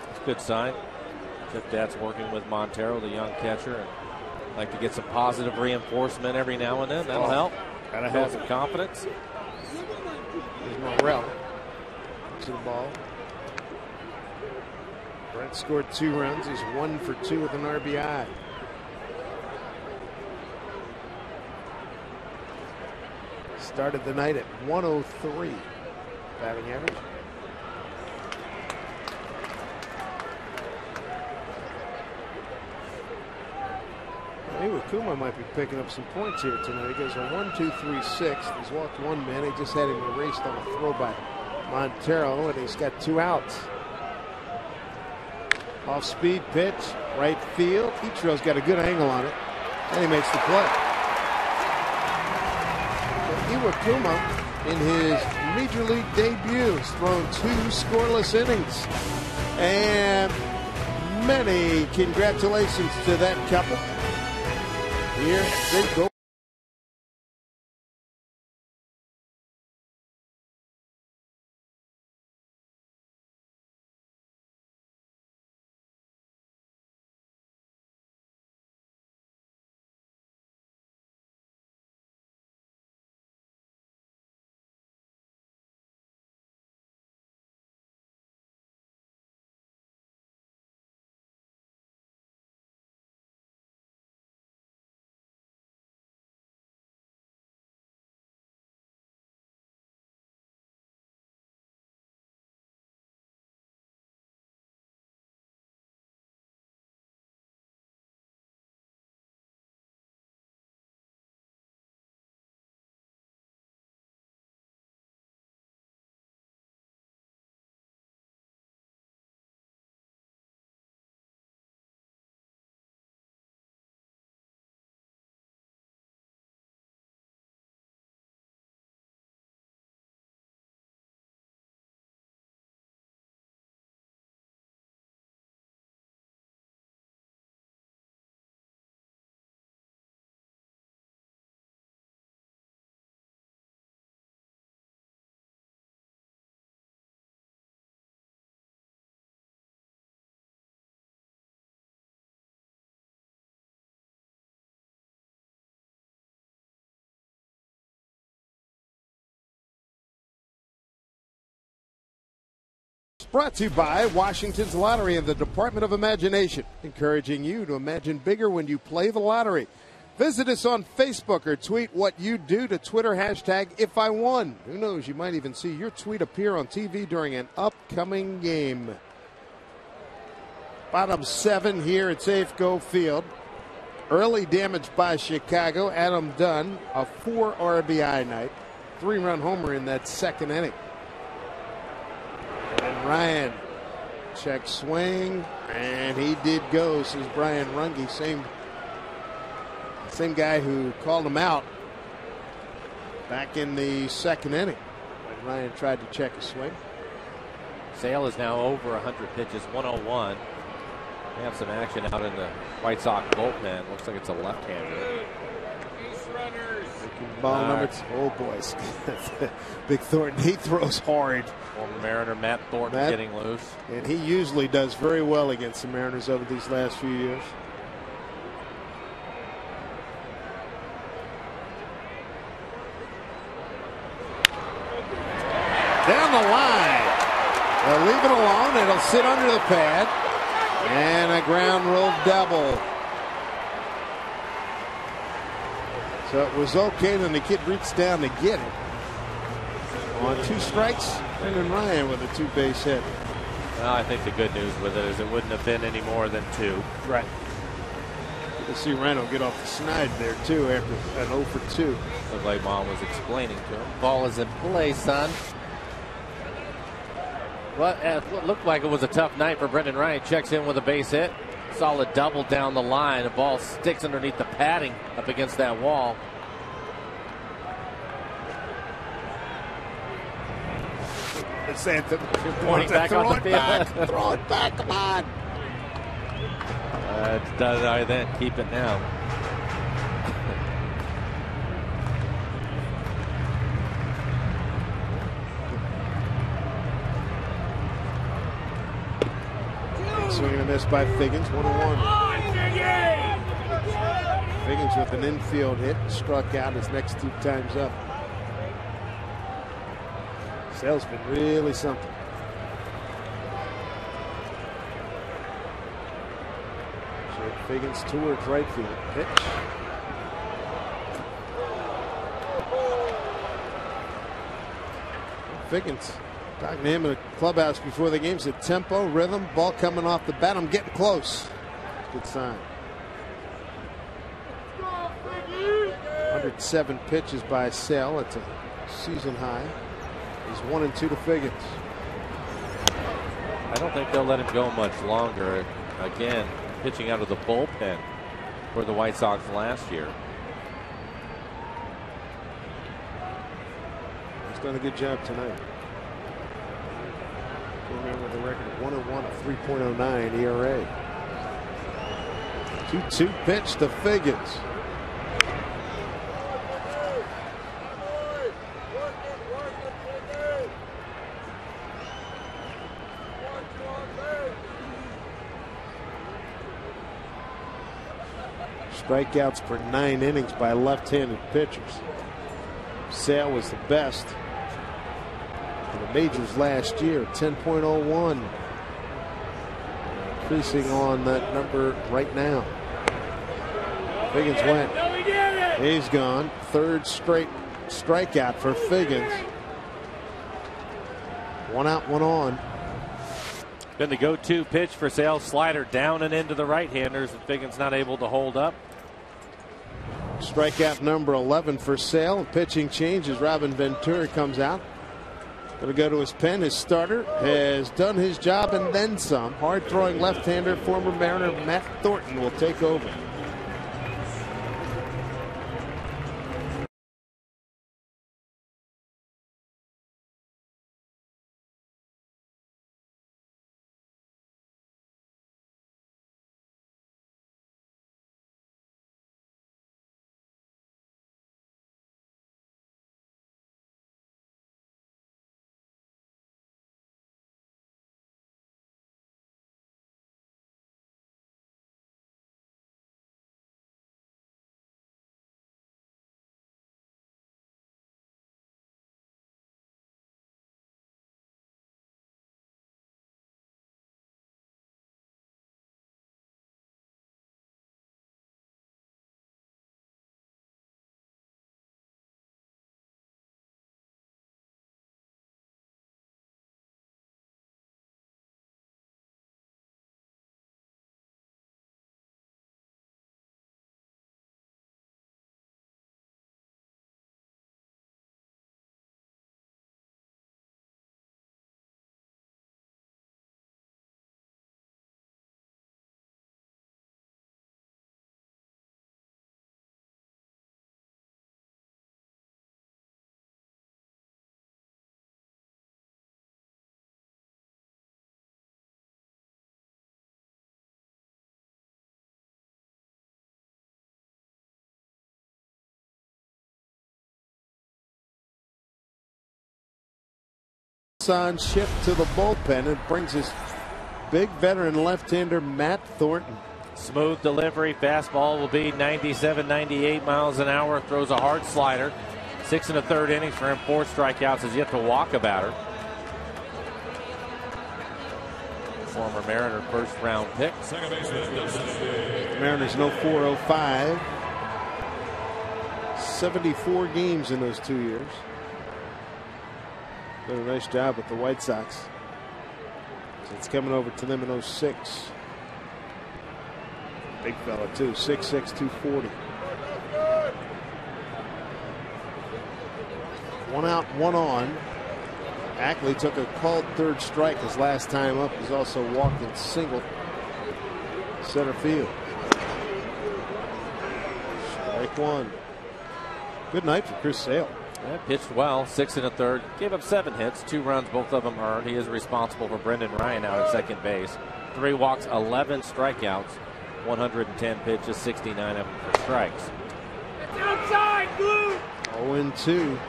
It's a good sign. Jeff Datz working with Montero, the young catcher, and like to get some positive reinforcement every now and then. That'll help. Gotta Build have some confidence. There's Morrell to the ball. Brent scored 2 runs. He's 1 for 2 with an RBI. Started the night at 103 batting average. Iwakuma might be picking up some points here tonight. He goes a 1-2-3-6. He's walked one man. He just had him erased on a throw by Montero, and he's got 2 outs. Off-speed pitch, right field. Ichiro's got a good angle on it, and he makes the play. Iwakuma, in his Major League debut, has thrown 2 scoreless innings. And many congratulations to that couple. Here they go. Brought to you by Washington's Lottery and the Department of Imagination, encouraging you to imagine bigger when you play the lottery. Visit us on Facebook or tweet what you do to Twitter #IfIWon. Who knows, you might even see your tweet appear on TV during an upcoming game. Bottom 7 here at Safeco Field. Early damage by Chicago. Adam Dunn, a 4 RBI night. 3-run homer in that 2nd inning. And Ryan, check swing, and he did go, says Brian Runge. Same guy who called him out back in the 2nd inning when Ryan tried to check a swing. Sale is now over 100 pitches, 101. They have some action out in the White Sox bullpen. Looks like it's a left-hander. Ball number 2. Oh, boys. Big Thornton, he throws hard. Former Mariner Matt Thornton getting loose. And he usually does very well against the Mariners over these last few years. Down the line. They'll leave it alone. It'll sit under the pad. And a ground rule double. So it was okay, then the kid reached down to get it. On 2 strikes, Brendan Ryan with a 2-base hit. Well, I think the good news with it is it wouldn't have been any more than 2. Right. Good to see Reno get off the snide there, too, after an 0 for 2. Looked like Mom was explaining to him. Ball is in play, son. Well, it looked like it was a tough night for Brendan Ryan. Checks in with a base hit. Solid double down the line. The ball sticks underneath the padding up against that wall. Pointing back on the field. Throw it back, come on. It's done either then. Keep it now. Swinging a miss by Figgins, 1-1. Figgins with an infield hit, struck out his next 2 times up. Sale's been really something. Figgins towards right field. Pitch. Figgins talking to him in the clubhouse before the game, said tempo, rhythm, ball coming off the bat. I'm getting close. Good sign. 107 pitches by Sale. It's a season high. He's 1-2 to Figgins. I don't think they'll let him go much longer. Again, pitching out of the bullpen for the White Sox last year. He's done a good job tonight. Came in with a record of 1-1, a 3.09 ERA. 2-2 pitch to Figgins. Strikeouts per 9 innings by left-handed pitchers. Sale was the best in the majors last year, 10.01. Increasing on that number right now. Figgins went. He's gone. Third straight strikeout for Figgins. 1 out, 1 on. Been the go-to pitch for Sale. Slider down and into the right-handers, and Figgins not able to hold up. Strikeout number 11 for Sale. Pitching change as Robin Ventura comes out. Going to go to his pen. His starter has done his job and then some. Hard-throwing left-hander, former Mariner Matt Thornton will take over. On shift to the bullpen and brings his big veteran left-hander Matt Thornton. Smooth delivery. Fastball will be 97, 98 miles an hour. Throws a hard slider. 6 1/3 innings for him. 4 strikeouts. Has yet to walk a batter. Former Mariner first-round pick. Mariners no 405. 74 games in those 2 years. Did a nice job with the White Sox. So it's coming over to them in 06. Big fella too, 6'6", 240. 1 out, 1 on. Ackley took a called third strike his last time up. He's also walked in single center field. Strike 1. Good night for Chris Sale. Yeah, pitched well, 6 1/3. Gave up 7 hits, 2 runs, both of them earned. He is responsible for Brendan Ryan out at second base. 3 walks, 11 strikeouts, 110 pitches, 69 of them for strikes. It's outside, Blue! 0-2.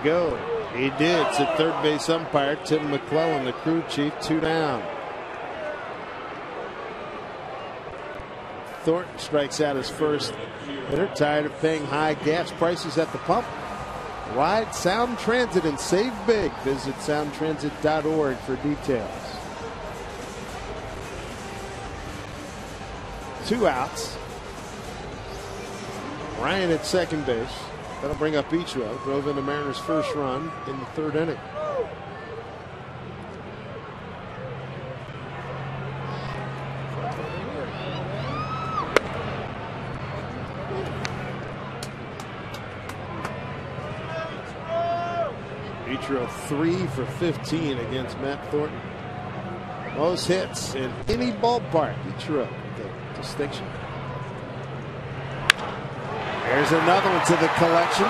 Go. He did. It's a third base umpire, Tim McClellan, the crew chief, 2 down. Thornton strikes out his first hitter, tired of paying high gas prices at the pump. Ride Sound Transit and save big. Visit soundtransit.org for details. 2 outs. Ryan at second base. That'll bring up Ichiro. Drove in the Mariners' first run in the third inning. Ichiro 3 for 15 against Matt Thornton. Most hits in any ballpark. Ichiro, the distinction. There's another one to the collection.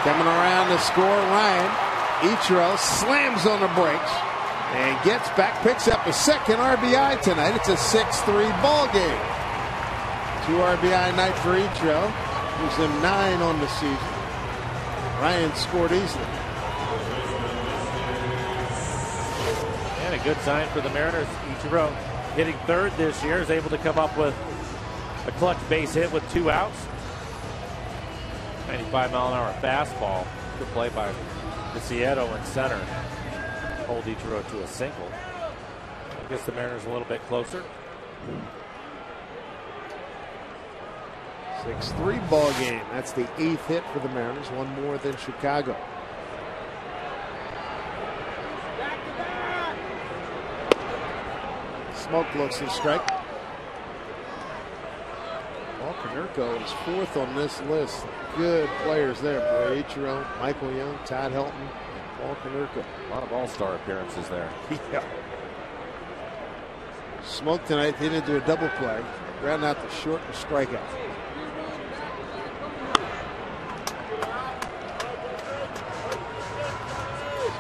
Coming around to score, Ryan. Ichiro slams on the brakes and gets back, picks up a second RBI tonight. It's a 6-3 ball game. 2 RBI night for Ichiro. Gives him 9 on the season. Ryan scored easily. And a good sign for the Mariners. Ichiro hitting third this year is able to come up with a clutch base hit with 2 outs. 95-mile-an-hour fastball. Good play by Vicieto in center. Hold Ichiro to a single. I guess the Mariners a little bit closer. 6-3 ball game. That's the 8th hit for the Mariners. 1 more than Chicago. Smoke looks to strike. Paul Konerko is 4th on this list. Good players there. Boy, Ichiro, Michael Young, Todd Helton, and Paul Konerko. A lot of all-star appearances there. Yeah. Smoke tonight, he didn't do a double play. Ground out the short and strikeout.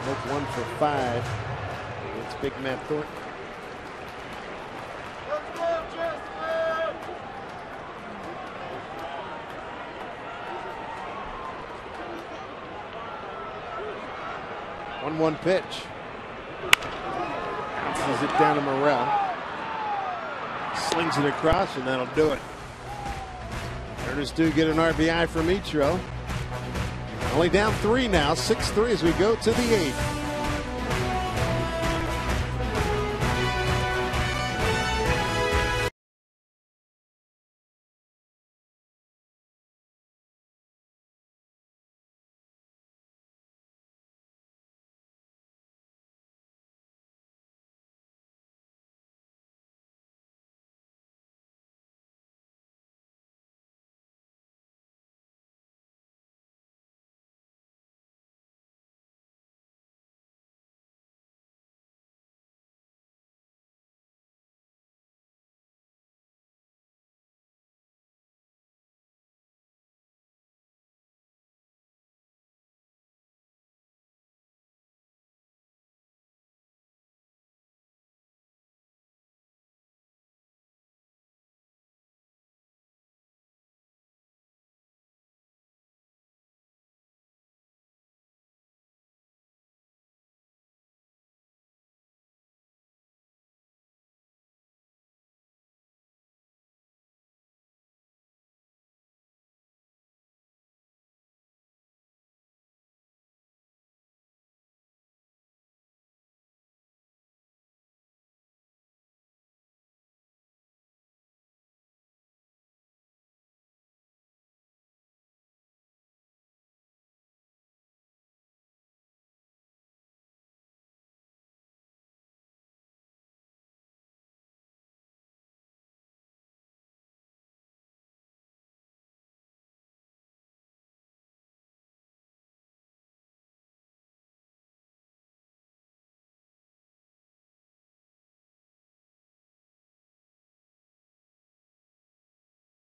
Smoke 1 for 5 against Big Matt Thornton. One pitch. Bounces it down to Morrell. Slings it across, and that'll do it. Mariners do get an RBI from Ichiro. Only down 3 now, 6-3 as we go to the 8th.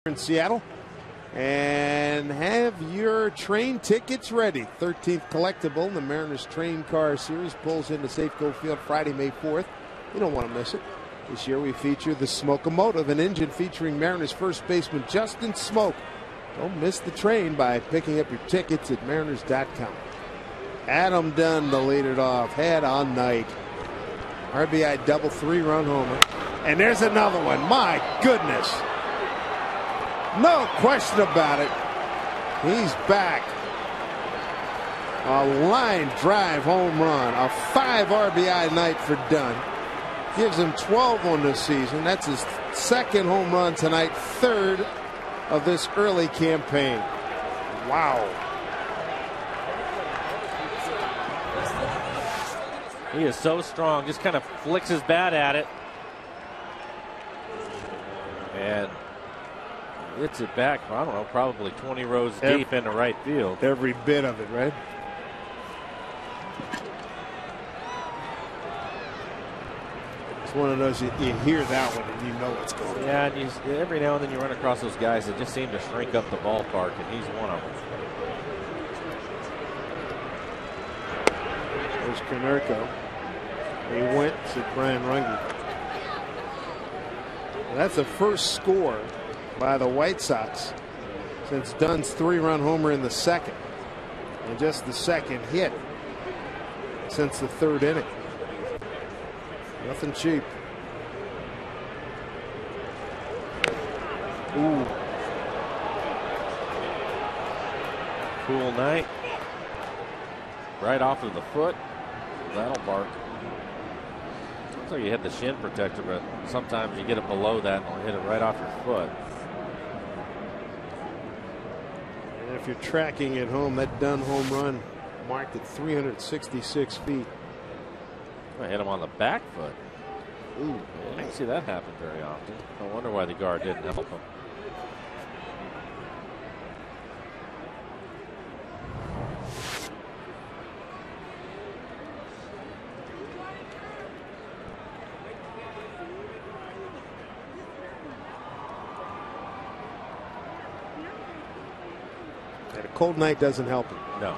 In Seattle, and have your train tickets ready. 13th collectible. The Mariners Train Car Series pulls into Safeco Field Friday, May 4th. You don't want to miss it. This year we feature the Smoke-O-Motive, an engine featuring Mariners first baseman Justin Smoke. Don't miss the train by picking up your tickets at mariners.com. Adam Dunn to lead it off. Head on night. RBI double, 3-run homer. And there's another one. My goodness. No question about it. He's back. A line drive home run. A 5 RBI night for Dunn. Gives him 12 on this season. That's his 2nd home run tonight. 3rd of this early campaign. Wow. He is so strong, just kind of flicks his bat at it. And hits it back, I don't know, probably 20 rows deep into right field. Every bit of it, right? It's one of those, you hear that one and you know what's going on. Yeah, and every now and then you run across those guys that just seem to shrink up the ballpark, and he's one of them. There's Konerko. He went to Brian Runge. That's the first score by the White Sox since Dunn's 3-run homer in the second, and just the second hit since the third inning. Nothing cheap. Ooh. Cool night. Right off of the foot. That'll bark. Looks like you hit the shin protector, but sometimes you get it below that and it'll hit it right off your foot. And if you're tracking at home, that Dunn home run marked at 366 feet. I hit him on the back foot. Ooh, I don't see that happen very often. I wonder why the guard didn't help him. And a cold night doesn't help him. No.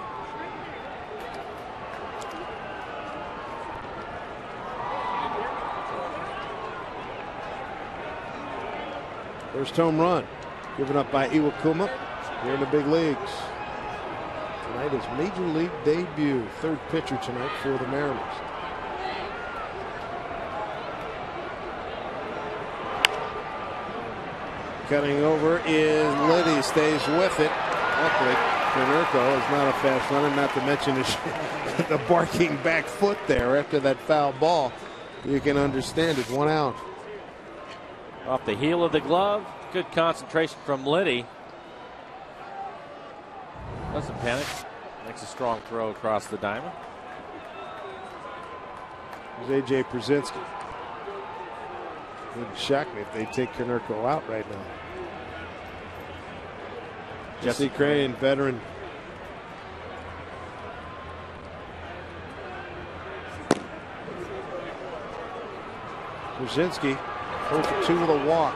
First home run given up by Iwakuma here in the big leagues. Tonight is Major League debut. Third pitcher tonight for the Mariners. Cutting over is Liddy, stays with it. Luckily, Konerko is not a fast runner, not to mention the barking back foot there after that foul ball. You can understand it. 1 out. Off the heel of the glove. Good concentration from Liddy. Doesn't panic. Makes a strong throw across the diamond. Here's A.J. Przinsky. Wouldn't shock me if they take Konerko out right now. Jesse Crane, veteran. Przinsky, 4-for-2 with a walk.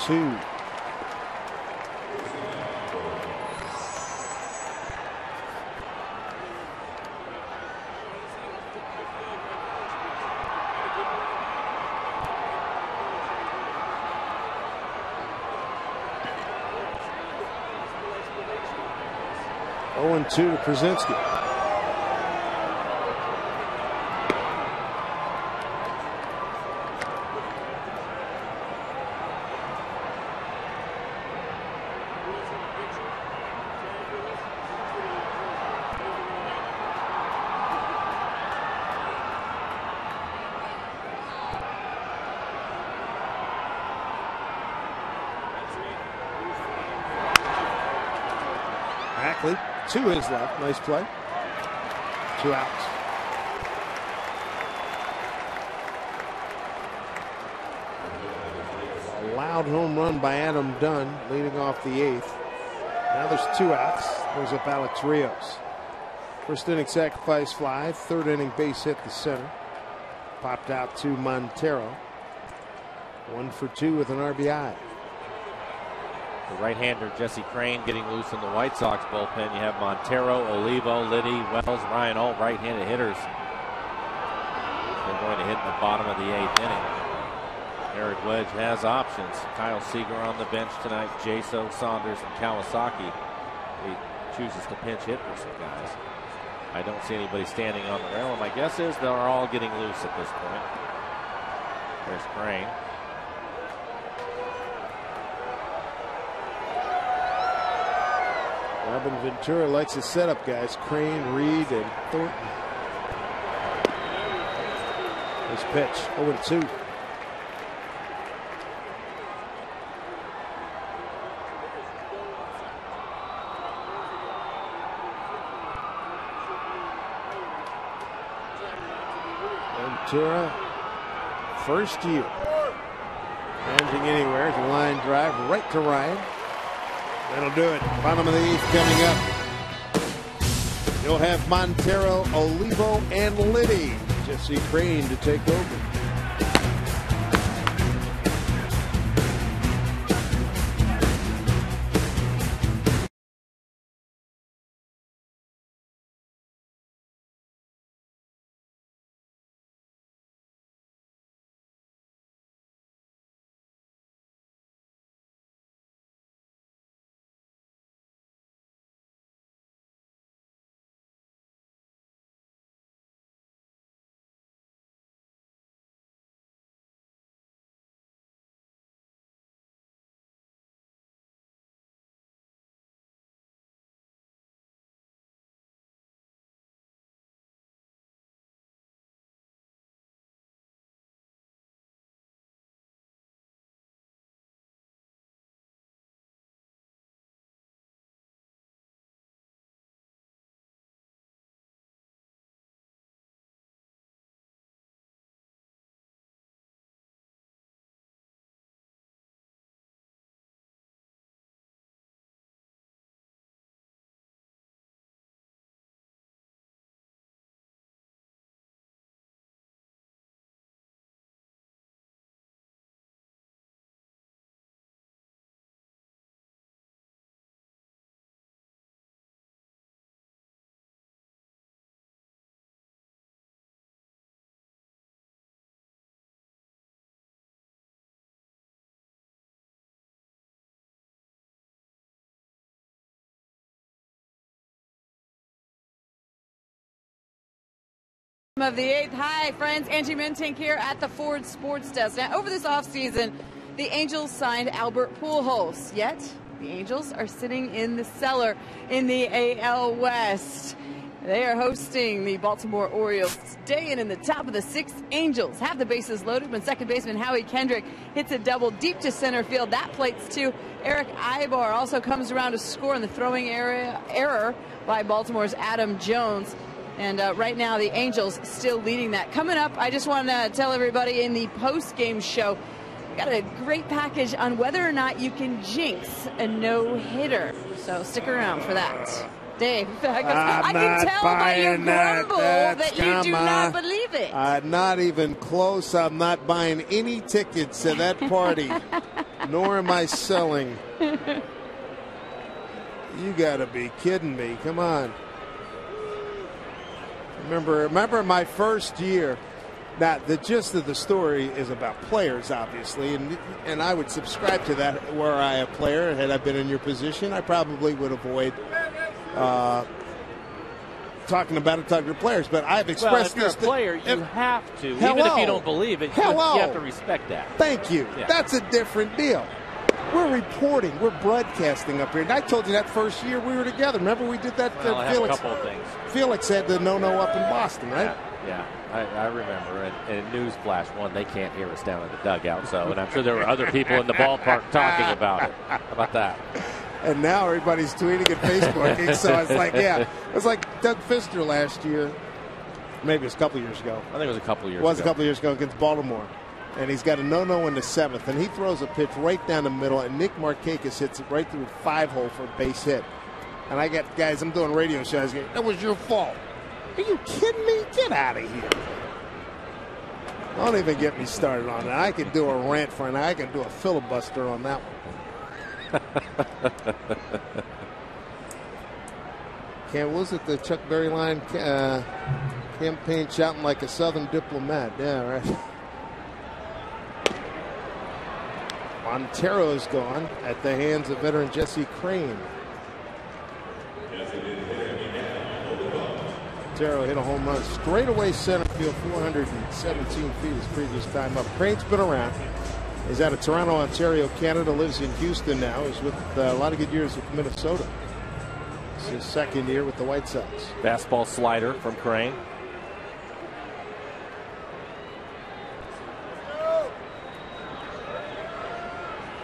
Two. Oh, and 2 to Przinsky. Ackley, 2 his left. Nice play. 2 outs. A loud home run by Adam Dunn, leading off the 8th. Now there's 2 outs. There's up Alex Rios. First inning sacrifice fly. Third inning base hit the center. Popped out to Montero. 1 for 2 with an RBI. The right-hander Jesse Crane getting loose in the White Sox bullpen. You have Montero, Olivo, Liddy, Wells, Ryan, all right-handed hitters. They're going to hit in the bottom of the 8th inning. Eric Wedge has options. Kyle Seager on the bench tonight. Jaso, Saunders, and Kawasaki. He chooses to pinch hit for some guys. I don't see anybody standing on the rail, and my guess is they're all getting loose at this point. There's Crane. Robin Ventura likes his setup guys. Crane, Reed, and Thornton. His pitch, 0-2. Ventura, first year. Managing anywhere. It's a line drive right to Ryan. That'll do it. Bottom of the 8th coming up. You'll have Montero, Olivo, and Liddy. Jesse Crane to take over. Of the 8th. Hi, friends. Angie Mentink here at the Ford Sports Desk. Now, over this offseason, the Angels signed Albert Pujols. Yet, the Angels are sitting in the cellar in the AL West. They are hosting the Baltimore Orioles. Staying in the top of the 6th. Angels have the bases loaded when second baseman Howie Kendrick hits a double deep to center field. That plates two. Eric Ibar also comes around to score in the throwing error by Baltimore's Adam Jones. And right now, the Angels still leading that. Coming up, I just want to tell everybody in the post-game show, we got a great package on whether or not you can jinx a no-hitter. So stick around for that. Dave, I can tell by your grumble that you do not believe it. Not even close. I'm not buying any tickets to that party, nor am I selling. You got to be kidding me. Come on. Remember my first year. Now, the gist of the story is about players, obviously, and I would subscribe to that. Were I a player, had I been in your position, I probably would avoid talking to players. But I've expressed if you're this. a player, you have to. Hello. Even if you don't believe it, you have to respect that. Thank you. Yeah. That's a different deal. We're reporting. We're broadcasting up here. And I told you that first year we were together. Remember we did that? Well, I have Felix, a couple of things. Felix had the no-no up in Boston, right? Yeah. I remember. And newsflash, one, they can't hear us down in the dugout. So, and I'm sure there were other people in the ballpark talking about it. How about that? And now everybody's tweeting and Facebooking. So it's like, yeah. It was like Doug Fister last year. Maybe it was a couple years ago. I think it was a couple years ago. It was a couple years ago against Baltimore. And he's got a no-no in the 7th. And he throws a pitch right down the middle. And Nick Markakis hits it right through the 5-hole for a base hit. And I got guys, I'm doing radio shows. That was your fault. Are you kidding me? Get out of here. Don't even get me started on that. I could do a rant for an hour. I can do a filibuster on that one. What was it, the Chuck Berry line? Campaign shouting like a Southern diplomat. Yeah, right. Montero's gone at the hands of veteran Jesse Crane. Montero hit a home run straight away center field, 417 feet his previous time up. Crane's been around. He's out of Toronto, Ontario, Canada, lives in Houston now. He's with a lot of good years with Minnesota. It's his second year with the White Sox. Fastball slider from Crane.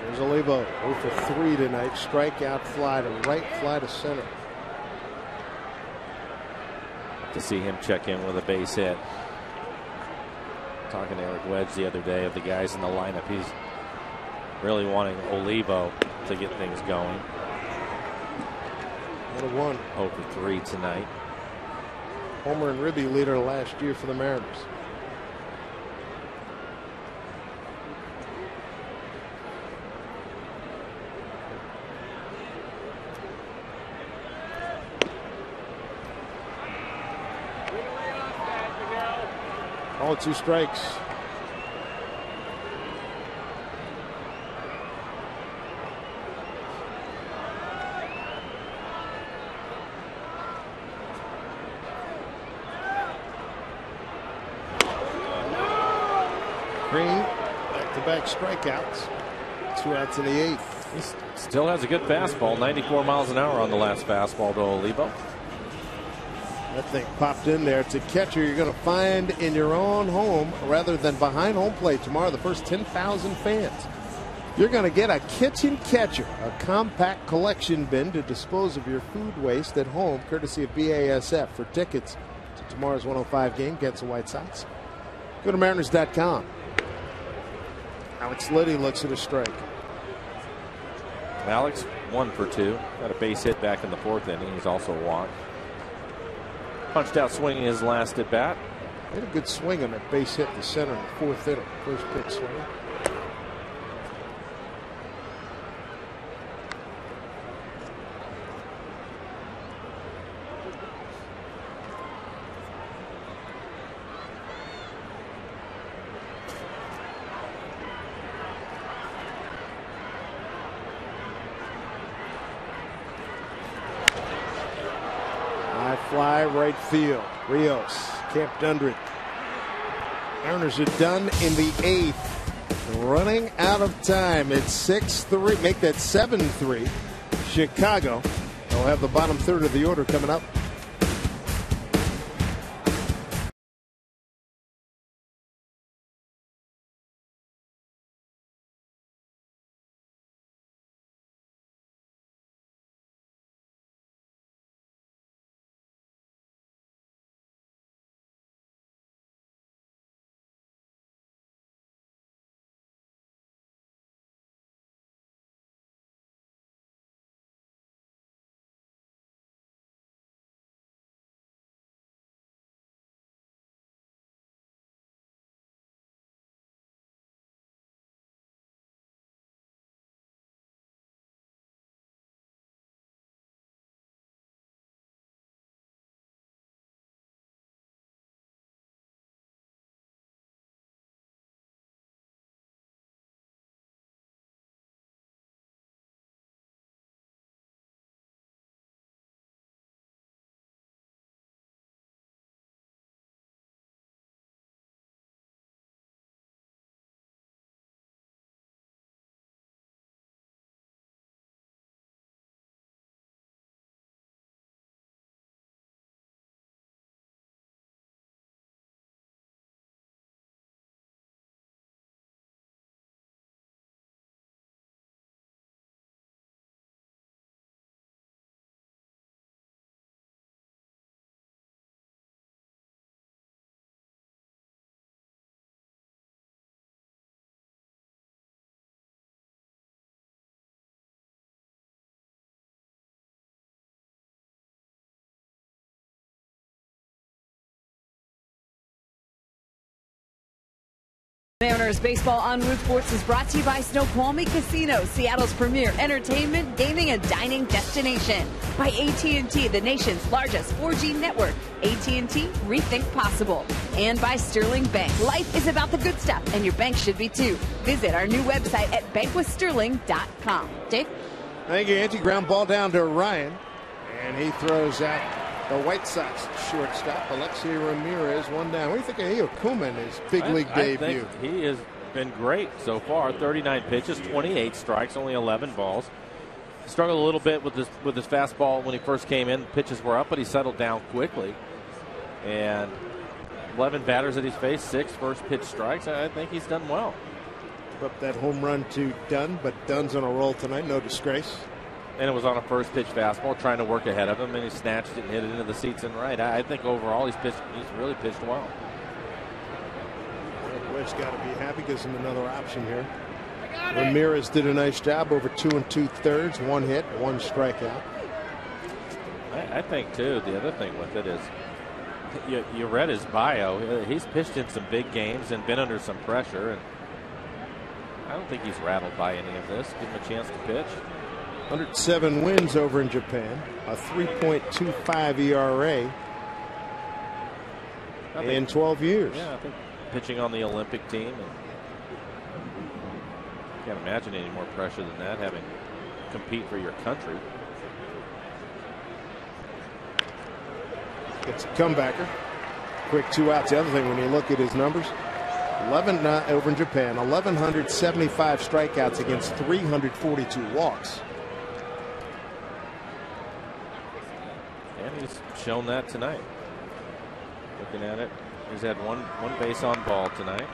There's Olivo, 0 for 3 tonight. Strikeout fly to right, fly to center. To see him check in with a base hit. Talking to Eric Wedge the other day of the guys in the lineup. He's really wanting Olivo to get things going. 1-1. 0 for 3 tonight. Homer and Ribby leader last year for the Mariners. All 2 strikes. Green, back-to-back strikeouts. 2 outs in the 8th. He still has a good fastball. 94 miles an hour on the last fastball to Olivo. That thing popped in there. It's a catcher you're going to find in your own home rather than behind home plate tomorrow. The first 10,000 fans. You're going to get a kitchen catcher, a compact collection bin to dispose of your food waste at home, courtesy of BASF. For tickets to tomorrow's 105 game against the White Sox, go to Mariners.com. Alex Liddy looks at a strike. Alex 1 for 2. Got a base hit back in the 4th inning. He's also walked. Punched out swinging his last at bat. Had a good swing on that base hit to center in the 4th inning. First pitch swing. Fly right field. Rios camped under it. Mariners are done in the 8th. Running out of time. It's 6-3. Make that 7-3. Chicago. They'll have the bottom third of the order coming up. Mariners baseball on Root Sports is brought to you by Snoqualmie Casino, Seattle's premier entertainment, gaming, and dining destination. By AT&T, the nation's largest 4G network. AT&T, rethink possible. And by Sterling Bank. Life is about the good stuff, and your bank should be too. Visit our new website at bankwithsterling.com. Dave? Thank you, Angie. Ground ball down to Ryan, and he throws out the White Sox shortstop, Alexei Ramirez, one down. What do you think of Heo Kuman, his big league debut? I think he has been great so far. 39 pitches, 28 strikes, only 11 balls. Struggled a little bit with his fastball when he first came in. Pitches were up, but he settled down quickly. And 11 batters that he's faced, 6 first pitch strikes. I think he's done well. Up that home run to Dunn, but Dunn's on a roll tonight, no disgrace. And it was on a first pitch fastball, trying to work ahead of him, and he snatched it and hit it into the seats and right. I think overall he's really pitched well. Wedge's got to be happy, gives him another option here. Ramirez did a nice job, over 2 2/3, 1 hit, 1 strikeout. I think too, the other thing with it is, you read his bio. He's pitched in some big games and been under some pressure, and I don't think he's rattled by any of this. Give him a chance to pitch. 107 wins over in Japan, a 3.25 ERA in 12 years. Yeah, I think pitching on the Olympic team. And can't imagine any more pressure than that, having to compete for your country. It's a comebacker. Quick 2 outs. The other thing, when you look at his numbers, 11 over in Japan, 1,175 strikeouts against 342 walks. And he's shown that tonight. Looking at it, he's had one base on ball tonight.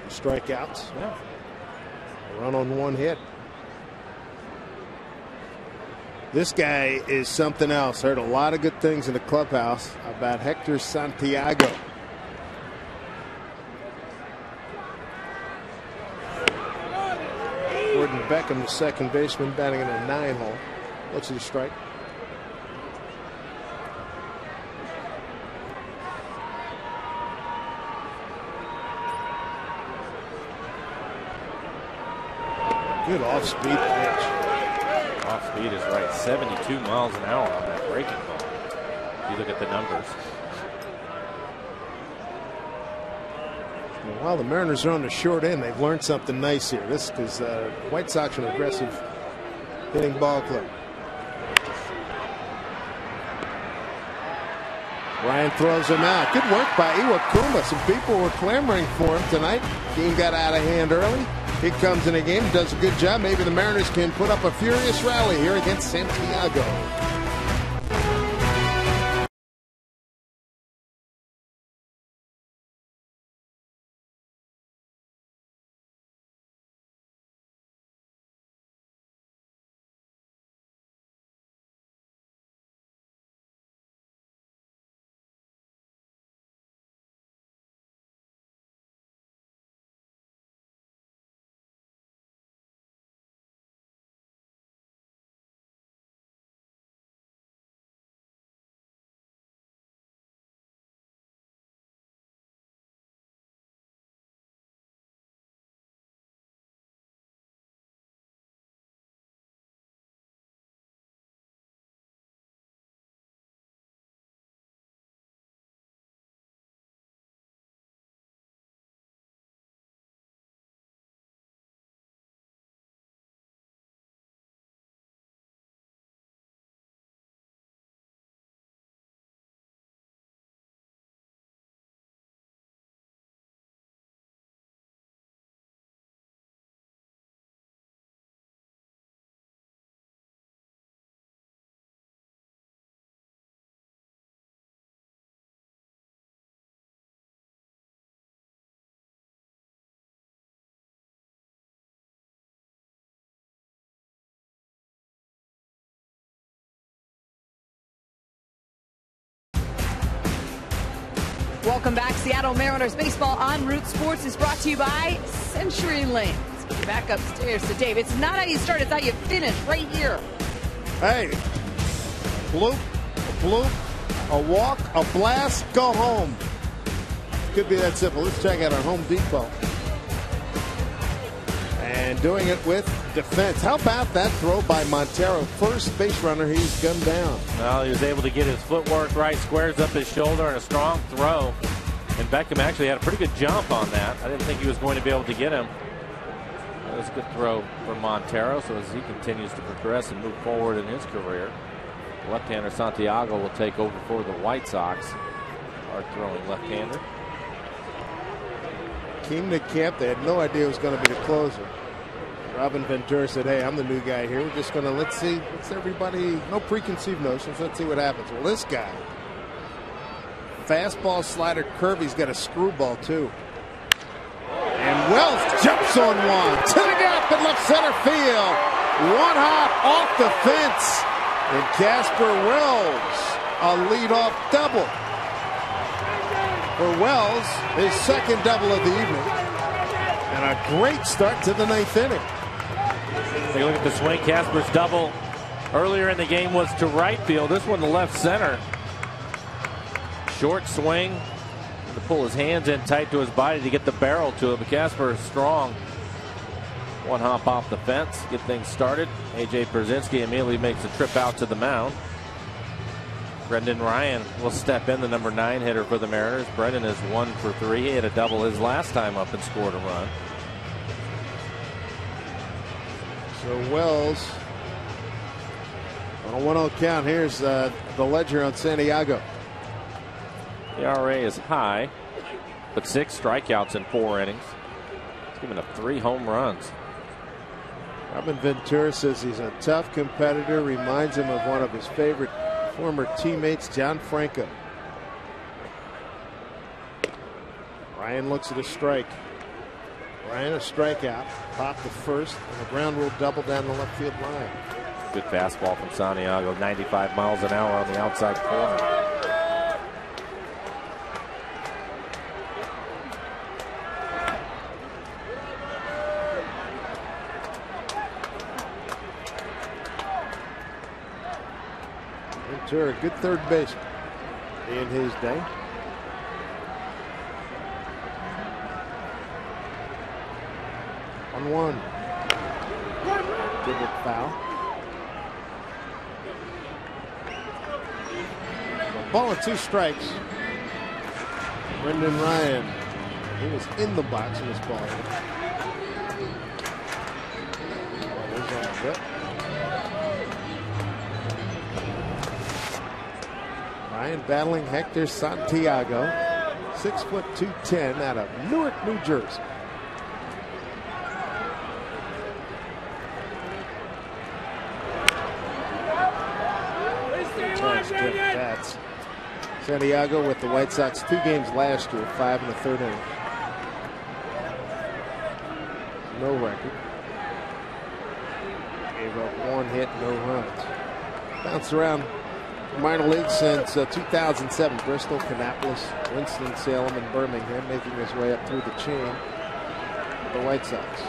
Strikeouts. Yeah. A run on 1 hit. This guy is something else. Heard a lot of good things in the clubhouse about Hector Santiago. Gordon Beckham, the second baseman, batting in a 9-hole. Looks at a strike. Good off-speed pitch. Off-speed is right. 72 miles an hour on that breaking ball. If you look at the numbers. While the Mariners are on the short end, they've learned something nice here. This is White Sox are an aggressive hitting ball club. Ryan throws him out. Good work by Iwakuma. Some people were clamoring for him tonight. Game got out of hand early. He comes in a game, does a good job. Maybe the Mariners can put up a furious rally here against Santiago. Welcome back. Seattle Mariners baseball on Root Sports is brought to you by Century Lane. Let's go back upstairs to Dave. It's not how you start, it's how you finish right here. Hey, bloop, a bloop, a walk, a blast, go home. Could be that simple. Let's check out our Home Depot. And doing it with defense. How about that throw by Montero? First base runner he's gunned down. Well, he was able to get his footwork right, squares up his shoulder, and a strong throw. And Beckham actually had a pretty good jump on that. I didn't think he was going to be able to get him. That was a good throw for Montero. So as he continues to progress and move forward in his career, left-hander Santiago will take over for the White Sox. Hard throwing left-hander. Came to camp. They had no idea it was going to be the closer. Robin Ventura said, hey, I'm the new guy here. We're just going to, let's everybody, no preconceived notions. Let's see what happens. Well, this guy, fastball, slider, curve. He's got a screwball, too. And Wells jumps on one to the gap in left center field. One hop off the fence. And Casper Wells, a leadoff double. For Wells, his second double of the evening. And a great start to the ninth inning. Take a look at the swing. Casper's double earlier in the game was to right field. This one to left center. Short swing. To pull his hands in tight to his body to get the barrel to it. But Casper is strong. One hop off the fence. Get things started. A.J. Pierzynski immediately makes a trip out to the mound. Brendan Ryan will step in, the number 9 hitter for the Mariners. Brendan is 1 for 3. He had a double his last time up and scored a run. So Wells on a 1-0 count. Here's the ledger on Santiago. The ERA is high, but 6 strikeouts in 4 innings. He's given up 3 home runs. Robin Ventura says he's a tough competitor. Reminds him of one of his favorite former teammates, John Franco. Ryan looks at a strike. Ryan a strikeout. Pop the first, and a ground rule double down the left field line. Good fastball from Santiago, 95 miles an hour on the outside corner. Ventura, good third baseman in his day. On 1. Dribble foul. A ball and 2 strikes. Brendan Ryan. He was in the box in this ball. Ryan battling Hector Santiago, 6', 210 out of Newark, New Jersey. Bats. Santiago with the White Sox 2 games last year, 5 in the 3rd inning. No record. Gave up 1 hit, no runs. Bounced around minor league since 2007. Bristol, Kannapolis, Winston-Salem, and Birmingham, making his way up through the chain with the White Sox.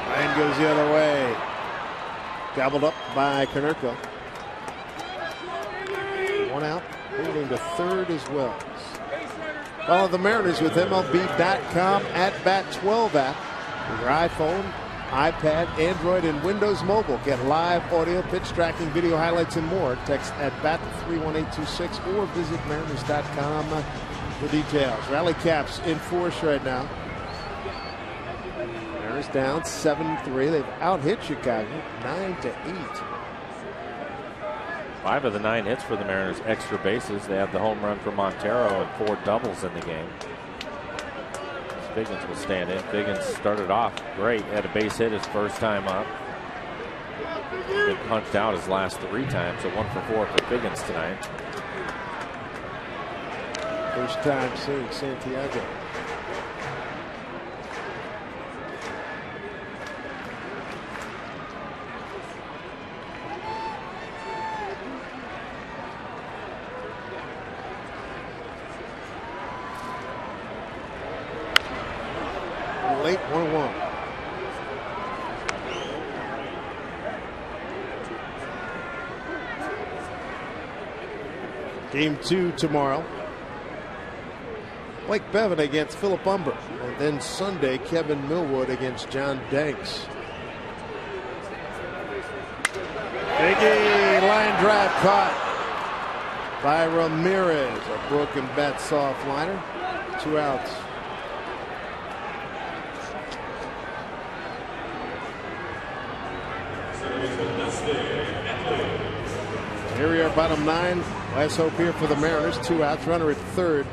Ryan goes the other way. Gobbled up by Konerko. 1 out. Moving to 3rd as well. Follow the Mariners with MLB.com at Bat12 app. Your iPhone, iPad, Android, and Windows Mobile. Get live audio, pitch tracking, video highlights, and more. Text at BAT 31826 or visit Mariners.com for details. Rally caps in force right now. Mariners down 7-3. They've out-hit Chicago 9-8. 5 of the 9 hits for the Mariners, extra bases. They have the home run for Montero and 4 doubles in the game. Figgins will stand in. Figgins started off great. Had a base hit his first time up. Been punched out his last 3 times, so 1 for 4 for Figgins tonight. First time seeing Santiago. Late 1-1. Game 2 tomorrow. Blake Bevan against Philip Umber. And then Sunday, Kevin Millwood against John Danks. Biggie line drive caught by Ramirez. A broken bat soft liner. 2 outs. Here we are, bottom 9. Last hope here for the Mariners. 2 outs, runner at 3rd.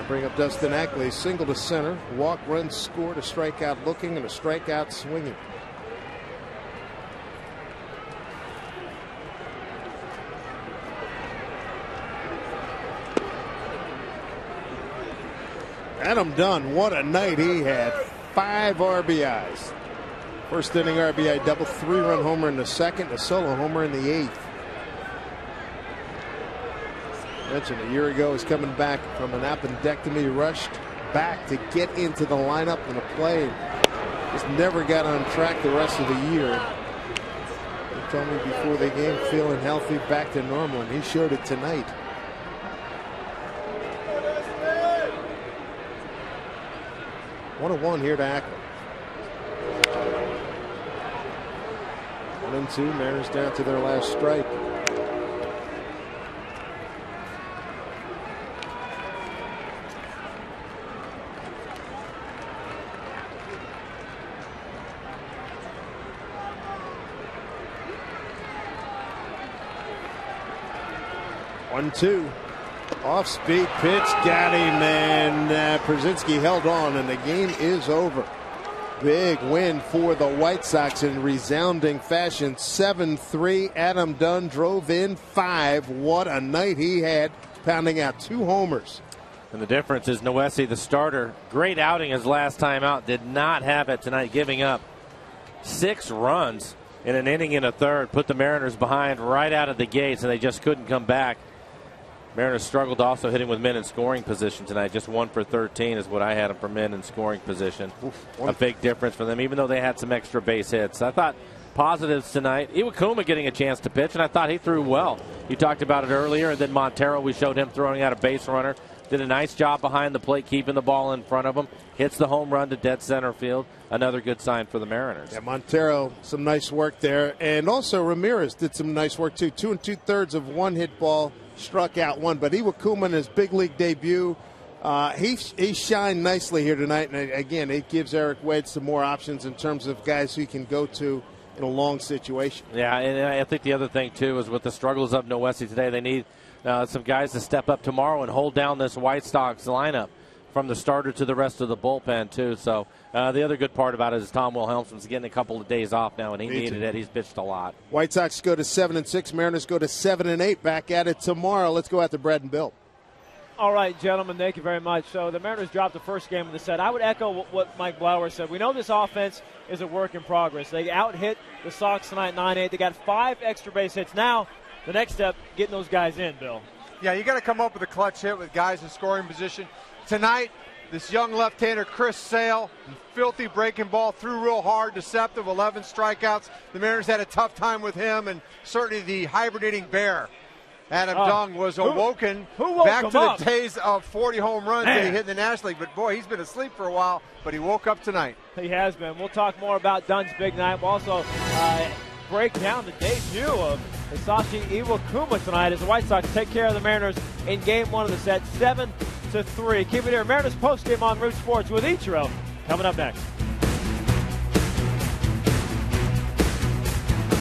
Going to bring up Dustin Ackley, single to center, walk, run, scored, a strikeout looking, and a strikeout swinging. Adam Dunn, what a night he had. 5 RBIs. First inning RBI double, 3-run homer in the second, a solo homer in the 8th. Mentioned a year ago, he's coming back from an appendectomy, rushed back to get into the lineup and to play. Just never got on track the rest of the year. He told me before the game, feeling healthy, back to normal, and he showed it tonight. One and one here to Ackley. 1-2, Mariners down to their last strike. One-two, off speed pitch, got him, and Przinski held on, and the game is over. Big win for the White Sox in resounding fashion. 7-3. Adam Dunn drove in 5. What a night he had, pounding out 2 homers. And the difference is Noesi, the starter, great outing his last time out, did not have it tonight, giving up 6 runs in an inning and a third, put the Mariners behind right out of the gates, and they just couldn't come back. Mariners struggled also hitting with men in scoring position tonight. Just 1 for 13 is what I had them for men in scoring position. A big difference for them, even though they had some extra base hits. I thought positives tonight. Iwakuma getting a chance to pitch, and I thought he threw well. You talked about it earlier, and then Montero, we showed him throwing out a base runner. Did a nice job behind the plate, keeping the ball in front of him. Hits the home run to dead center field. Another good sign for the Mariners. Yeah, Montero, some nice work there. And also Ramirez did some nice work, too. 2 2/3 of one hit ball. Struck out 1, but Iwakuma in his big league debut, he shined nicely here tonight. And again, it gives Eric Wade some more options in terms of guys he can go to in a long situation. Yeah, and I think the other thing too is with the struggles of Noesi today, they need some guys to step up tomorrow and hold down this White Sox lineup from the starter to the rest of the bullpen too. So the other good part about it is Tom Wilhelmsen's getting a couple of days off now, and he needed it. He's pitched a lot. White Sox go to 7-6. Mariners go to 7-8. Back at it tomorrow. Let's go out to Brad and Bill. All right, gentlemen, thank you very much. So the Mariners dropped the first game of the set. I would echo what Mike Blauer said. We know this offense is a work in progress. They out-hit the Sox tonight 9-8. They got 5 extra base hits. Now the next step, getting those guys in, Bill. Yeah, you got to come up with a clutch hit with guys in scoring position. Tonight, this young left-hander, Chris Sale, filthy breaking ball, threw real hard, deceptive, 11 strikeouts. The Mariners had a tough time with him, and certainly the hibernating bear, Adam Dunn, was awoken back to the days of 40 home runs that he hit in the National League. But, boy, he's been asleep for a while, but he woke up tonight. He has been. We'll talk more about Dunn's big night. We'll also break down the debut of Hisashi Iwakuma tonight as the White Sox take care of the Mariners in Game 1 of the set, 7-3. Keep it here. Mariners postgame on Root Sports with Ichiro coming up next.